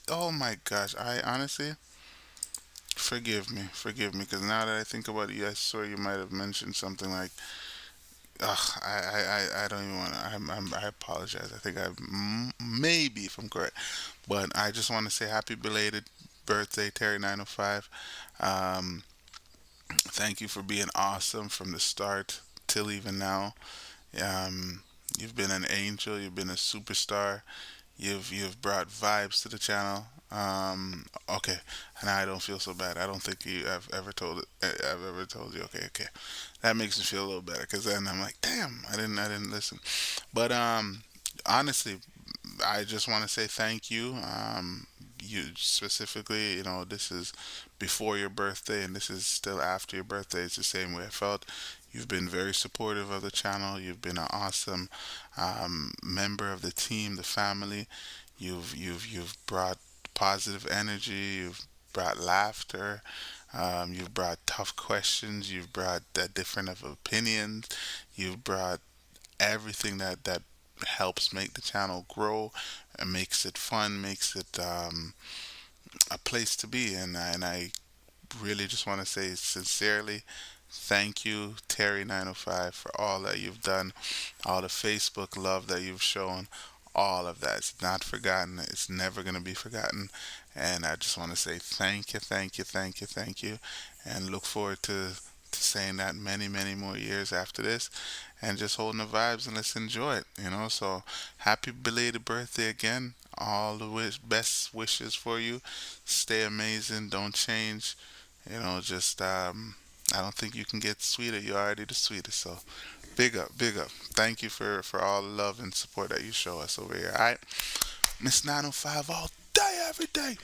oh my gosh, I honestly, forgive me, because now that I think about it, I swear you might have mentioned something like, ugh, I don't even want to, I apologize. I think maybe if I'm correct, but I just want to say happy belated birthday, Terry 905. Um, Thank you for being awesome from the start till even now. Um, you've been an angel. You've been a superstar. You've brought vibes to the channel. Okay, and I don't feel so bad. I don't think I've ever told you. Okay, okay, that makes me feel a little better because then I'm like, damn, I didn't listen. But honestly, I just want to say thank you. You specifically, this is before your birthday, and this is still after your birthday. It's the same way I felt. You've been very supportive of the channel. You've been an awesome member of the team, the family. You've brought positive energy. You've brought laughter. You've brought tough questions. You've brought different of opinions. You've brought everything that helps make the channel grow and makes it fun, makes it a place to be. And I really just want to say sincerely thank you, Terry905, for all that you've done, all the Facebook love that you've shown. All of that. It's not forgotten. It's never going to be forgotten. And I just want to say thank you, thank you, thank you, thank you. And look forward to saying that many, many more years after this, and just holding the vibes and let's enjoy it. So happy belated birthday again. All the best wishes for you. Stay amazing. Don't change. Just I don't think you can get sweeter. You're already the sweetest. So big up, big up. Thank you for all the love and support that you show us over here. All right. Miss 905 all day, every day.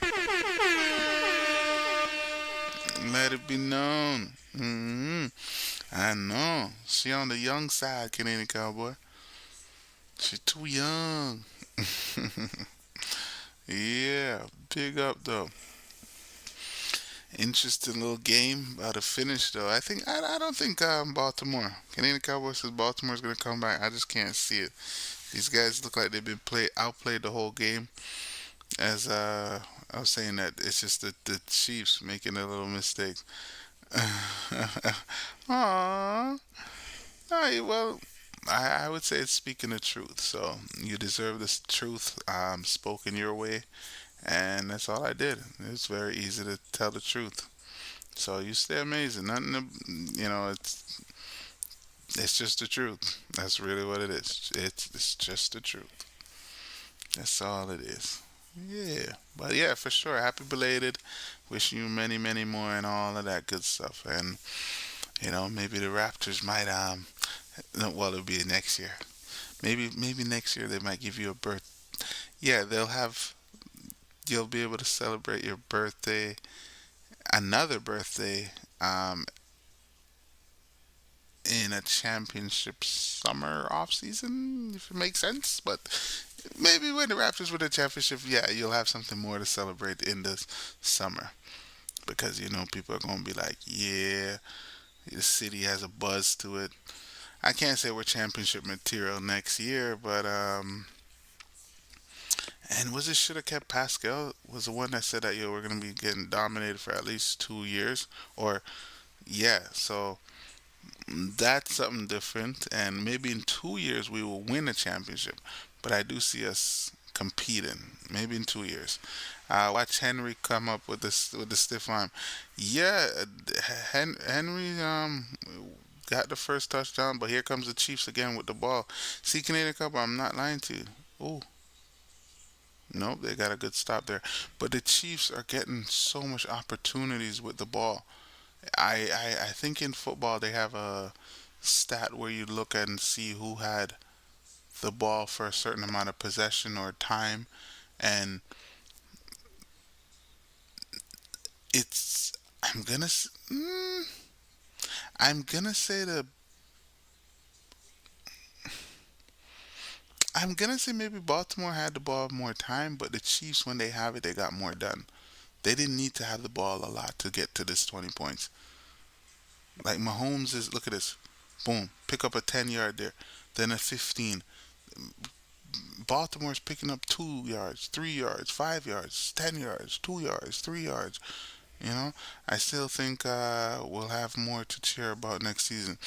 Let it be known. I know. She on the young side, Canadian Cowboy. She too young. Yeah, big up though. Interesting little game about to finish though. I don't think Baltimore Canadian Cowboys says Baltimore's gonna come back. I just can't see it. These guys look like they've been outplayed the whole game. As I was saying that it's just the Chiefs making a little mistake. Aww. Alright, well, I would say it's speaking the truth. So you deserve this truth spoken your way, and that's all I did. It's very easy to tell the truth. So you stay amazing. Nothing, it's just the truth. That's really what it is. It's just the truth. That's all it is. Yeah, but yeah, for sure. Happy belated. Wishing you many, many more and all of that good stuff. And maybe the Raptors might no, well, it'll be next year. Maybe next year they might give you a birth. Yeah, they'll have. You'll be able to celebrate your birthday, another birthday, in a championship summer off season, if it makes sense. But maybe when the Raptors win the championship, yeah, you'll have something more to celebrate in the summer because people are gonna be like, yeah, the city has a buzz to it. I can't say we're championship material next year, but and was it should have kept Pascal was the one that said that we're gonna be getting dominated for at least 2 years or yeah, so that's something different, and maybe in 2 years we will win a championship. But I do see us competing. Maybe in 2 years. Watch Henry come up with this with the stiff arm. Yeah, Henry got the first touchdown, but here comes the Chiefs again with the ball. See, Canadian Cup, I'm not lying to you. Oh, nope, they got a good stop there. But the Chiefs are getting so much opportunities with the ball. I think in football they have a stat where you look at and see who had the ball for a certain amount of possession or time, and it's I'm gonna I'm gonna say the I'm gonna say maybe Baltimore had the ball more time, but the Chiefs when they have it they got more done. They didn't need to have the ball a lot to get to this 20 points. Like Mahomes is look at this, boom, pick up a 10 yard there, then a 15. Baltimore's picking up 2 yards, 3 yards, 5 yards, 10 yards, 2 yards, 3 yards. You know, I still think we'll have more to cheer about next season.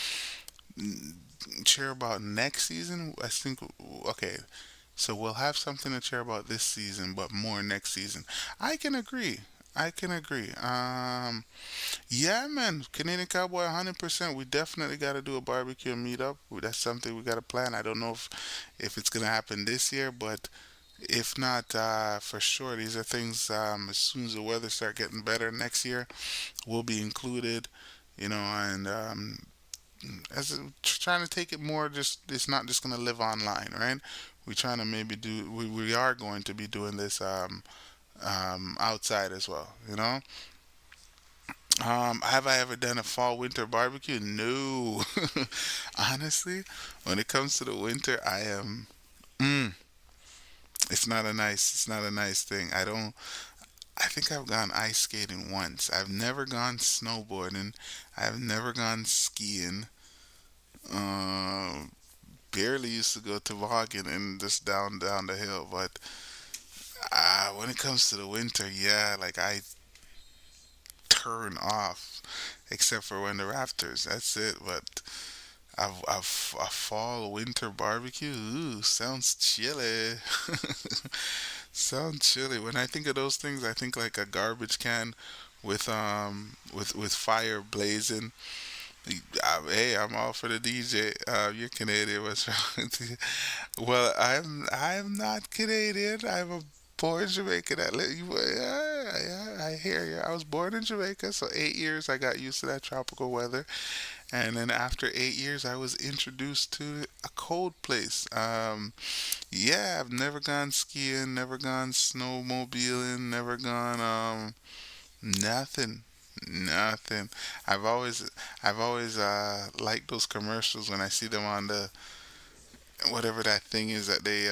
Cheer about next season? I think, okay, so we'll have something to cheer about this season, but more next season. I can agree. I can agree. Yeah, man, Canadian Cowboy 100%. We definitely got to do a barbecue meetup. That's something we got to plan. I don't know if it's going to happen this year, but if not, for sure, these are things as soon as the weather start getting better next year, we'll be included, and as trying to take it more just it's not just going to live online, right? We're trying to maybe we are going to be doing this outside as well, have I ever done a fall winter barbecue? No. Honestly, when it comes to the winter, I am. Mm, it's not a nice thing. I don't. I think I've gone ice skating once. I've never gone snowboarding. I've never gone skiing. Uh, Barely used to go toboggan and just down the hill. But when it comes to the winter, yeah, like I turn off, except for when the rafters. That's it. But a fall winter barbecue, ooh, sounds chilly. Sounds chilly. When I think of those things, I think like a garbage can with fire blazing. Hey, I'm all for the DJ. You're Canadian. What's wrong with you? Well, I'm not Canadian. I'm a born Jamaican. yeah, I hear you. I was born in Jamaica, so 8 years I got used to that tropical weather. And then after 8 years, I was introduced to a cold place. Yeah, I've never gone skiing, never gone snowmobiling, never gone nothing, nothing. I've always, I've always liked those commercials when I see them on the whatever that thing is that they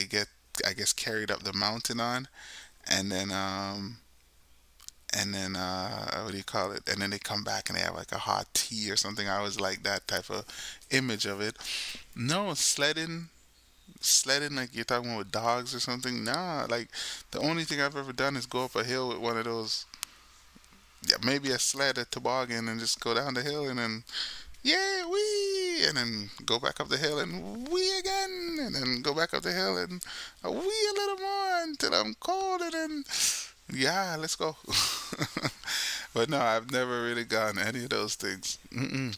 get, I guess, carried up the mountain on, and then what do you call it? And then they come back and they have like a hot tea or something. I always like that type of image of it. No, sledding like you're talking with dogs or something. Nah, like the only thing I've ever done is go up a hill with one of those, yeah, maybe a sled, a toboggan, and just go down the hill and then yeah, wee, and then go back up the hill and wee again, and then go back up the hill and wee a little more until I'm cold, and then yeah, let's go. But no, I've never really gone any of those things. Mm-mm,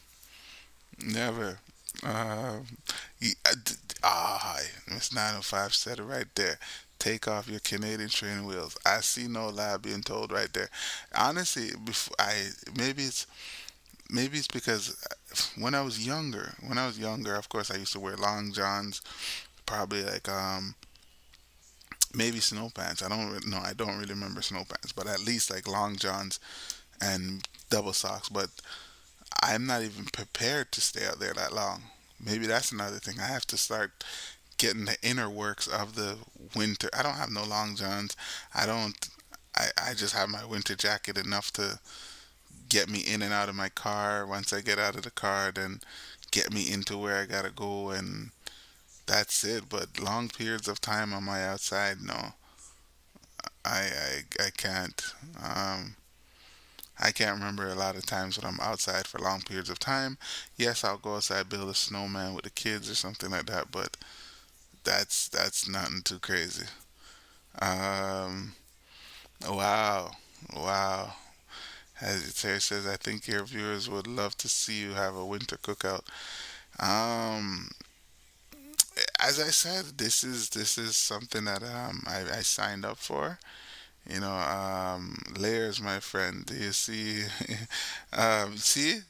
never. Um, Miss 905 said it right there. Take off your Canadian training wheels. I see no lie being told right there. Honestly, before maybe it's because when I was younger, of course, I used to wear long johns, probably like maybe snow pants. I don't no, I don't really remember snow pants, but at least like long johns and double socks. But I'm not even prepared to stay out there that long. Maybe that's another thing. I have to start getting the inner works of the winter. I don't have no long johns. I don't. I just have my winter jacket enough to get me in and out of my car. Once I get out of the car, then get me into where I gotta go, and that's it. But long periods of time on my outside, no, I can't. Um, I can't remember a lot of times when I'm outside for long periods of time. Yes, I'll go outside, build a snowman with the kids or something like that, but that's nothing too crazy. Um, wow, wow. As Terry says, I think your viewers would love to see you have a winter cookout. Um, as I said, this is something that I signed up for. Layers, my friend. Do you see? See,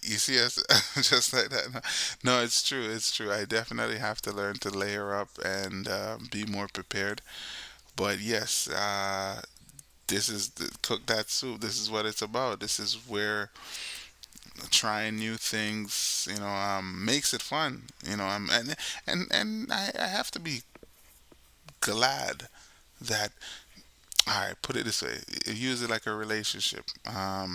you see us just like that. No, it's true. It's true. I definitely have to learn to layer up and be more prepared. But yes, this is cook that soup. This is what it's about. This is where trying new things, makes it fun. And I have to be glad that. All right, put it this way. Use it like a relationship. I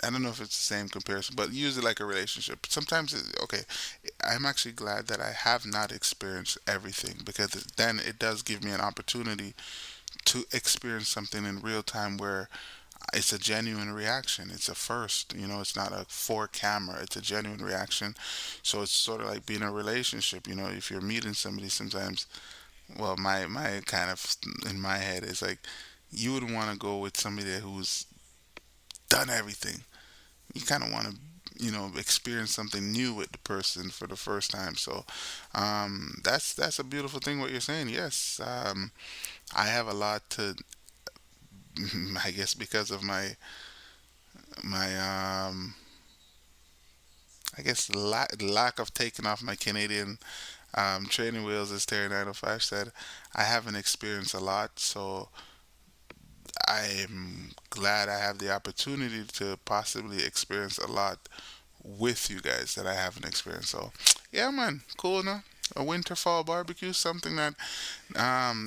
don't know if it's the same comparison, but use it like a relationship. Sometimes, okay, I'm actually glad that I have not experienced everything because then it does give me an opportunity to experience something in real time where it's a genuine reaction. It's a first, it's not a for camera, it's a genuine reaction. So it's sort of like being in a relationship. If you're meeting somebody sometimes, well, my kind of in my head is like you would want to go with somebody who's done everything. You kind of want to experience something new with the person for the first time. So that's a beautiful thing what you're saying. Yes, I have a lot to I guess because of my I guess lack of taking off my Canadian training wheels, as Terry 905 said. I haven't experienced a lot, so I'm glad I have the opportunity to possibly experience a lot with you guys that I haven't experienced. So, yeah, man, cool, no? A winter fall barbecue, something that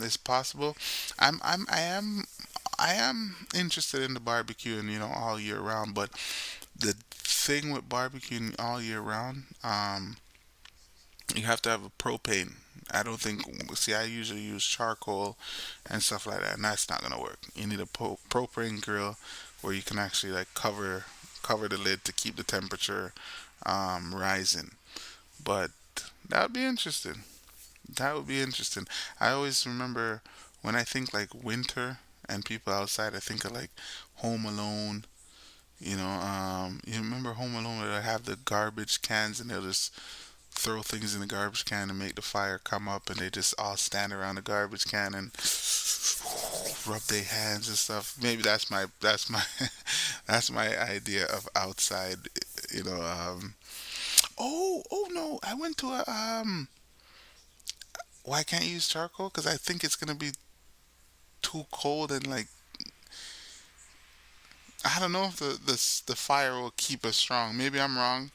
is possible. I am interested in the barbecuing, all year round. But the thing with barbecuing all year round, you have to have a propane. I don't think. See, I usually use charcoal and stuff like that, and that's not gonna work. You need a propane grill where you can actually like cover the lid to keep the temperature rising. But that would be interesting. That would be interesting. I always remember when I think like winter and people outside, I think of like Home Alone. You remember Home Alone where they have the garbage cans and they'll just throw things in the garbage can and make the fire come up, and they just all stand around the garbage can and rub their hands and stuff. Maybe that's my that's my idea of outside. You know. Oh no! I went to a Why can't you use charcoal? Because I think it's gonna be too cold and like I don't know if the fire will keep us strong. Maybe I'm wrong,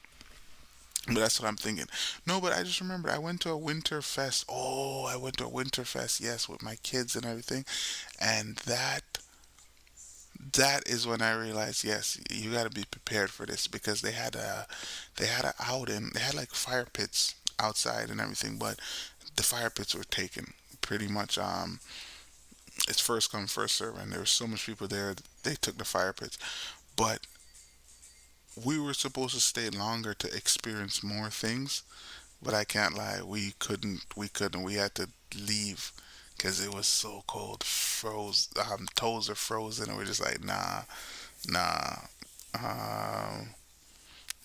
but that's what I'm thinking. No, but I just remembered I went to a winter fest. Oh, I went to a winter fest, yes, with my kids and everything, and that is when I realized, yes, you got to be prepared for this because they had a outing. They had like fire pits outside and everything, but the fire pits were taken pretty much. It's first come first serve, and there were so much people there. They took the fire pits, but we were supposed to stay longer to experience more things. But I can't lie, we couldn't. We couldn't. We had to leave because it was so cold. Froze. Toes are frozen, and we're just like, nah, nah. Um,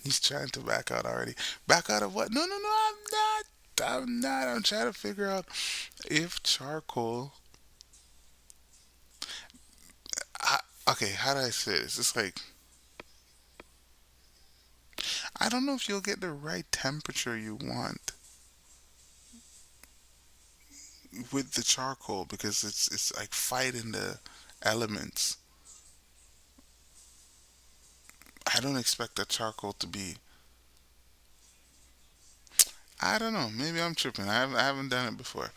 he's trying to back out already. Back out of what? No, no, no. I'm not. I'm not. I'm trying to figure out if charcoal. I, okay, how do I say this? It's like I don't know if you'll get the right temperature you want with the charcoal because it's like fighting the elements. I don't expect the charcoal to be. I don't know. Maybe I'm tripping. I haven't done it before.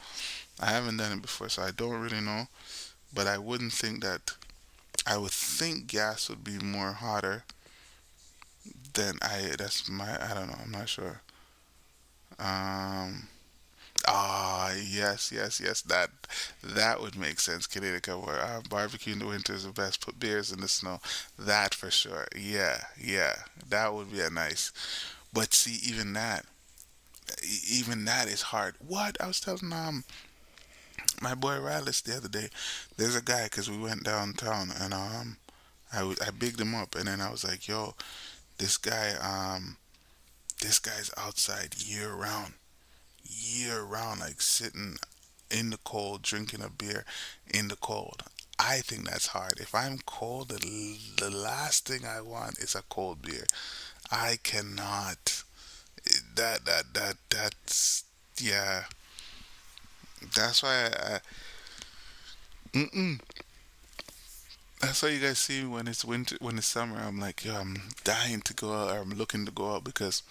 I haven't done it before, so I don't really know. But I wouldn't think that. I would think gas would be more hotter than I. That's my. I don't know. I'm not sure. Um. Ah, yes, yes, yes. That would make sense. Canadian Cowboy. Barbecue in the winter is the best. Put beers in the snow. That for sure. Yeah, yeah. That would be a nice. But see, even that is hard. What I was telling my boy Rallis the other day. There's a guy because we went downtown and I bigged him up and then I was like, yo, this guy this guy's outside year round, like sitting in the cold, drinking a beer in the cold. I think that's hard. If I'm cold, the last thing I want is a cold beer. I cannot. That's yeah. That's why mm-mm. That's why you guys see me when it's winter, when it's summer. I'm like, yo, I'm dying to go out. Or I'm looking to go out because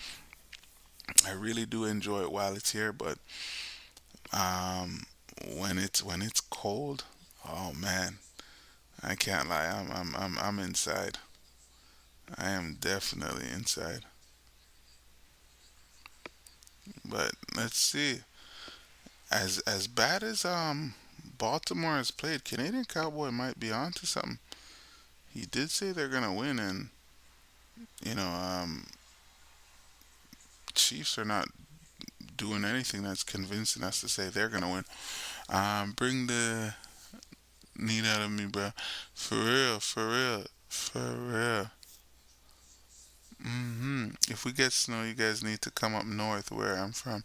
I really do enjoy it while it's here. But um, when it's cold, oh man, I can't lie. I'm inside. I am definitely inside. But let's see. As bad as Baltimore has played, Canadian Cowboy might be onto something. He did say they're gonna win, and you know, Chiefs are not doing anything that's convincing us to say they're gonna win. Bring the need out of me, bro. For real, for real, for real. If we get snow, you guys need to come up north where I'm from.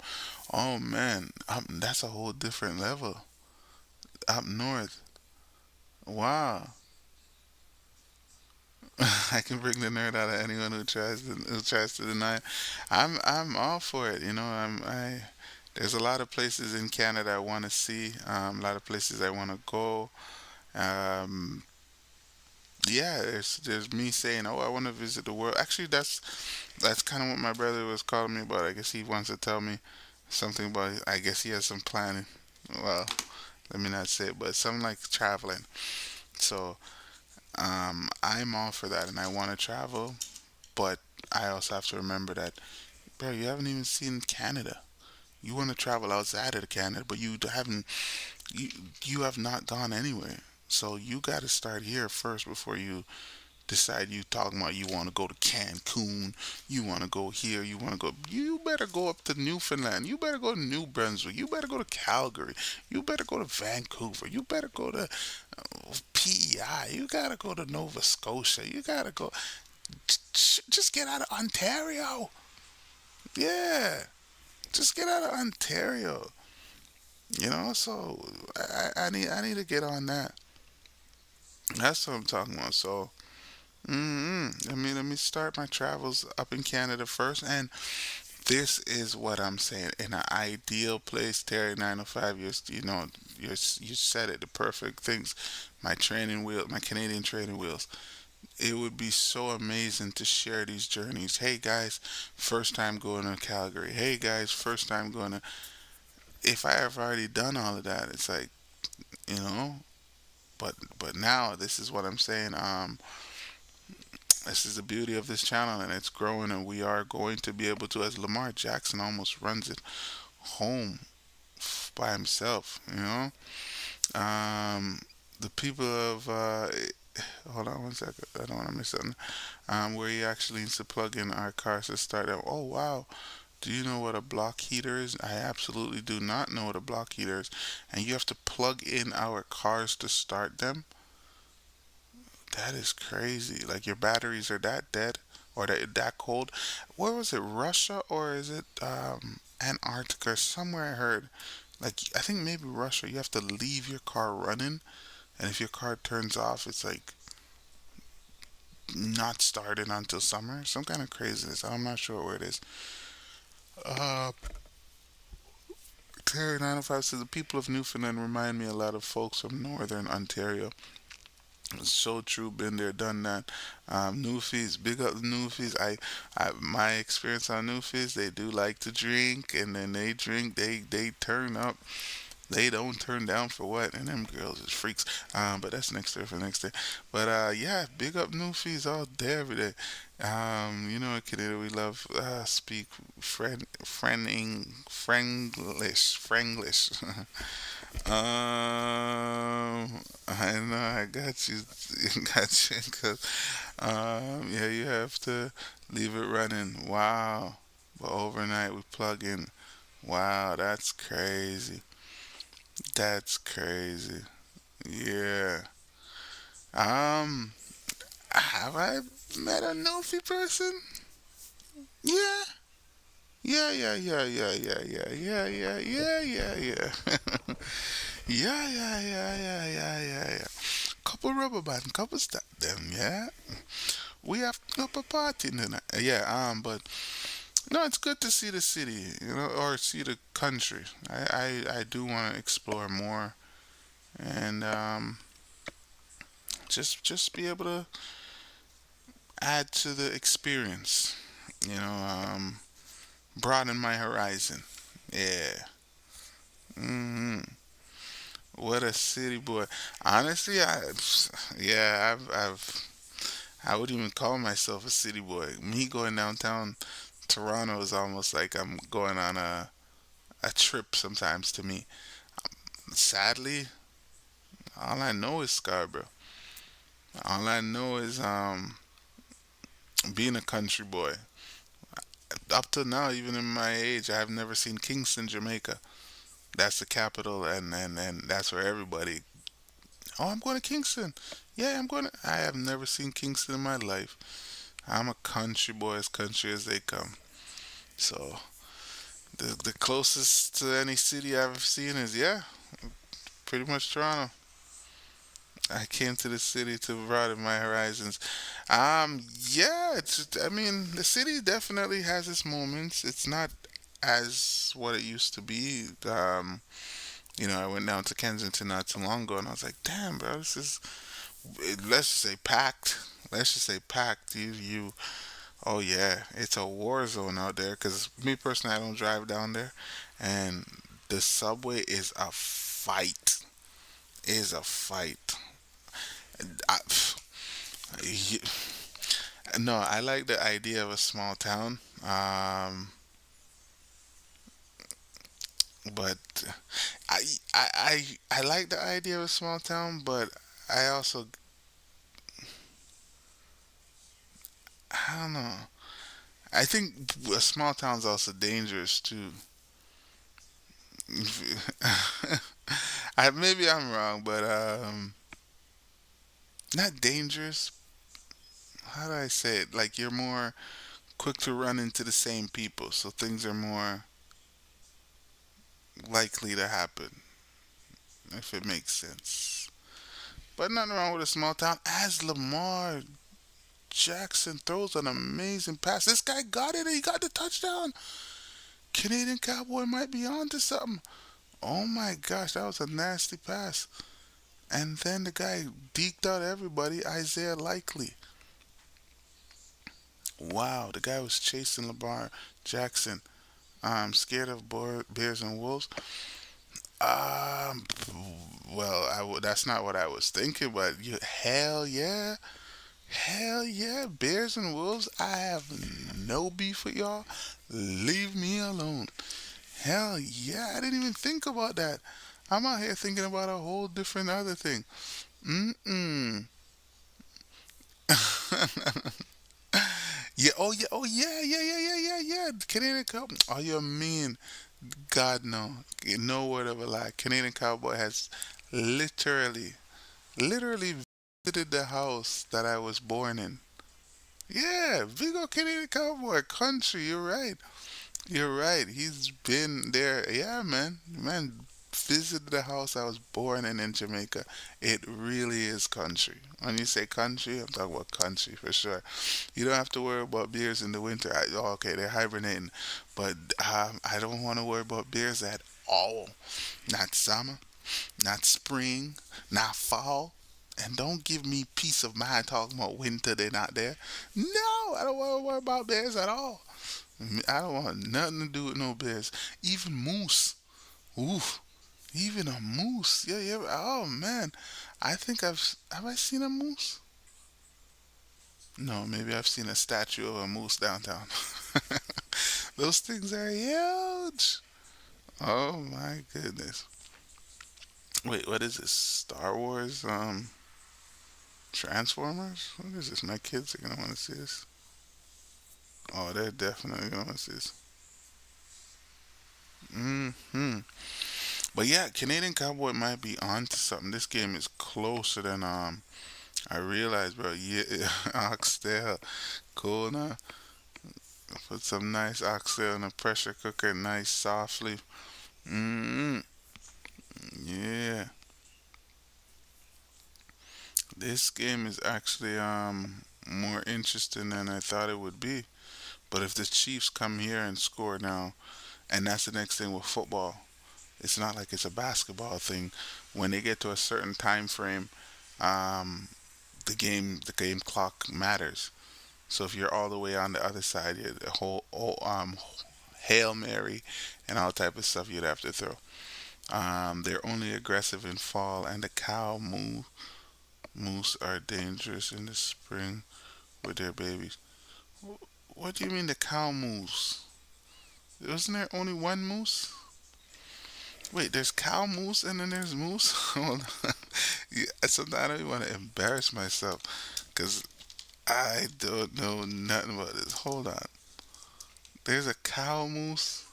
Oh man, that's a whole different level. Up north. Wow. I can bring the nerd out of anyone who tries to deny it. I'm all for it. I there's a lot of places in Canada I want to see. A lot of places I want to go. Um, yeah, there's me saying, oh, I want to visit the world. Actually, that's kind of what my brother was calling me about. I guess he wants to tell me something about. I guess he has some planning. Well, let me not say it, but something like traveling. So I'm all for that, and I want to travel. But I also have to remember that, bro, you haven't even seen Canada. You want to travel outside of Canada, but you you have not gone anywhere. So you got to start here first before you decide you talking about you want to go to Cancun, you want to go here, you want to go. You better go up to Newfoundland. You better go to New Brunswick. You better go to Calgary. You better go to Vancouver. You better go to PEI. You gotta go to Nova Scotia. You gotta go. Just get out of Ontario. Yeah. Just get out of Ontario. So I need to get on that. That's what I'm talking about. So, let me start my travels up in Canada first, and this is what I'm saying. In an ideal place, Terry 905, you said it, the perfect things. My Canadian training wheels. It would be so amazing to share these journeys. Hey guys, first time going to Calgary. Hey guys, first time going to. If I have already done all of that, it's like, you know. But now this is what I'm saying. This is the beauty of this channel, and it's growing, and we are going to be able to, as Lamar Jackson almost runs it home by himself. The people of hold on one second. I don't want to miss something. Where he actually needs to plug in our cars to start up. Oh wow. Do you know what a block heater is? I absolutely do not know what a block heater is. And you have to plug in our cars to start them? That is crazy. Like your batteries are that dead or that cold. Where was it? Russia or is it Antarctica? Somewhere I heard. Like I think maybe Russia. You have to leave your car running, and if your car turns off, it's like not started until summer. Some kind of craziness. I'm not sure where it is. Uh, Terry 905 says the people of Newfoundland remind me a lot of folks from northern Ontario. It's so true. Been there, done that. Newfies, big up the Newfies. My experience on Newfies, they do like to drink, and then they drink, they turn up. They don't turn down for what, and them girls is freaks. But that's next day for next day. But yeah, big up Newfies all day, every day. In Canada we love speak Franglish. I know I got you, got you, cause yeah, you have to leave it running. Wow, but overnight we plug in. Wow, that's crazy. That's crazy. Yeah. Um, have I met a Nofi person? Yeah. Yeah, yeah, yeah, yeah, yeah, yeah, yeah, yeah, yeah, yeah, yeah. Yeah, yeah, yeah, yeah, yeah, yeah, yeah. Couple rubber band, couple step them, yeah. We have up a party tonight. Yeah, but no, it's good to see the city, or see the country. I do want to explore more, and just be able to add to the experience. You know, broaden my horizon. Yeah. hmm What a city boy. Honestly, I would even call myself a city boy. Me going downtown Toronto is almost like I'm going on a trip sometimes to me. Sadly, all I know is Scarborough. All I know is being a country boy. Up to now, even in my age, I have never seen Kingston, Jamaica. That's the capital, and that's where everybody. Oh, I'm going to Kingston. Yeah, I'm going to. I have never seen Kingston in my life. I'm a country boy, as country as they come. So the closest to any city I've seen is, yeah, pretty much Toronto. I came to the city to broaden my horizons. Yeah, I mean, the city definitely has its moments. It's not as what it used to be. I went down to Kensington not too long ago, and I was like, damn, bro, this is, let's just say packed. Let's just say packed. Oh yeah, it's a war zone out there. Cause me personally, I don't drive down there, and the subway is a fight. Is a fight. I, y- no, I like the idea of a small town. But I, I like the idea of a small town, but I also, I don't know. I think a small town's also dangerous too. Maybe I'm wrong, but not dangerous. How do I say it? Like you're more quick to run into the same people, so things are more. likely to happen, if it makes sense. But nothing wrong with a small town. As Lamar Jackson throws an amazing pass, this guy got it. He got the touchdown. Canadian Cowboy might be on to something. Oh my gosh, that was a nasty pass. And then the guy deked out everybody. Isaiah Likely. Wow, the guy was chasing Lamar Jackson. I'm scared of bears and wolves. Um, well, that's not what I was thinking, but hell yeah. Hell yeah, bears and wolves. I have no beef with y'all. Leave me alone. Hell yeah, I didn't even think about that. I'm out here thinking about a whole different other thing. Mm-mm. Yeah, oh yeah, oh yeah, yeah, yeah, yeah, yeah, yeah. Canadian Cowboy. Oh, you mean? God no, no word of a lie. Canadian Cowboy has literally, literally visited the house that I was born in. Yeah, big old Canadian Cowboy country. You're right. You're right. He's been there. Yeah, man. Man visited the house I was born in Jamaica. It really is country. When you say country, I'm talking about country for sure. You don't have to worry about bears in the winter. Oh, okay, they're hibernating. But I don't want to worry about bears at all. Not summer, not spring, not fall. And don't give me peace of mind talking about winter, they're not there. No, I don't want to worry about bears at all. I don't want nothing to do with no bears. Even moose. Oof. Even a moose. Yeah, yeah. Oh man. I think have I seen a moose? No, maybe I've seen a statue of a moose downtown. Those things are huge. Oh my goodness. Wait, what is this? Star Wars? Transformers? What is this? My kids are gonna want to see this. Oh, they're definitely gonna want to see this. Hmm. But yeah, Canadian Cowboy might be on to something. This game is closer than I realized, bro. Yeah, oxtail, cool now. Put some nice oxtail in a pressure cooker, nice softly. Mm, yeah. This game is actually more interesting than I thought it would be. But if the Chiefs come here and score now, and that's the next thing with football, it's not like it's a basketball thing. When they get to a certain time frame, um, the game clock matters. So if you're all the way on the other side, you the whole hail mary and all type of stuff you'd have to throw. They're only aggressive in fall, and the moose are dangerous in the spring with their babies. What do you mean the cow moose? Wasn't there only one moose? Wait, there's cow moose and then there's moose. Hold on. Yeah, sometimes I don't even want to embarrass myself because I don't know nothing about this. Hold on. There's a cow moose.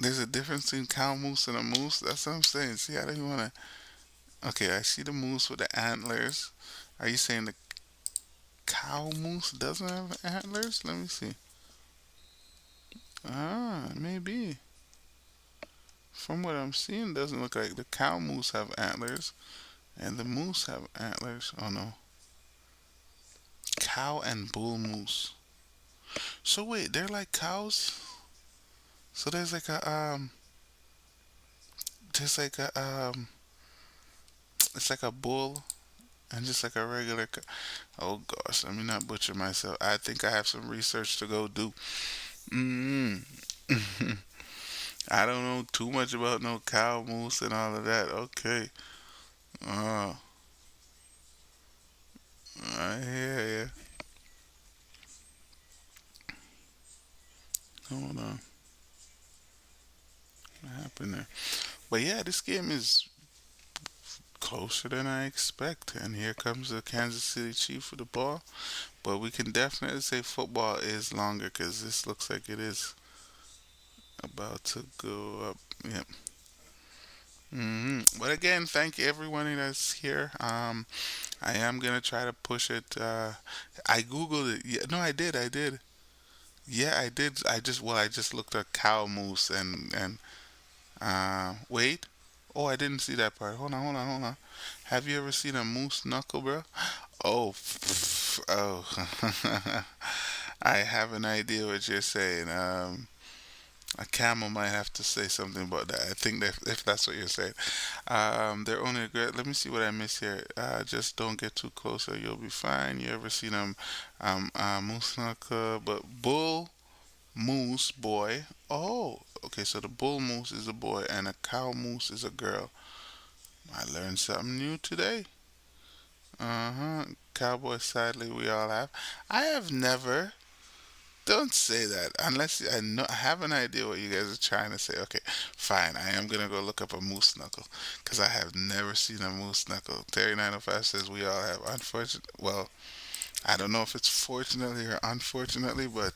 There's a difference between cow moose and a moose. That's what I'm saying. See, I don't even want to. Okay, I see the moose with the antlers. Are you saying the cow moose doesn't have antlers? Let me see. Ah, maybe. From what I'm seeing, it doesn't look like the cow moose have antlers and the moose have antlers. Oh no, cow and bull moose. So wait, they're like cows. So there's like a it's like a bull and just like a regular. Oh gosh, let me not butcher myself. I think I have some research to go do. Mm. I don't know too much about no cow moose and all of that. Okay. Oh, I hear ya. Hold on. What happened there? But yeah, this game is closer than I expect. And here comes the Kansas City Chief with the ball. But we can definitely say football is longer because this looks like it is about to go up. Yep. But again, thank you everyone that's here. I am gonna try to push it. I googled it. Yeah, no, I did. I did. Yeah, I did. I just looked at cow moose and wait. Oh, I didn't see that part. Hold on. Have you ever seen a moose knuckle, bro? Oh, oh. I have an idea what you're saying. A camel might have to say something about that. I think that if that's what you're saying, they're only great. Let me see what I miss here. Just don't get too close, or you'll be fine. You ever seen moose knuckle? But bull moose boy. Oh, okay. So the bull moose is a boy, and a cow moose is a girl. I learned something new today. Uh huh. Cowboy, sadly, we all have. I have never. Don't say that unless I know I have an idea what you guys are trying to say. Okay, fine. I am gonna go look up a moose knuckle because I have never seen a moose knuckle. Terry 905 says we all have. Unfortunate. Well, I don't know if it's fortunately or unfortunately, but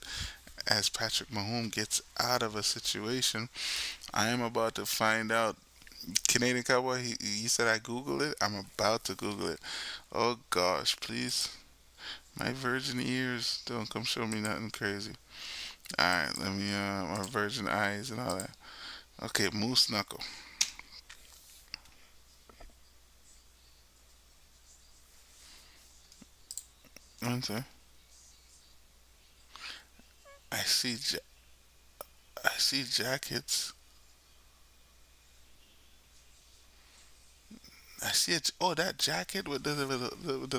as Patrick Mahomes gets out of a situation, I am about to find out. Canadian Cowboy, he said I Google it. I'm about to Google it. Oh gosh, please. My virgin ears don't come show me nothing crazy. Alright, let me, my virgin eyes and all that. Okay, moose knuckle. Okay. I see, I see jackets. I see it. Oh, that jacket with the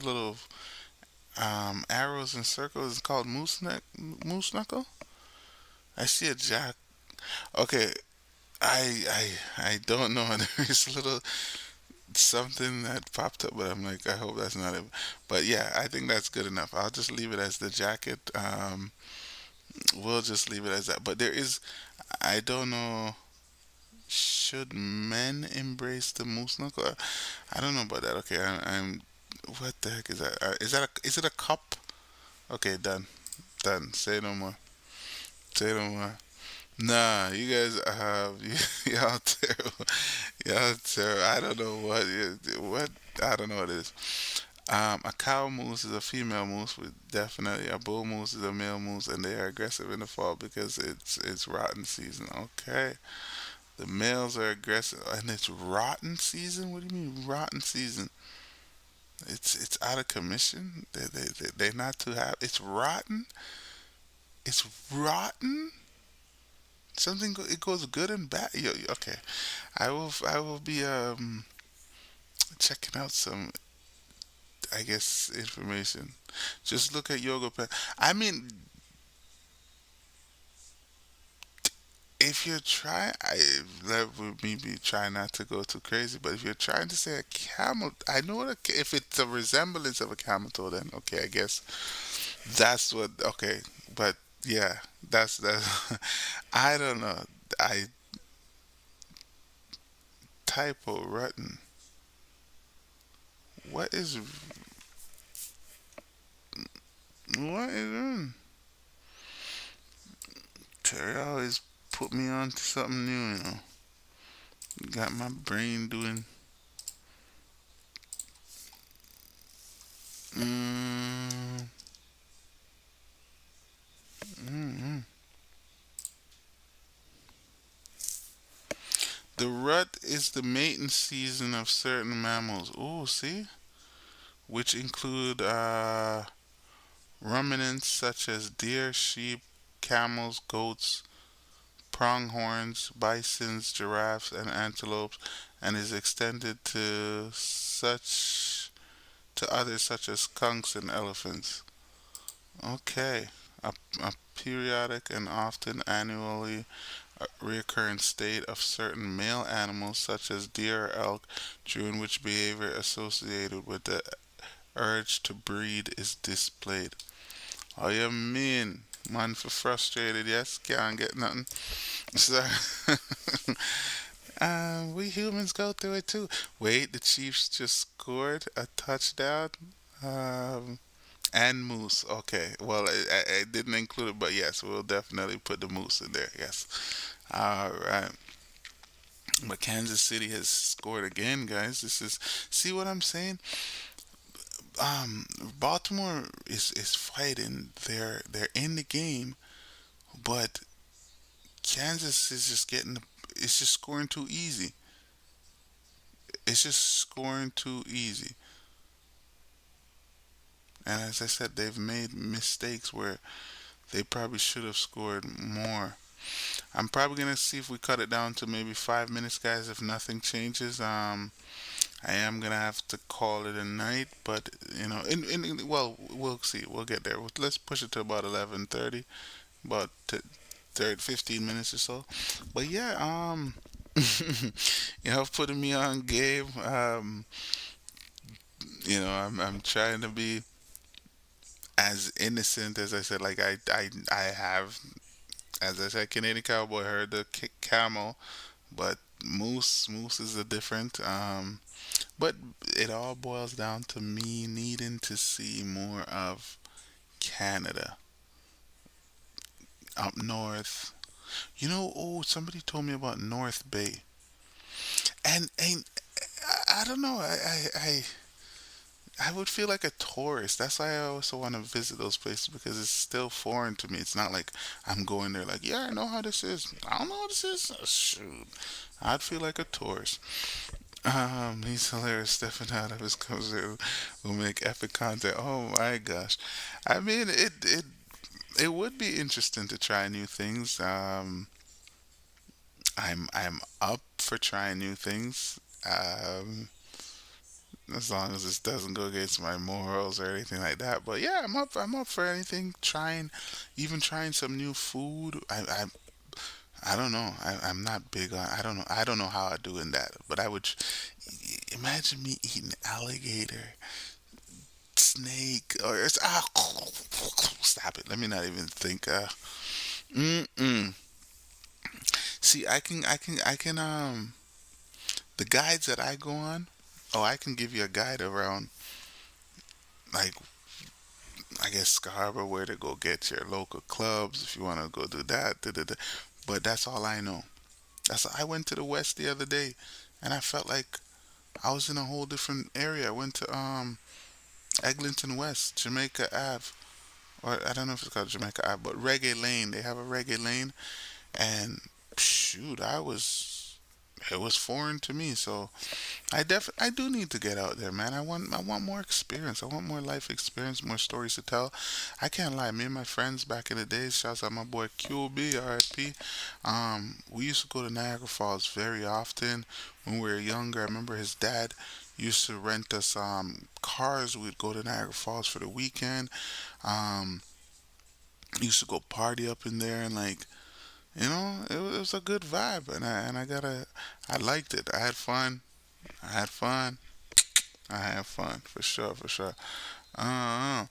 little arrows and circles is called moose knuckle. I see a jack. Okay, I don't know. There's a little something that popped up, but I'm like, I hope that's not it. But yeah, I think that's good enough. I'll just leave it as the jacket. We'll just leave it as that. But there is, I don't know. Should men embrace the moose knuckle? I don't know about that. Okay, I'm. What the heck is that? Is it a cup? Okay, done. Done. Say no more. Say no more. Nah, you guys have y'all terrible. Y'all terrible. I don't know what I don't know what it is. A cow moose is a female moose, with definitely a bull moose is a male moose, and they are aggressive in the fall because it's rotten season. Okay, the males are aggressive, and it's rotten season. What do you mean rotten season? It's out of commission. They're not too happy. It's rotten. It's rotten. It goes good and bad. Okay, I will be checking out some, I guess, information. Just look at yoga pen. I mean, if you're trying, I that would maybe try not to go too crazy. But if you're trying to say a camel, I know what if it's a resemblance of a camel toe, then okay, I guess that's what. Okay, but yeah, that's. I don't know. I typo rotten. What is what is? Terry always put me on to something new. Got my brain doing. Mm, mm. The rut is the mating season of certain mammals. Oh, see? Which include ruminants such as deer, sheep, camels, goats, pronghorns, bisons, giraffes, and antelopes, and is extended to others such as skunks and elephants. Okay. A periodic and often annually recurrent state of certain male animals such as deer or elk, during which behavior associated with the urge to breed is displayed. Oh, you mean man for frustrated? Yes, can't get nothing. So, we humans go through it too. Wait, the Chiefs just scored a touchdown. Um, and moose. Okay. Well, I didn't include it, but yes, we'll definitely put the moose in there. Yes. All right. But Kansas City has scored again, guys. This is see what I'm saying. Baltimore is fighting. They're in the game, but Kansas is just it's just scoring too easy. It's just scoring too easy. And as I said, they've made mistakes where they probably should have scored more. I'm probably gonna see if we cut it down to maybe 5 minutes, guys. If nothing changes, I am gonna have to call it a night. But well, we'll see. We'll get there. Let's push it to about 11:30, about 30, 15 minutes or so. But yeah, putting me on game. I'm trying to be as innocent as I said. Like I have, as I said, Canadian cowboy heard the camel, but moose is a different. But it all boils down to me needing to see more of Canada up north. Oh, somebody told me about North Bay, and I don't know. I would feel like a tourist. That's why I also want to visit those places because it's still foreign to me. It's not like I'm going there like, yeah, I know how this is. I don't know how this is. Oh, shoot, I'd feel like a tourist. He's hilarious, stepping out of his comfort zone will make epic content. Oh my gosh, I mean, it would be interesting to try new things. I'm up for trying new things. As long as this doesn't go against my morals or anything like that. But yeah, I'm up for anything. Even trying some new food. I don't know. I'm not big on. I don't know how I do in that. But I would imagine me eating alligator, snake, or it's stop it. Let me not even think. Mm-mm. See, I can. The guides that I go on. Oh, I can give you a guide around, like, I guess Scarborough, where to go get your local clubs if you want to go do that. Da, da, da. But that's all I know. I went to the West the other day, and I felt like I was in a whole different area. I went to Eglinton West, Jamaica Ave, or I don't know if it's called Jamaica Ave, but Reggae Lane. They have a Reggae Lane, and shoot, it was foreign to me. So I do need to get out there, man. I want more experience. I want more life experience, more stories to tell. I can't lie. Me and my friends back in the days, shouts out my boy QB, RIP. We used to go to Niagara Falls very often when we were younger. I remember his dad used to rent us cars. We'd go to Niagara Falls for the weekend. Um, used to go party up in there, and like, it was a good vibe, I liked it. I had fun. I had fun. I had fun for sure, for sure. Uh,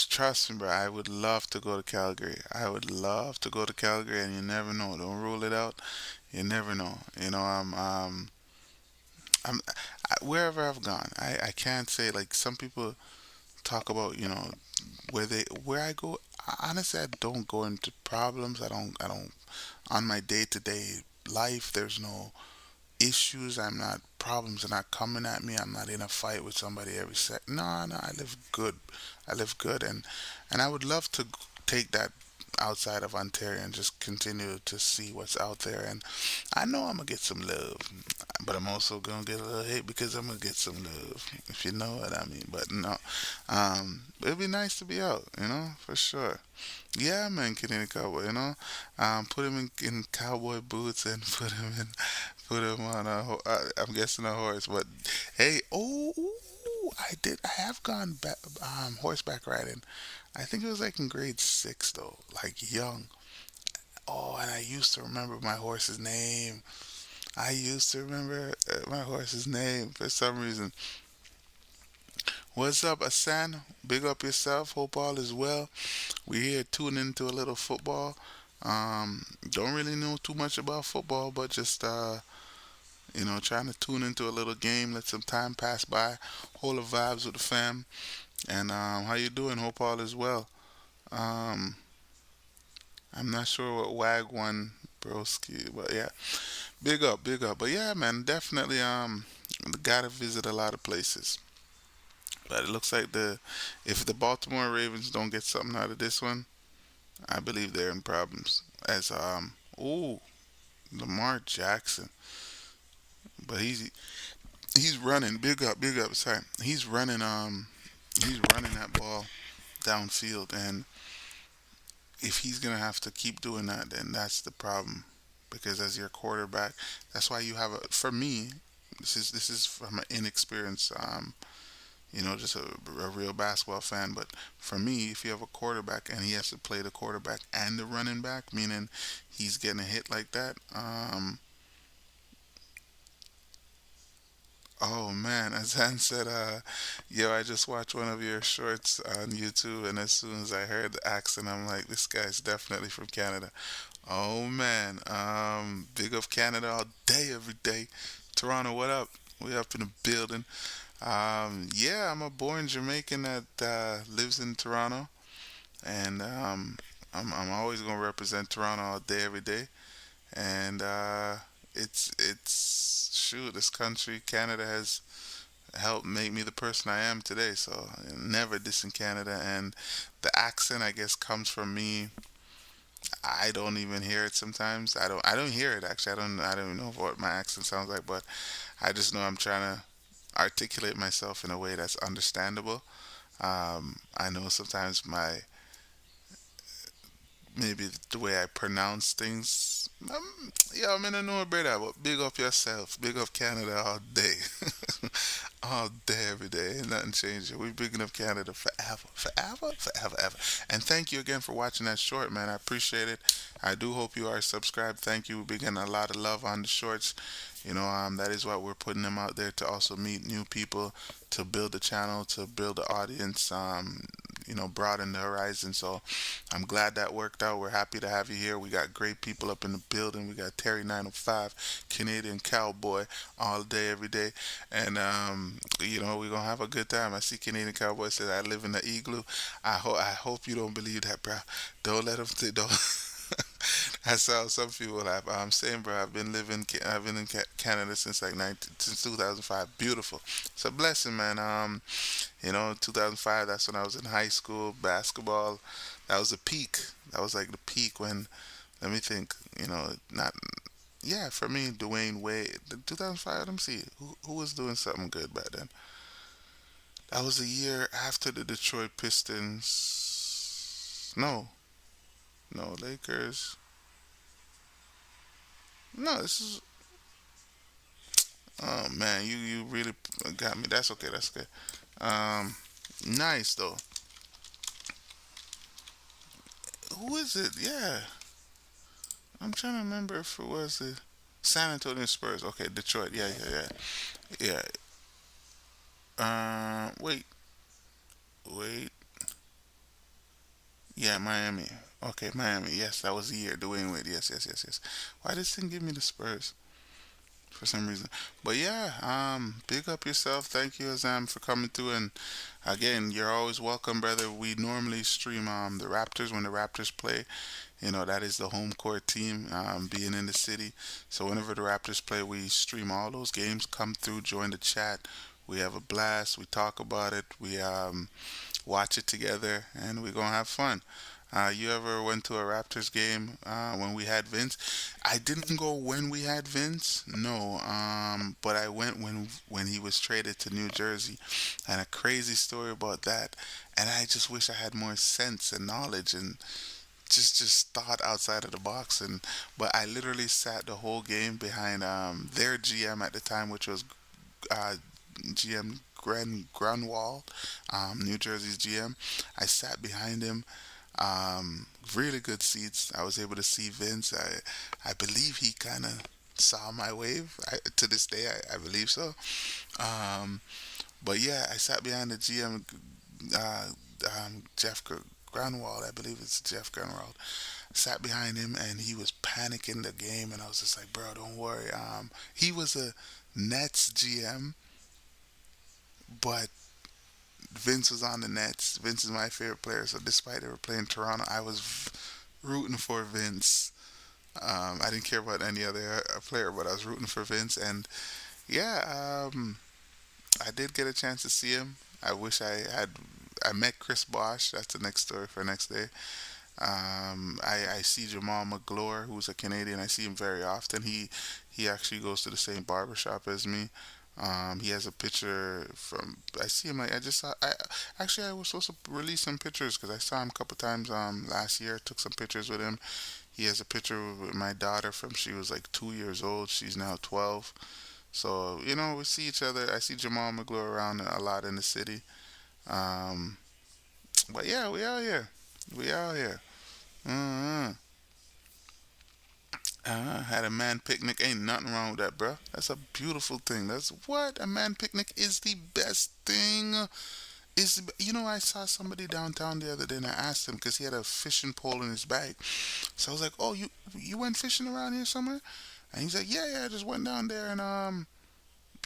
Trust me, bro. I would love to go to Calgary. I would love to go to Calgary, and you never know. Don't rule it out. You never know. Wherever I've gone, I can't say like some people talk about. Where I go. Honestly, I don't go into problems. I don't. On my day to day life, there's no issues. I'm not Problems are not coming at me. I'm not in a fight with somebody every sec. No, no, I live good. I live good, and I would love to take that outside of Ontario and just continue to see what's out there. And I know I'm gonna get some love, but I'm also gonna get a little hate because I'm gonna get some love, if you know what I mean. But no, it'd be nice to be out, for sure. Yeah, man, Canadian cowboy, put him in cowboy boots and put him on I'm guessing a horse. But hey, oh, I did. I have gone back, horseback riding. I think it was like in grade six though, like young. Oh, and I used to remember my horse's name. I used to remember my horse's name for some reason. What's up, Asan? Big up yourself. Hope all is well. We here tuning into a little football. Don't really know too much about football, but just trying to tune into a little game, let some time pass by, hold the vibes with the fam. And how you doing? Hope all is well. Um, I'm not sure what WAG won, broski, but yeah, big up, big up. But yeah, man, definitely gotta visit a lot of places. But it looks like the if the Baltimore Ravens don't get something out of this one, I believe they're in problems. As ooh, Lamar Jackson, but he's running. Big up, big up. Sorry, he's running that ball downfield, and if he's gonna have to keep doing that, then that's the problem. Because as your quarterback, that's why you have a. For me, this is from an inexperienced, just a real basketball fan. But for me, if you have a quarterback and he has to play the quarterback and the running back, meaning he's getting a hit like that, oh man, Azan said, yo, I just watched one of your shorts on YouTube, and as soon as I heard the accent, I'm like, this guy's definitely from Canada. Oh man, big of Canada all day, every day. Toronto, what up? We up in the building. Yeah, I'm a born Jamaican that lives in Toronto, and I'm always gonna represent Toronto all day, every day. And it's shoot, this country, Canada has helped make me the person I am today. So never dissing Canada, and the accent I guess comes from me. I don't even hear it sometimes. I don't hear it actually. I don't even know what my accent sounds like, but I just know I'm trying to articulate myself in a way that's understandable. I know sometimes my maybe the way I pronounce things. Yeah, I mean, I know better, but big up yourself. Big up Canada all day. All day, every day. Ain't nothing changing. We're bigging up Canada forever, forever, forever, ever. And thank you again for watching that short, man. I appreciate it. I do hope you are subscribed. Thank you. We're getting a lot of love on the shorts. That is why we're putting them out there to also meet new people, to build the channel, to build the audience, broaden the horizon. So I'm glad that worked out. We're happy to have you here. We got great people up in the building. We got Terry 905, Canadian Cowboy, all day, every day. And, we're going to have a good time. I see Canadian Cowboy says, I live in the igloo. I hope you don't believe that, bro. Don't let them, don't. That's how some people have. I'm saying, bro, I've been in Canada since since 2005. Beautiful. It's a blessing, man. 2005. That's when I was in high school. Basketball. That was the peak. That was like the peak when. Let me think. Not. Yeah, for me, Dwayne Wade. 2005. Let me see. Who was doing something good back then? That was a year after the Detroit Pistons. No, no Lakers. No, this is. Oh man, you really got me. That's okay. That's good. Um, nice though. Who is it? Yeah, I'm trying to remember if it was the San Antonio Spurs. Okay, Detroit. Yeah, yeah, yeah, yeah. Wait, wait. Yeah, Miami. Okay, Miami. Yes, that was the year. Dwayne Wade. Yes, yes, yes, yes. Why does this thing give me the Spurs for some reason? But yeah, big up yourself. Thank you, Azam, for coming through. And again, you're always welcome, brother. We normally stream the Raptors when the Raptors play. That is the home court team, being in the city. So whenever the Raptors play, we stream all those games. Come through, join the chat. We have a blast. We talk about it. We watch it together, and we're gonna have fun. You ever went to a Raptors game when we had Vince? I didn't go when we had Vince, no. But I went when he was traded to New Jersey, and a crazy story about that. And I just wish I had more sense and knowledge and just thought outside of the box. But I literally sat the whole game behind their GM at the time, which was uh, GM Grunwald, New Jersey's GM. I sat behind him. Really good seats. I was able to see Vince. I believe he kind of saw my wave. To this day, I believe so. Um, but yeah, I sat behind the GM, uh, Jeff Grunwald. I believe it's Jeff Grunwald. Sat behind him, and he was panicking the game, and I was just like, bro, don't worry. He was a Nets GM, but Vince was on the Nets. Vince is my favorite player, so despite they were playing Toronto, I was rooting for Vince. I didn't care about any other player, but I was rooting for Vince. And yeah, I did get a chance to see him. I wish I had. I met Chris Bosh. That's the next story for next day. I see Jamal McGlure, who's a Canadian. I see him very often. He actually goes to the same barbershop as me. He has a picture from. I see him like I just saw. I actually I was supposed to release some pictures because I saw him a couple times last year. Took some pictures with him. He has a picture with my daughter from she was like 2 years old. She's now 12. So we see each other. I see Jamal McGlure around a lot in the city. Um, but yeah, we out here. We out here. uh Had a man picnic. Ain't nothing wrong with that, bro. That's a beautiful thing. That's what a man picnic is the best thing. I saw somebody downtown the other day, and I asked him because he had a fishing pole in his bag. So I was like, "Oh, you went fishing around here somewhere?" And he's like, "Yeah, yeah, I just went down there and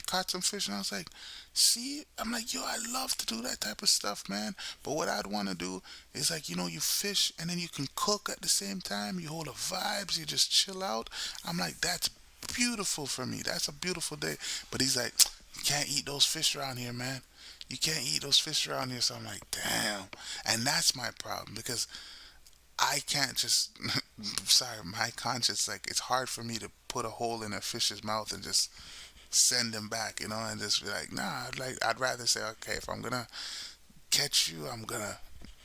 caught some fish." And I was like, "See," I'm like, "Yo, I love to do that type of stuff, man. But what I'd want to do is like, you fish and then you can cook at the same time. You hold the vibes, you just chill out." I'm like, "That's beautiful for me. That's a beautiful day." But he's like, "You can't eat those fish around here, man. You can't eat those fish around here." So I'm like, "Damn." And that's my problem because I can't just, sorry, my conscience, like, it's hard for me to put a hole in a fish's mouth and just send him back, and just be like, nah, I'd rather say, okay, if I'm gonna catch you, I'm gonna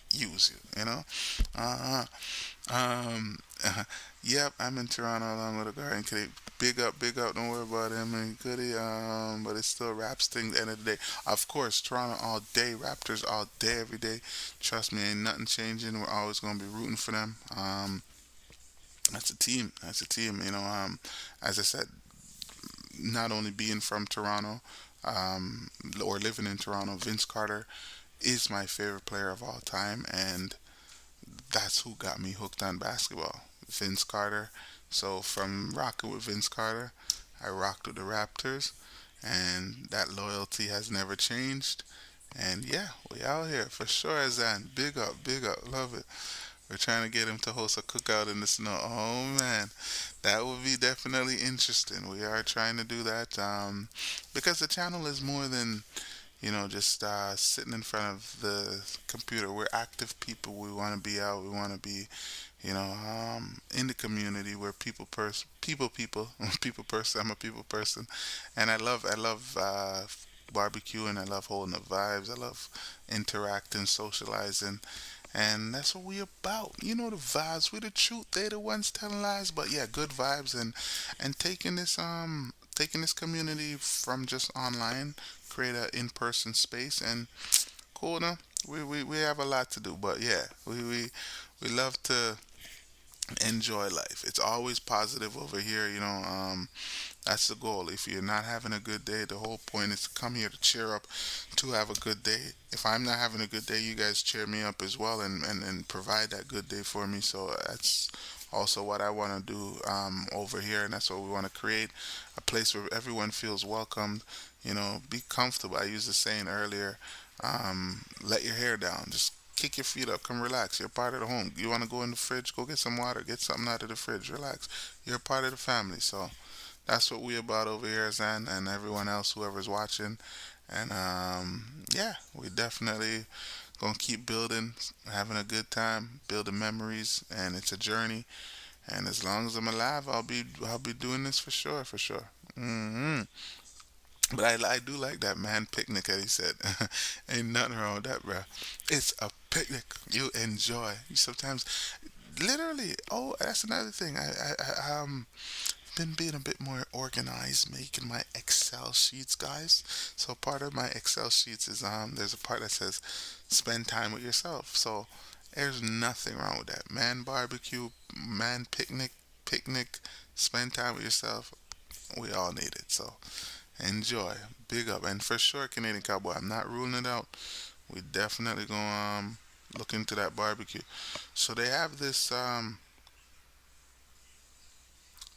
use you. Uh, um, yep, I'm in Toronto along with a guy. And big up, don't worry about him and Goody. But it's still Raps thing. At the end of the day, of course, Toronto all day, Raptors all day, every day. Trust me, ain't nothing changing. We're always gonna be rooting for them. That's a team. That's a team. As I said, not only being from Toronto, or living in Toronto, Vince Carter is my favorite player of all time, and that's who got me hooked on basketball. Vince Carter. So from rocking with Vince Carter, I rocked with the Raptors, and that loyalty has never changed. And yeah, we out here for sure, Zan. Big up, love it. We're trying to get him to host a cookout in the snow. Oh man, that would be definitely interesting. We are trying to do that because the channel is more than just sitting in front of the computer. We're active people. We want to be out. We want to be, in the community. We're people, people person. I'm a people person, and I love barbecuing. I love holding the vibes. I love interacting, socializing, and that's what we about. The vibes. We the truth. They the ones telling lies. But yeah, good vibes and taking this community from just online, create a in person space and cool. No, we have a lot to do. But yeah, we love to enjoy life. It's always positive over here. That's the goal. If you're not having a good day, the whole point is to come here to cheer up, to have a good day. If I'm not having a good day, you guys cheer me up as well and provide that good day for me. So that's also what I want to do over here, and that's what we want to create a place where everyone feels welcomed. Be comfortable. I used the saying earlier, let your hair down. Just kick your feet up. Come relax. You're part of the home. You want to go in the fridge? Go get some water. Get something out of the fridge. Relax. You're a part of the family. So that's what we about over here, Zan, and everyone else, whoever's watching. And yeah, we definitely gonna keep building, having a good time, building memories, and it's a journey. And as long as I'm alive, I'll be doing this for sure, for sure. But I do like that man picnic that he said. Ain't nothing wrong with that, bro. It's a picnic. You enjoy. You sometimes, literally. Oh, that's another thing. I been being a bit more organized, making my Excel sheets, guys. So part of my Excel sheets is there's a part that says spend time with yourself. So there's nothing wrong with that. Man barbecue, man picnic, spend time with yourself. We all need it. So enjoy, big up, and for sure, Canadian Cowboy. I'm not ruling it out. We definitely gonna look into that barbecue. So they have this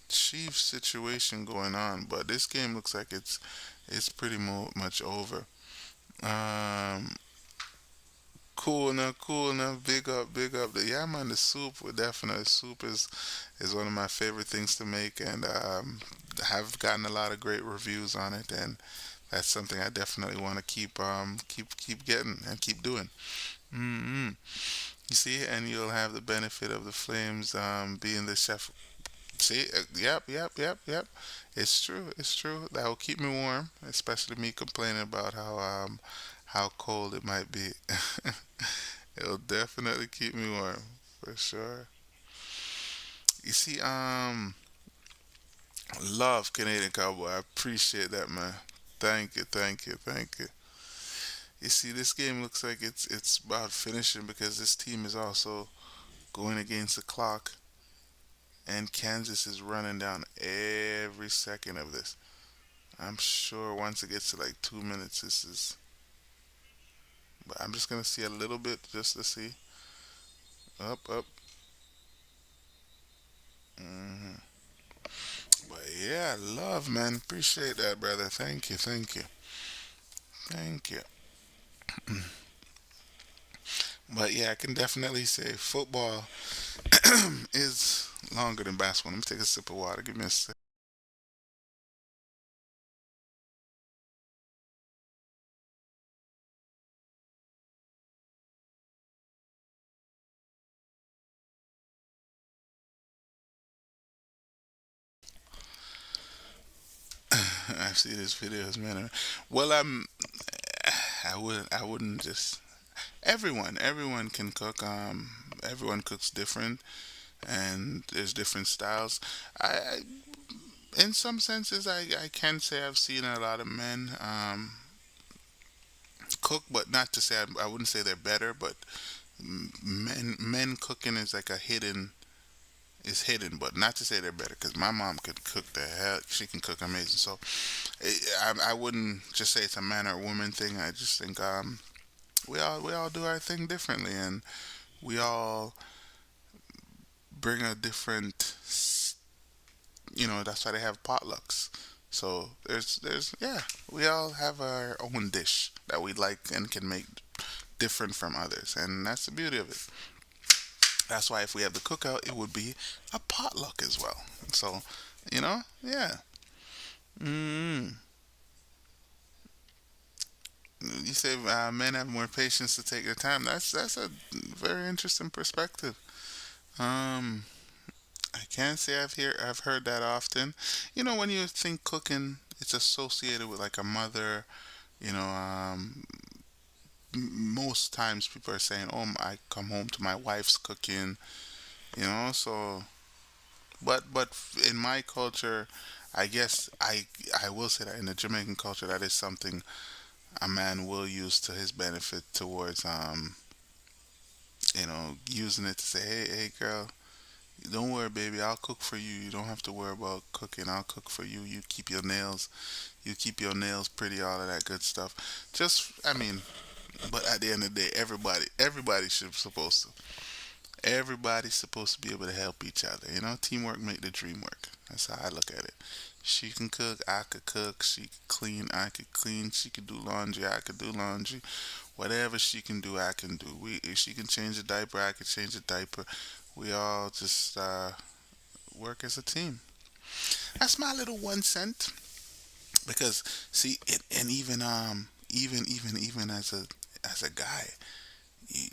Chiefs situation going on, but this game looks like it's pretty much over. Um, cool enough. Big up, big up. Yeah, man, the soup. We definitely soup is one of my favorite things to make, and have gotten a lot of great reviews on it, and that's something I definitely want to keep getting and keep doing. Mm-hmm. You see, and you'll have the benefit of the flames being the chef. See, yep, yep, yep, yep. It's true. It's true. That will keep me warm, especially me complaining about how cold it might be. It'll definitely keep me warm for sure. You see, love Canadian Cowboy. I appreciate that, man. Thank you, thank you, thank you. You see, this game looks like it's about finishing because this team is also going against the clock, and Kansas is running down every second of this. I'm sure once it gets to like 2 minutes, this is. But I'm just gonna see a little bit just to see. Up, up. hmm But yeah, love, man. Appreciate that, brother. Thank you, thank you, thank you. But yeah, I can definitely say football is longer than basketball. Let me take a sip of water. Give me a sip. I've seen his videos, man. Well, I wouldn't just. Everyone can cook. Everyone cooks different, and there's different styles. I in some senses, I can say I've seen a lot of men cook, but not to say I wouldn't say they're better, but men cooking is like a hidden is hidden, but not to say they're better because my mom could cook the hell. She can cook amazing. So I wouldn't just say it's a man or woman thing. I just think we all do our thing differently, and we all bring a different. That's why they have potlucks. So there's yeah, we all have our own dish that we like and can make different from others, and that's the beauty of it. That's why if we have the cookout, it would be a potluck as well. So, yeah. mm You say men have more patience to take their time. That's a very interesting perspective. Um, I can't say I've heard that often. When you think cooking, it's associated with like a mother. You know, most times people are saying, "Oh, I come home to my wife's cooking." So but in my culture, I guess I will say that in the Jamaican culture, that is something a man will use to his benefit towards using it to say, hey girl, don't worry baby, I'll cook for you. You don't have to worry about cooking. I'll cook for you. You keep your nails pretty, all of that good stuff. Just I mean, but at the end of the day, everybody should supposed to. Everybody's supposed to be able to help each other. Teamwork make the dream work. That's how I look at it. She can cook, I could cook. She could clean, I could clean. She could do laundry, I could do laundry. Whatever she can do, I can do. If she can change a diaper, I can change a diaper. We all just work as a team. That's my little 1 cent. Because see, and even as a guy, you,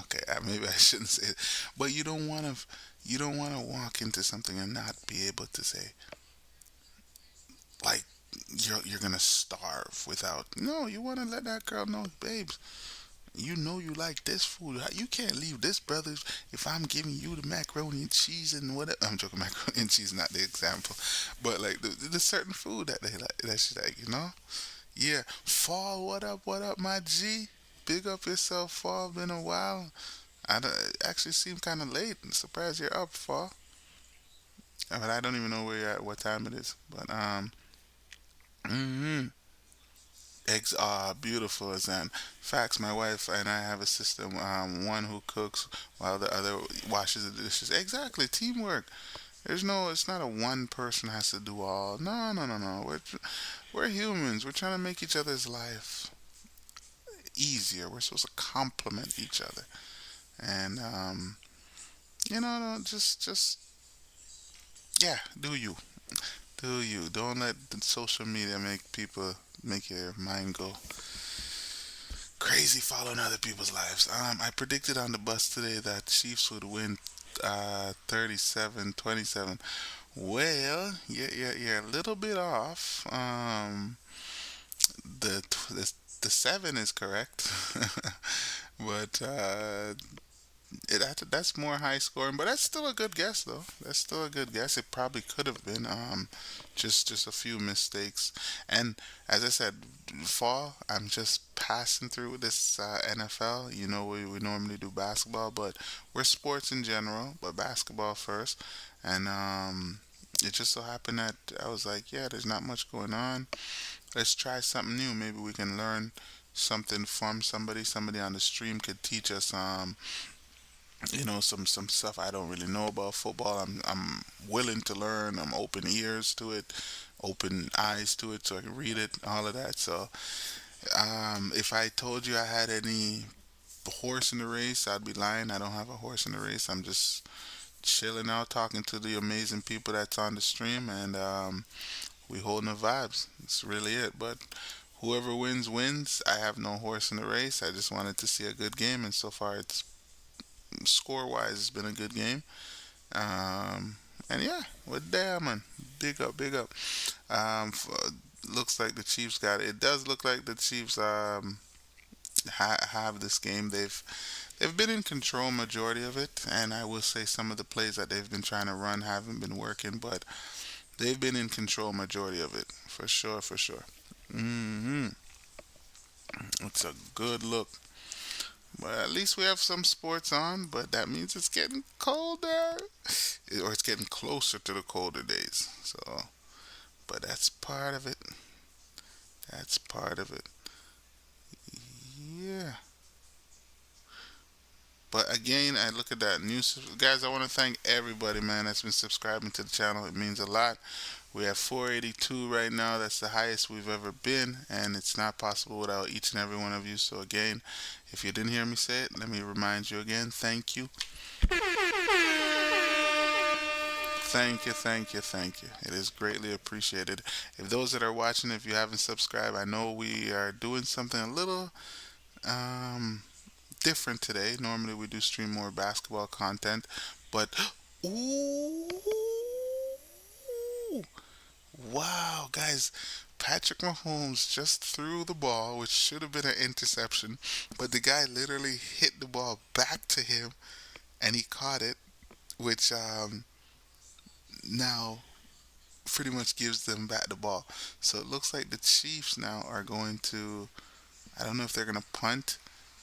okay, maybe I shouldn't say it, but you don't want to walk into something and not be able to say like you're gonna starve without. No, you want to let that girl know, babes. You like this food. You can't leave this, brothers. If I'm giving you the macaroni and cheese and whatever, I'm joking. Macaroni and cheese not the example, but like the certain food that they like, that she like. Yeah, Fall. What up? What up, my G? Big up yourself, Fall. Been a while. Actually seem kind of late. I'm surprised you're up, Fall. But I don't even know where you're at, what time it is. But hmm eggs are beautiful as in facts. My wife and I have a system. One who cooks while the other washes the dishes. Exactly, teamwork. It's not a one person has to do all. No, no, no, no. We're humans. We're trying to make each other's life easier. We're supposed to complement each other, and no, just yeah, do you. Do you? Don't let the social media make your mind go crazy following other people's lives. I predicted on the bus today that Chiefs would win 37-27. Well, you're a little bit off. The 7 is correct, but that's more high scoring. But that's still a good guess, though. That's still a good guess. It probably could have been just a few mistakes. And as I said, fall. I'm just passing through this NFL. We normally do basketball, but we're sports in general, but basketball first. And it just so happened that I was like, yeah, there's not much going on. Let's try something new. Maybe we can learn something from somebody. Somebody on the stream could teach us, some stuff I don't really know about football. I'm willing to learn. I'm open ears to it, open eyes to it, so I can read it. All of that. So, if I told you I had any horse in the race, I'd be lying. I don't have a horse in the race. I'm just chilling out, talking to the amazing people that's on the stream, and we holding the vibes. That's really it. But whoever wins wins. I have no horse in the race. I just wanted to see a good game, and so far it's score wise, it's been a good game. Um, and yeah, well, damn man, big up, big up. Looks like the Chiefs got it. It does look like the Chiefs have this game. They've been in control majority of it, and I will say some of the plays that they've been trying to run haven't been working, but they've been in control majority of it for sure, for sure. Hmm. It's a good look. But at least we have some sports on, but that means it's getting colder. Or it's getting closer to the colder days. So, but that's part of it. That's part of it. Yeah. But again, I look at that news. Guys, I want to thank everybody, man, that's been subscribing to the channel. It means a lot. We have 482 right now. That's the highest we've ever been, and it's not possible without each and every one of you. So again, if you didn't hear me say it, let me remind you again. Thank you. Thank you, thank you, thank you. It is greatly appreciated. If those that are watching, if you haven't subscribed, I know we are doing something a little um, different today. Normally we do stream more basketball content, but ooh, wow, guys, Patrick Mahomes just threw the ball, which should have been an interception, but the guy literally hit the ball back to him, and he caught it, which now pretty much gives them back the ball. So it looks like the Chiefs now are going to. I don't know if they're going to punt.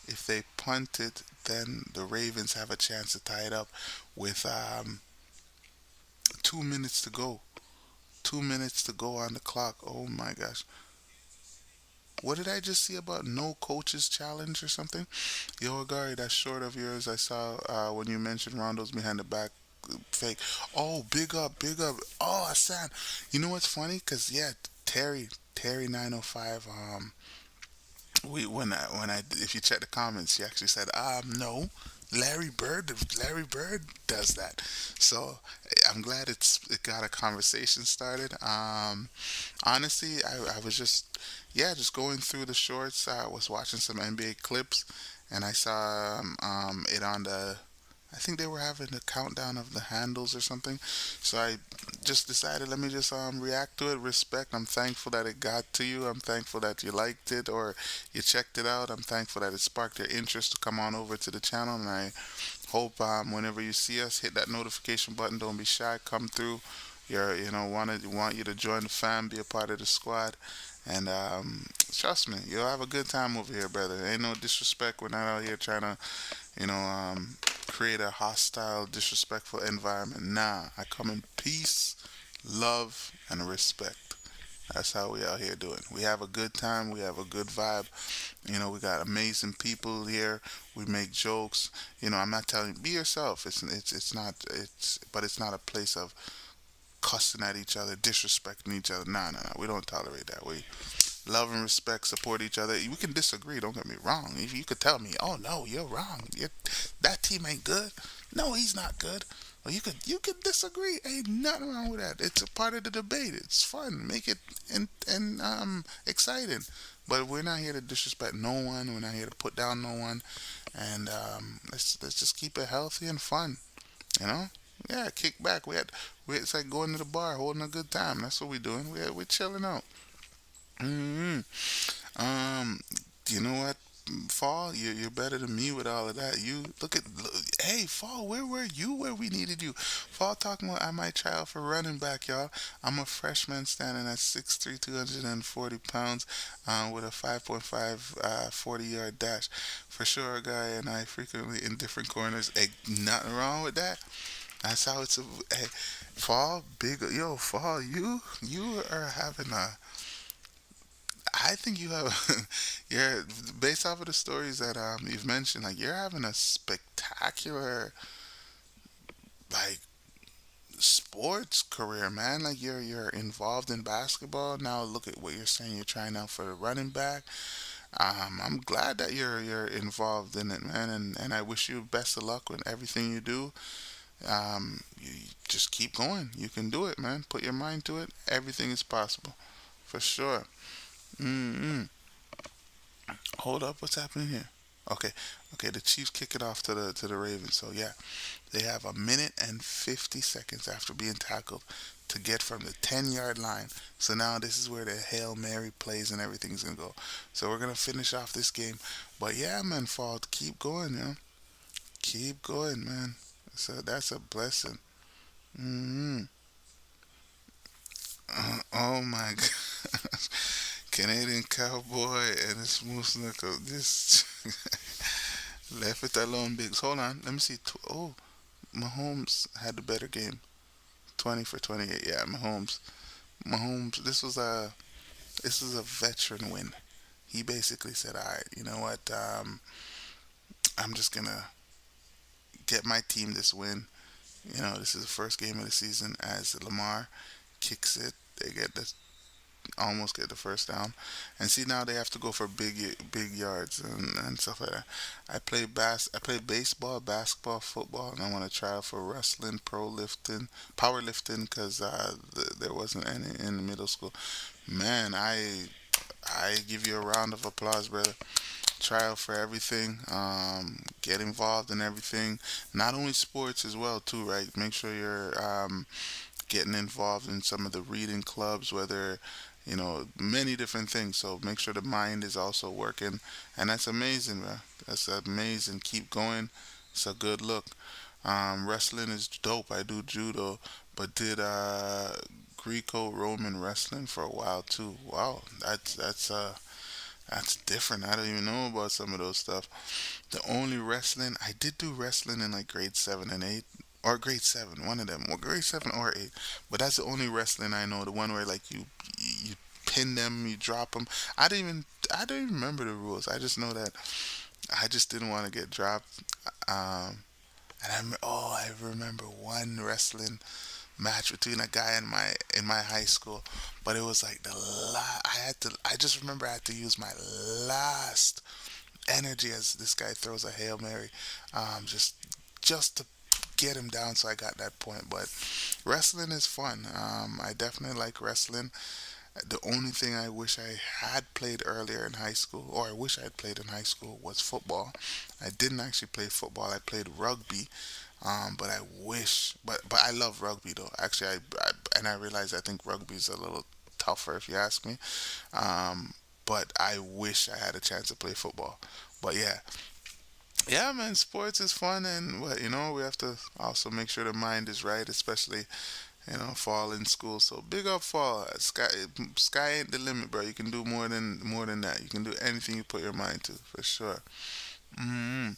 If they punt it, then the Ravens have a chance to tie it up with 2 minutes to go. 2 minutes to go on the clock. Oh my gosh. What did I just see about no coaches challenge or something? Yo, Gary, that short of yours I saw when you mentioned Rondo's behind the back fake. Oh, big up, big up. Oh, Hassan. You know what's funny? Cause yeah, Terry 905. We when I if you check the comments, she actually said, no, Larry Bird does that. So I'm glad it got a conversation started. Honestly, I was just going through the shorts. I was watching some NBA clips, and I saw it on the. I think they were having a countdown of the handles or something. So I just decided, let me just react to it. Respect. I'm thankful that it got to you. I'm thankful that you liked it or you checked it out. I'm thankful that it sparked your interest to come on over to the channel. And I hope whenever you see us, hit that notification button. Don't be shy. Come through. Want you to join the fam, be a part of the squad. And trust me, you'll have a good time over here, brother. Ain't no disrespect. We're not out here trying to, you know, um, create a hostile, disrespectful environment. Nah, I come in peace, love, and respect. That's how we out here doing. We have a good time. We have a good vibe. We got amazing people here. We make jokes. I'm not telling you, be yourself. But it's not a place of cussing at each other, disrespecting each other. Nah, nah, nah. We don't tolerate that. We love and respect, support each other. We can disagree. Don't get me wrong. If you could tell me, oh no, you're wrong. That team ain't good. No, he's not good. Well, you could disagree. Ain't nothing wrong with that. It's a part of the debate. It's fun. Make it and exciting. But we're not here to disrespect no one. We're not here to put down no one. And let's just keep it healthy and fun. You know? Yeah, kick back. It's like going to the bar, holding a good time. That's what we're doing. We're chilling out. hmm Um, you know what? Fall, you're better than me with all of that. You hey, Fall, where were you where we needed you? Fall talking about I might try out for running back, y'all. I'm a freshman standing at 6'3", 240 pounds, with a 5.5 40-yard dash. For sure, a guy and I frequently in different corners. Hey, nothing wrong with that. That's how it's a. Hey, Fall, Fall, you are having a. I think you have, you're based off of the stories that you've mentioned, like you're having a spectacular like sports career, man. Like you're involved in basketball now. Look at what you're saying. You're trying out for the running back. I'm glad that you're involved in it, man, and I wish you best of luck with everything you do. You just keep going. You can do it, man. Put your mind to it. Everything is possible, for sure. Mm-mm. Hold up, what's happening here? Okay, okay. The Chiefs kick it off to the Ravens. So yeah, they have a minute and 50 seconds after being tackled to get from the 10-yard line. So now this is where the Hail Mary plays and everything's gonna go. So we're gonna finish off this game. But yeah, man, Fall, keep going, yeah. Keep going, man. So that's a blessing. hmm oh my God. Canadian Cowboy and a smooth snuckle. This left it alone, Biggs. Hold on. Let me see. Oh, Mahomes had the better game. 20 for 28. Yeah, Mahomes. Mahomes. This was a veteran win. He basically said, "All right, you know what? I'm just gonna get my team this win. This is the first game of the season as Lamar kicks it. They almost get the first down, and see now they have to go for big yards and stuff like that. I play baseball, basketball, football, and I want to try out for wrestling, pro lifting, powerlifting because there wasn't any in the middle school. Man, I give you a round of applause, brother. Try out for everything. Get involved in everything. Not only sports as well too, right? Make sure you're getting involved in some of the reading clubs, whether many different things. So make sure the mind is also working, and that's amazing, man. That's amazing. Keep going. It's a good look. Wrestling is dope. I do judo, but did Greco-Roman wrestling for a while too. Wow, that's different. I don't even know about some of those stuff. The only wrestling I did do wrestling in like grade 7 and 8, or grade 7, one of them, or grade 7 or 8. But that's the only wrestling I know. The one where like you pin them, you drop them. I don't even remember the rules. I just know that I just didn't want to get dropped. Um, I remember one wrestling match between a guy in my high school, but it was like I just remember I had to use my last energy as this guy throws a Hail Mary, just to get him down, so I got that point. But wrestling is fun. I definitely like wrestling. The only thing I wish I had played earlier in high school, or I wish I had played in high school, was football. I didn't actually play football. I played rugby, but I wish, but I love rugby though. Actually, and I realize I think rugby's a little tougher if you ask me. Um, but I wish I had a chance to play football. But yeah, yeah, man, sports is fun, and what we have to also make sure the mind is right, especially fall in school. So big up fall. Sky ain't the limit, bro. You can do more than that. You can do anything you put your mind to, for sure. hmm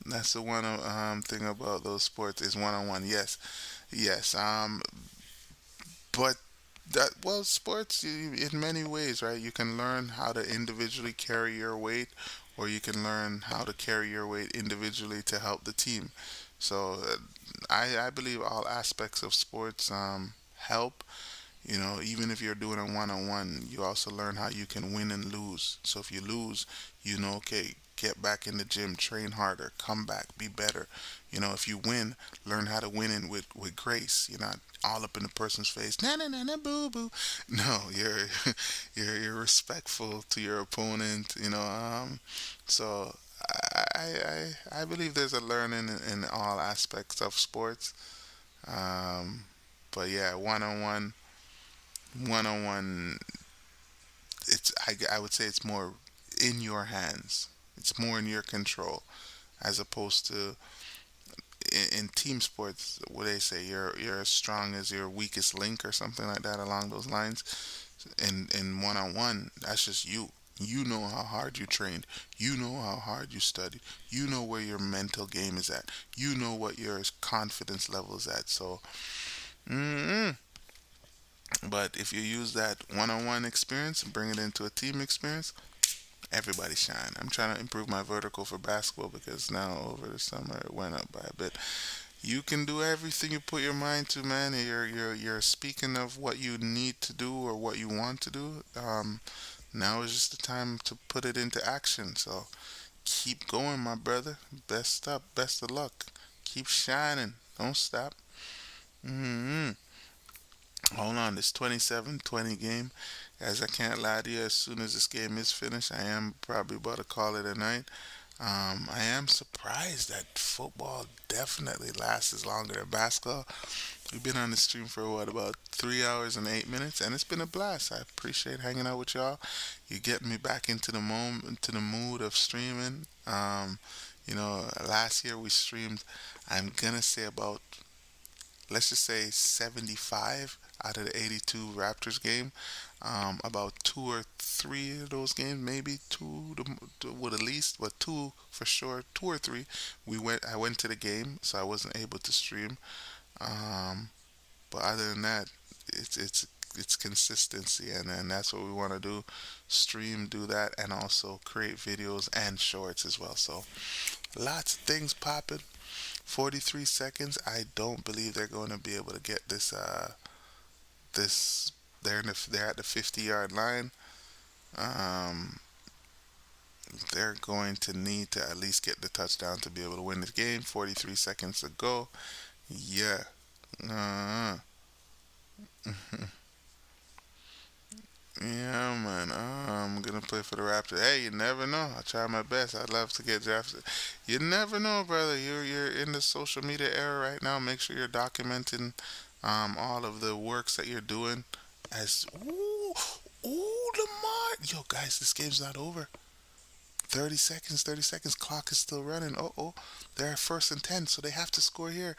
That's the one thing about those sports is one on one. Yes, yes. But sports in many ways, right? You can learn how to individually carry your weight, or you can learn how to carry your weight individually to help the team. So I believe all aspects of sports help. Even if you're doing a one on one, you also learn how you can win and lose. So if you lose, okay, get back in the gym, train harder, come back, be better. If you win, learn how to win it with grace. You're not all up in the person's face, na na na na boo boo. No, you're you're respectful to your opponent. So I believe there's a learning in all aspects of sports. Um, but yeah, one on one, I would say it's more in your hands. It's more in your control as opposed to in team sports. What they say, you're as strong as your weakest link or something like that along those lines. In one on one, that's just you. You know how hard you trained. You know how hard you studied. You know where your mental game is at. You know what your confidence level is at. So, mm but if you use that one on one experience and bring it into a team experience, everybody shine. I'm trying to improve my vertical for basketball because now over the summer it went up by a bit. You can do everything you put your mind to, man. You're speaking of what you need to do or what you want to do. Now is just the time to put it into action. So keep going, my brother. Best up, best of luck. Keep shining. Don't stop. hmm Hold on, this 27-20 game. Guys, I can't lie to you. As soon as this game is finished, I am probably about to call it a night. I am surprised that football definitely lasts longer than basketball. We've been on the stream for what, about 3 hours and 8 minutes, and it's been a blast. I appreciate hanging out with y'all. You get me back into the moment, into the mood of streaming. Last year we streamed. I'm gonna say about, let's just say 75 out of the 82 Raptors game. About two or three of those games, maybe two with at least, but two for sure, two or three. I went to the game, so I wasn't able to stream. Um, but other than that, it's consistency, and that's what we want to do. Stream, do that, and also create videos and shorts as well. So lots of things popping. 43 seconds. I don't believe they're going to be able to get this. This they're at the 50-yard line. Um, they're going to need to at least get the touchdown to be able to win this game. 43 seconds to go. Yeah. Uh, yeah, man. I'm gonna play for the Raptors. Hey, you never know. I try my best. I'd love to get drafted. You never know, brother. You're in the social media era right now. Make sure you're documenting all of the works that you're doing. As ooh, Lamar. Yo, guys, this game's not over. 30 seconds, 30 seconds. Clock is still running. Oh. They're at first and 10, so they have to score here.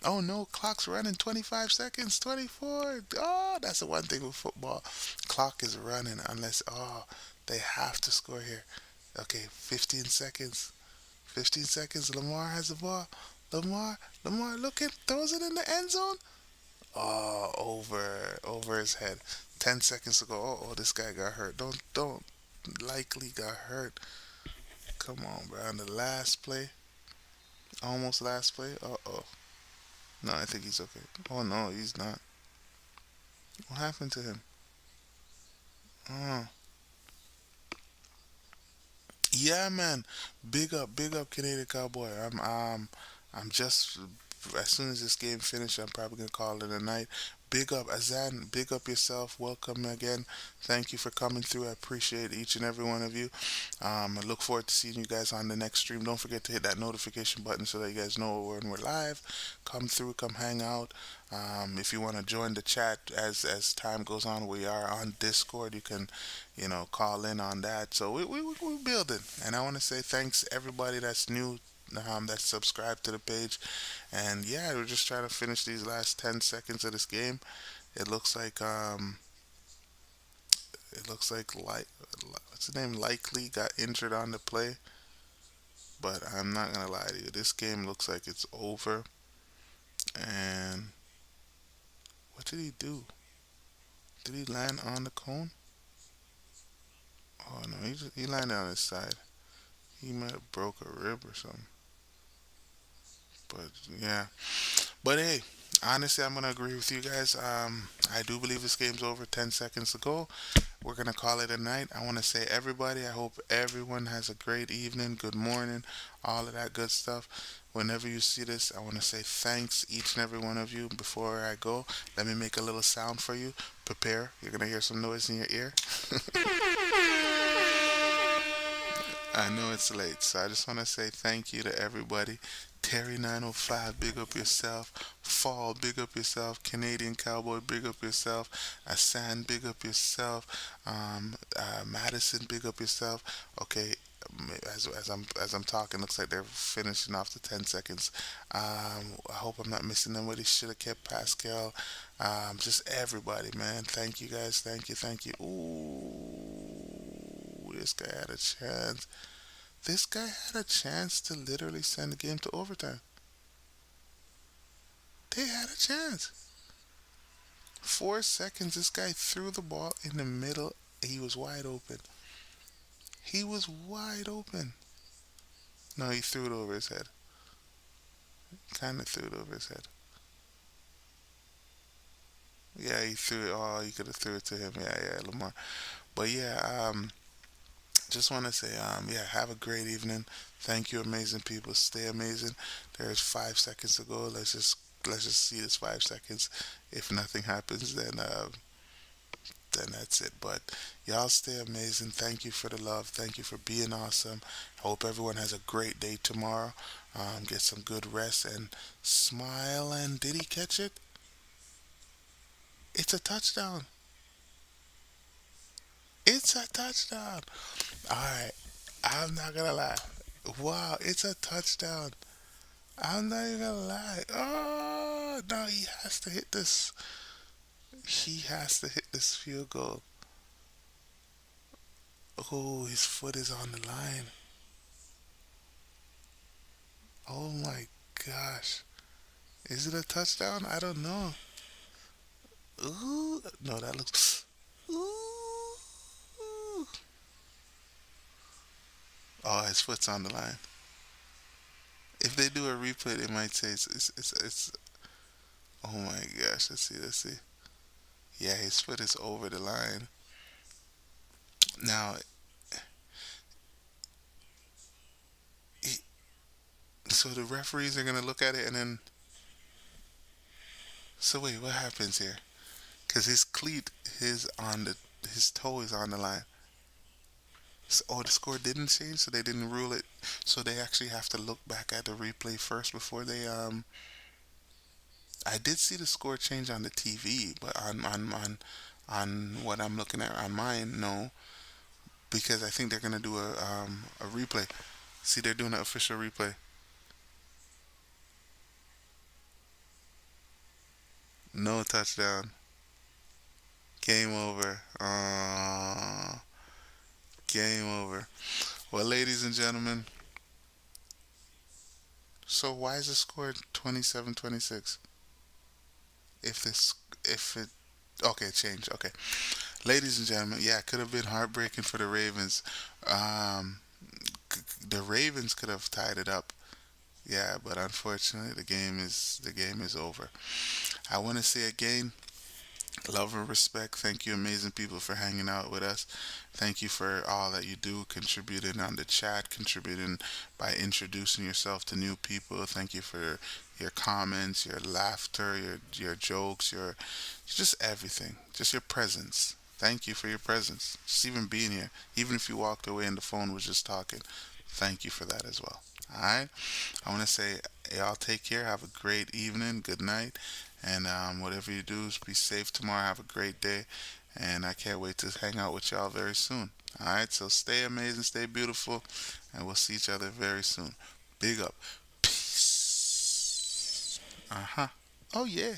Oh no, clock's running. 25 seconds, 24. Oh, that's the one thing with football. Clock is running unless, they have to score here. Okay, 15 seconds. 15 seconds. Lamar has the ball. Lamar, look at, throws it in the end zone. Oh, over his head. 10 seconds to go. Oh, this guy got hurt. Don't likely got hurt. Come on, bro. On the last play, almost last play. Oh. No, I think he's okay. Oh no, he's not. What happened to him? Oh, yeah, man. Big up, Canadian Cowboy. I'm just as soon as this game finishes, I'm probably gonna call it a night. Big up, Azan. Big up yourself. Welcome again. Thank you for coming through. I appreciate each and every one of you. I look forward to seeing you guys on the next stream. Don't forget to hit that notification button so that you guys know when we're live. Come through, come hang out. If you want to join the chat as time goes on, we are on Discord. You can, call in on that. So we're building, and I want to say thanks everybody that's new. That's subscribed to the page, and yeah, we're just trying to finish these last 10 seconds of this game. It looks like what's the name, likely got injured on the play, but I'm not gonna lie to you, this game looks like it's over. And what did he do? Did he land on the cone? Oh no, he landed on his side. He might have broke a rib or something. But yeah, but hey, honestly, I'm gonna agree with you guys. I do believe this game's over. 10 seconds to go. we're gonna call it a night. I want to say everybody. I hope everyone has a great evening, good morning, all of that good stuff. Whenever you see this, I want to say thanks each and every one of you. Before I go, let me make a little sound for you. Prepare. You're gonna hear some noise in your ear. I know it's late, so I just want to say thank you to everybody. Terry 905, big up yourself. Fall, big up yourself. Canadian Cowboy, big up yourself. Asan, big up yourself. Madison, big up yourself. Okay, as I'm talking, looks like they're finishing off the 10 seconds. I hope I'm not missing nobody. Should have kept Pascal. Just everybody, man. Thank you guys. Thank you. Thank you. Ooh, this guy had a chance. This guy had a chance to literally send the game to overtime. They had a chance. 4 seconds. This guy threw the ball in the middle. He was wide open. He was wide open. No, he threw it over his head. Kind of threw it over his head. Yeah, he threw it. Oh, he could have threw it to him. Yeah, yeah, Lamar. But yeah, just want to say, yeah, have a great evening. Thank you, amazing people. Stay amazing. There's 5 seconds to go. Let's just see this 5 seconds. If nothing happens, then that's it. But y'all stay amazing. Thank you for the love. Thank you for being awesome. I hope everyone has a great day tomorrow. Get some good rest and smile. And did he catch it? It's a touchdown. It's a touchdown. All right. I'm not gonna lie. Wow, it's a touchdown. I'm not even gonna lie. Oh no, he has to hit this. He has to hit this field goal. Oh, his foot is on the line. Oh my gosh. Is it a touchdown? I don't know. Ooh, no, that looks. Ooh. Oh, his foot's on the line. If they do a replay, they might say it's. Oh my gosh. Let's see. Let's see. Yeah, his foot is over the line. Now, he, so the referees are gonna look at it and then. So wait, what happens here? Cause his cleat, his toe is on the line. So, oh, the score didn't change, so they didn't rule it. So they actually have to look back at the replay first before they. I did see the score change on the TV, but on what I'm looking at on mine, no, because I think they're gonna do a replay. See, they're doing an official replay. No touchdown. Game over. Game over. Well, ladies and gentlemen, so why is the score 27-26? If this, if it, okay, it changed. Okay, ladies and gentlemen, yeah, it could have been heartbreaking for the Ravens. Um, the Ravens could have tied it up. Yeah, but unfortunately, the game is over. I want to say again, love and respect. Thank you, amazing people, for hanging out with us. Thank you for all that you do, contributing on the chat, contributing by introducing yourself to new people. Thank you for your comments, your laughter, your jokes, your just everything, just your presence. Thank you for your presence. Just even being here, even if you walked away and the phone was just talking. Thank you for that as well. All right. I want to say, y'all take care. Have a great evening. Good night. And whatever you do, be safe tomorrow. Have a great day. And I can't wait to hang out with y'all very soon. All right. So stay amazing, stay beautiful, and we'll see each other very soon. Big up. Peace. Uh huh. Oh, yeah.